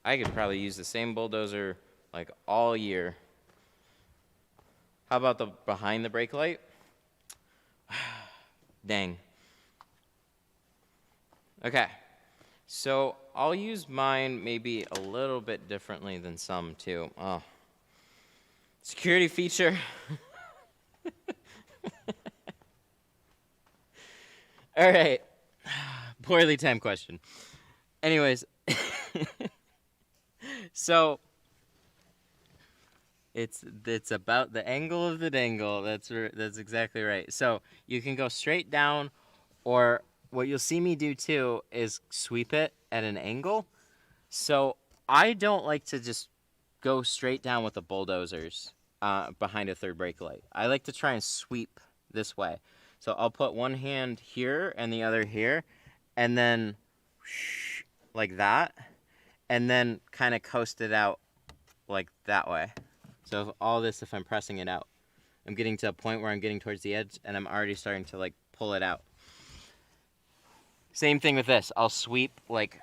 I could probably use the same bulldozer like all year. How about the behind the brake light? Dang. Okay, so I'll use mine maybe a little bit differently than some too. Oh, security feature. All right. Poorly timed question. Anyways, so it's about the angle of the dangle. That's exactly right. So you can go straight down, or what you'll see me do too is sweep it at an angle. So I don't like to just go straight down with the bulldozers behind a third brake light. I like to try and sweep this way. So I'll put one hand here and the other here, and then like that, and then kind of coast it out like that way. So all this, if I'm pressing it out, I'm getting to a point where I'm getting towards the edge and I'm already starting to like pull it out. Same thing with this. I'll sweep like,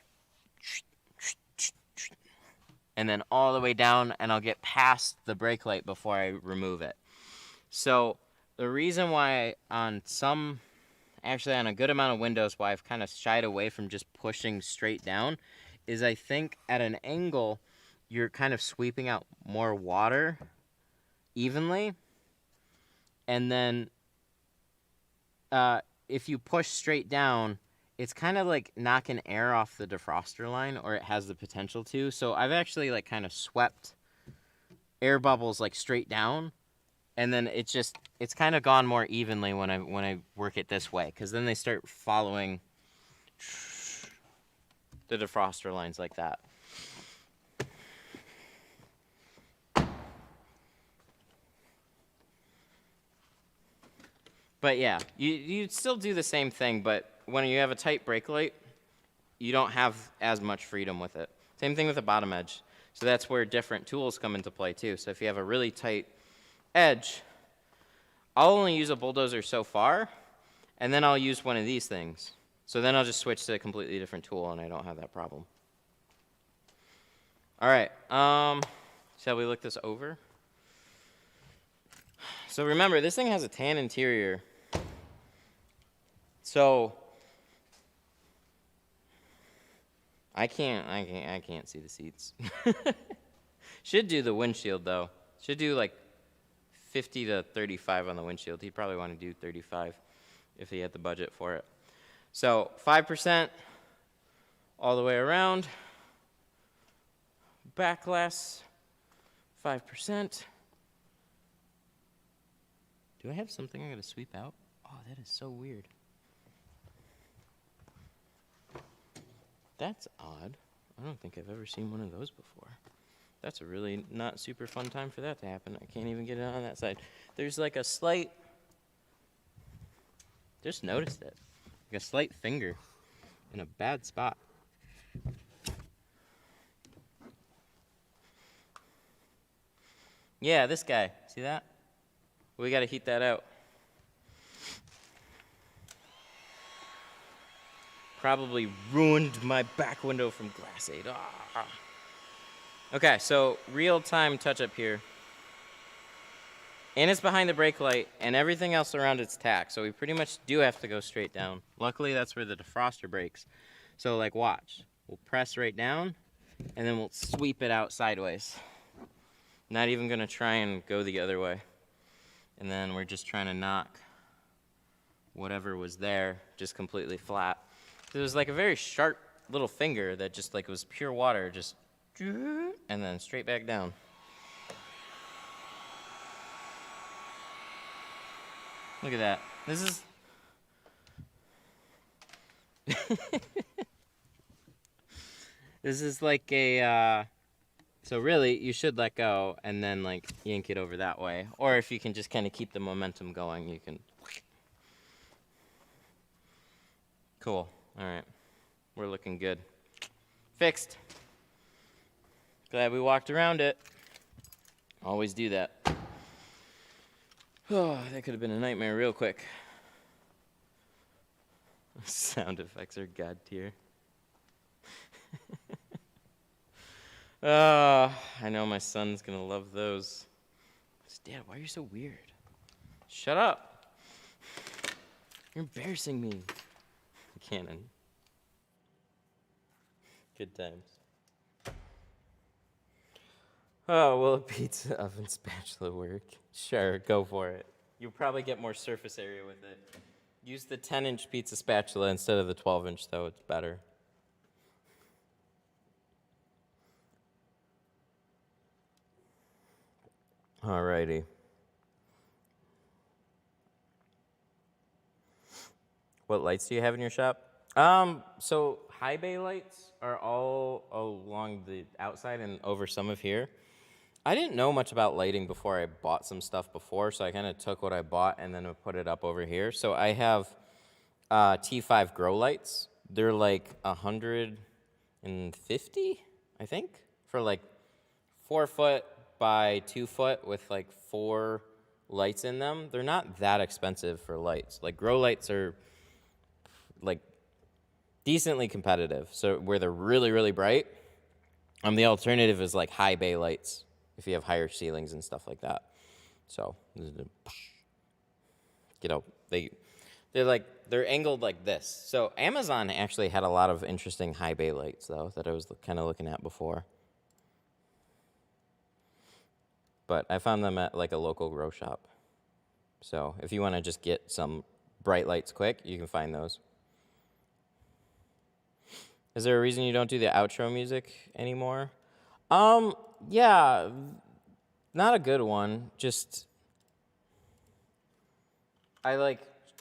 and then all the way down, and I'll get past the brake light before I remove it. So the reason why actually on a good amount of windows, why I've kind of shied away from just pushing straight down is I think at an angle, you're kind of sweeping out more water evenly. And then if you push straight down, it's kind of like knocking air off the defroster line, or it has the potential to. So I've actually like kind of swept air bubbles like straight down, and then it's kind of gone more evenly when I work it this way, because then they start following the defroster lines like that. But yeah, you still do the same thing, but when you have a tight brake light, you don't have as much freedom with it. Same thing with the bottom edge. So that's where different tools come into play too. So if you have a really tight edge, I'll only use a bulldozer so far, and then I'll use one of these things. So then I'll just switch to a completely different tool, and I don't have that problem. All right, shall we look this over? So remember, this thing has a tan interior. So I can't see the seats. Should do the windshield though. Should do like 50 to 35 on the windshield. He'd probably want to do 35 if he had the budget for it. So 5% all the way around. Back glass, 5%. Do I have something I gotta sweep out? Oh, that is so weird. That's odd. I don't think I've ever seen one of those before. That's a really not super fun time for that to happen. I can't even get it on that side. There's like a slight, just noticed it, like a slight finger in a bad spot. Yeah, this guy, see that? We gotta heat that out. Probably ruined my back window from glass aid. Ah. Okay, so real-time touch-up here. And it's behind the brake light, and everything else around it's tack, so we pretty much do have to go straight down. Luckily, that's where the defroster breaks. So, like, watch. We'll press right down, and then we'll sweep it out sideways. Not even gonna try and go the other way. And then we're just trying to knock whatever was there just completely flat. It was like a very sharp little finger that just like was pure water, just and then straight back down. Look at that. This is this is like a so really you should let go and then like yank it over that way, or if you can just kind of keep the momentum going, you can. Cool. All right, we're looking good. Fixed. Glad we walked around it. Always do that. Oh, that could have been a nightmare real quick. Sound effects are god tier. I know my son's gonna love those. Dad, why are you so weird? Shut up. You're embarrassing me. Cannon. Good times. Oh, will a pizza oven spatula work? Sure, go for it. You'll probably get more surface area with it. Use the 10-inch pizza spatula instead of the 12-inch, though. It's better. Alrighty. What lights do you have in your shop? So high bay lights are all along the outside and over some of here. I didn't know much about lighting before I bought some stuff before, so I kind of took what I bought and then put it up over here. So I have T5 grow lights. They're like 150, I think, for like 4 foot by 2 foot with like 4 lights in them, they're not that expensive for lights. Like grow lights are like decently competitive. So where they're really, really bright, the alternative is like high bay lights if you have higher ceilings and stuff like that. So, you know, they're angled like this. So Amazon actually had a lot of interesting high bay lights though that I was kind of looking at before. But I found them at like a local grow shop. So if you want to just get some bright lights quick, you can find those. Is there a reason you don't do the outro music anymore? Yeah, not a good one. Just, the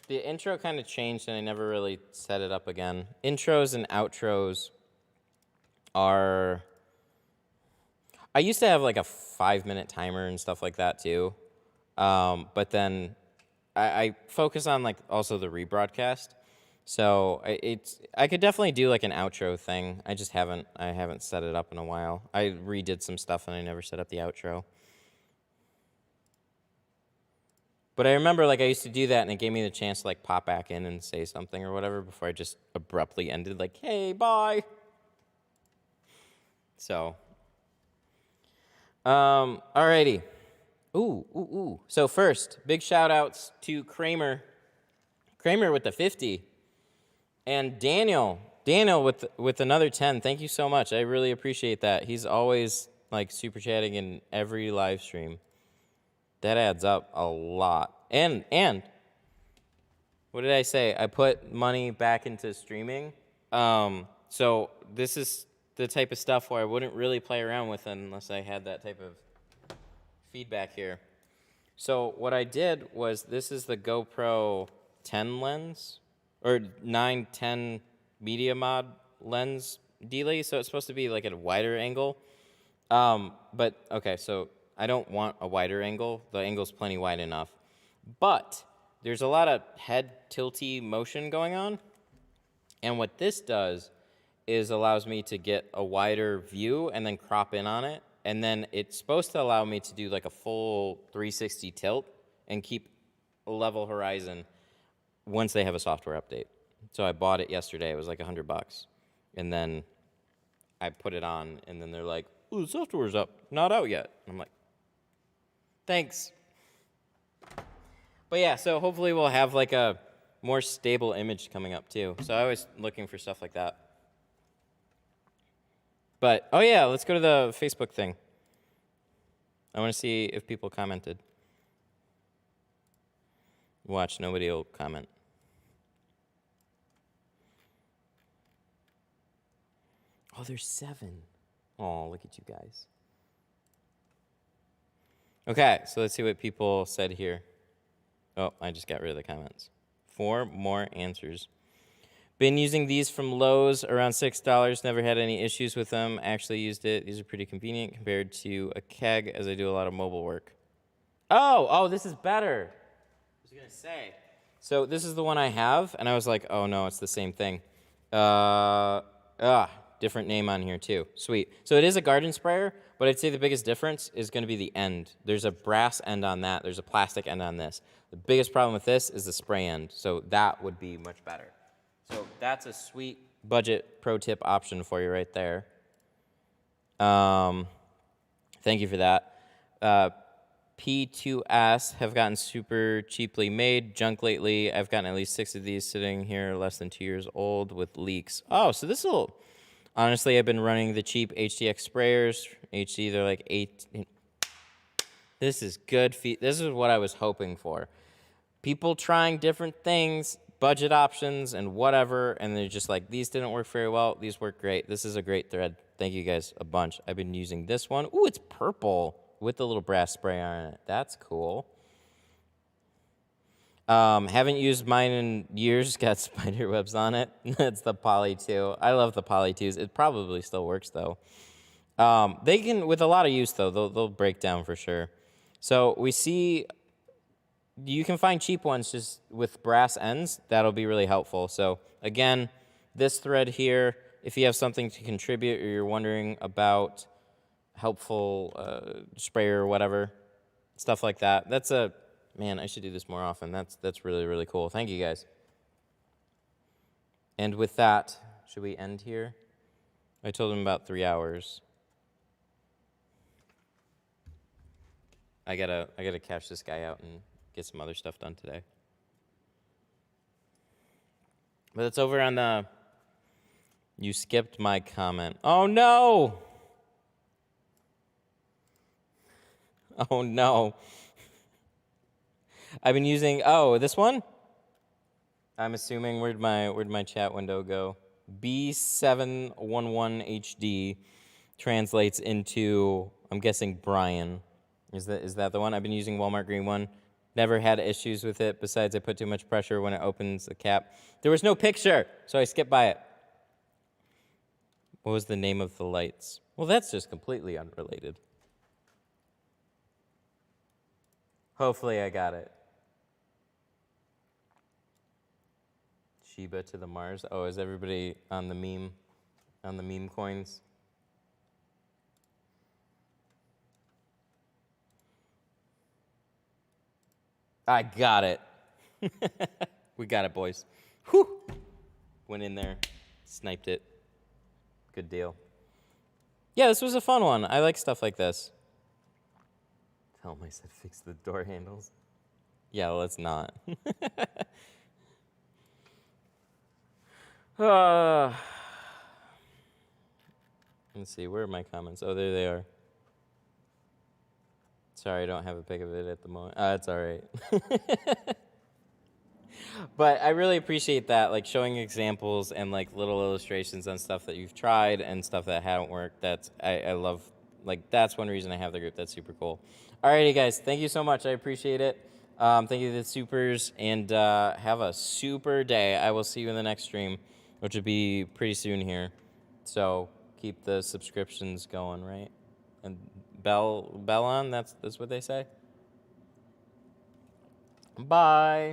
intro kind of changed and I never really set it up again. Intros and outros are, I used to have like a 5-minute timer and stuff like that too. But then I focus on like also the rebroadcast. So I could definitely do like an outro thing. I haven't set it up in a while. I redid some stuff and I never set up the outro. But I remember like I used to do that and it gave me the chance to like pop back in and say something or whatever before I just abruptly ended like, hey, bye. So, alrighty. Ooh. So first, big shout outs to Kramer with the 50. And Daniel with another 10. Thank you so much. I really appreciate that. He's always like super chatting in every live stream. That adds up a lot. And what did I say? I put money back into streaming. So this is the type of stuff where I wouldn't really play around with unless I had that type of feedback here. So what I did was, this is the GoPro 10 lens, or 9-10 media mod lens delay, so it's supposed to be like at a wider angle. But okay, so I don't want a wider angle. The angle's plenty wide enough. But there's a lot of head tilty motion going on. And what this does is allows me to get a wider view and then crop in on it. And then it's supposed to allow me to do like a full 360 tilt and keep a level horizon once they have a software update. So I bought it yesterday. It was like $100. And then I put it on, and then they're like, "Ooh, the software's up, not out yet." And I'm like, thanks. But yeah, so hopefully we'll have like a more stable image coming up too. So I was looking for stuff like that. But, oh yeah, let's go to the Facebook thing. I want to see if people commented. Watch, nobody will comment. Oh, there's 7. Oh, look at you guys. Okay, so let's see what people said here. Oh, I just got rid of the comments. 4 more answers. Been using these from Lowe's, around $6. Never had any issues with them. Actually used it. These are pretty convenient compared to a keg, as I do a lot of mobile work. Oh, this is better. I was going to say. So this is the one I have, and I was like, oh no, it's the same thing. Different name on here too. Sweet. So it is a garden sprayer, but I'd say the biggest difference is going to be the end. There's a brass end on that. There's a plastic end on this. The biggest problem with this is the spray end, so that would be much better. So that's a sweet budget pro tip option for you right there. Thank you for that. P2S have gotten super cheaply made. Junk lately. I've gotten at least 6 of these sitting here, less than 2 years old, with leaks. Oh, so this will... Honestly, I've been running the cheap HDX sprayers. HD, they're like 8. This is good. This is what I was hoping for. People trying different things, budget options, and whatever, and they're just like, these didn't work very well. These work great. This is a great thread. Thank you guys a bunch. I've been using this one. Ooh, it's purple with the little brass sprayer on it. That's cool. Haven't used mine in years. Got spider webs on it. It's the Poly 2. I love the Poly 2s. It probably still works, though. They can, with a lot of use, though, they'll break down for sure. So we see you can find cheap ones just with brass ends. That'll be really helpful. So, again, this thread here, if you have something to contribute or you're wondering about helpful sprayer or whatever, stuff like that, that's a man, I should do this more often. That's really, really cool. Thank you, guys. And with that, should we end here? I told him about 3 hours. I gotta cash this guy out and get some other stuff done today. But it's over on the... You skipped my comment. Oh, no! Oh, no. I've been using... Oh, this one? I'm assuming... Where'd my chat window go? B711HD translates into... I'm guessing Brian. Is that the one? I've been using Walmart Green one. Never had issues with it, besides I put too much pressure when it opens the cap. There was no picture, so I skipped by it. What was the name of the lights? Well, that's just completely unrelated. Hopefully I got it. Sheba to the Mars. Oh, is everybody on the meme coins? I got it. We got it, boys. Whew. Went in there, sniped it. Good deal. Yeah, this was a fun one. I like stuff like this. Tell him I said fix the door handles. Yeah, let's not. Let's see, where are my comments? Oh, there they are. Sorry, I don't have a pic of it at the moment. It's all right. But I really appreciate that, like showing examples and like little illustrations on stuff that you've tried and stuff that haven't worked. I love, like that's one reason I have the group. That's super cool. Alrighty, guys, thank you so much. I appreciate it. Thank you to the supers, and have a super day. I will see you in the next stream, which will be pretty soon here. So keep the subscriptions going, right? And bell on. That's what they say. Bye.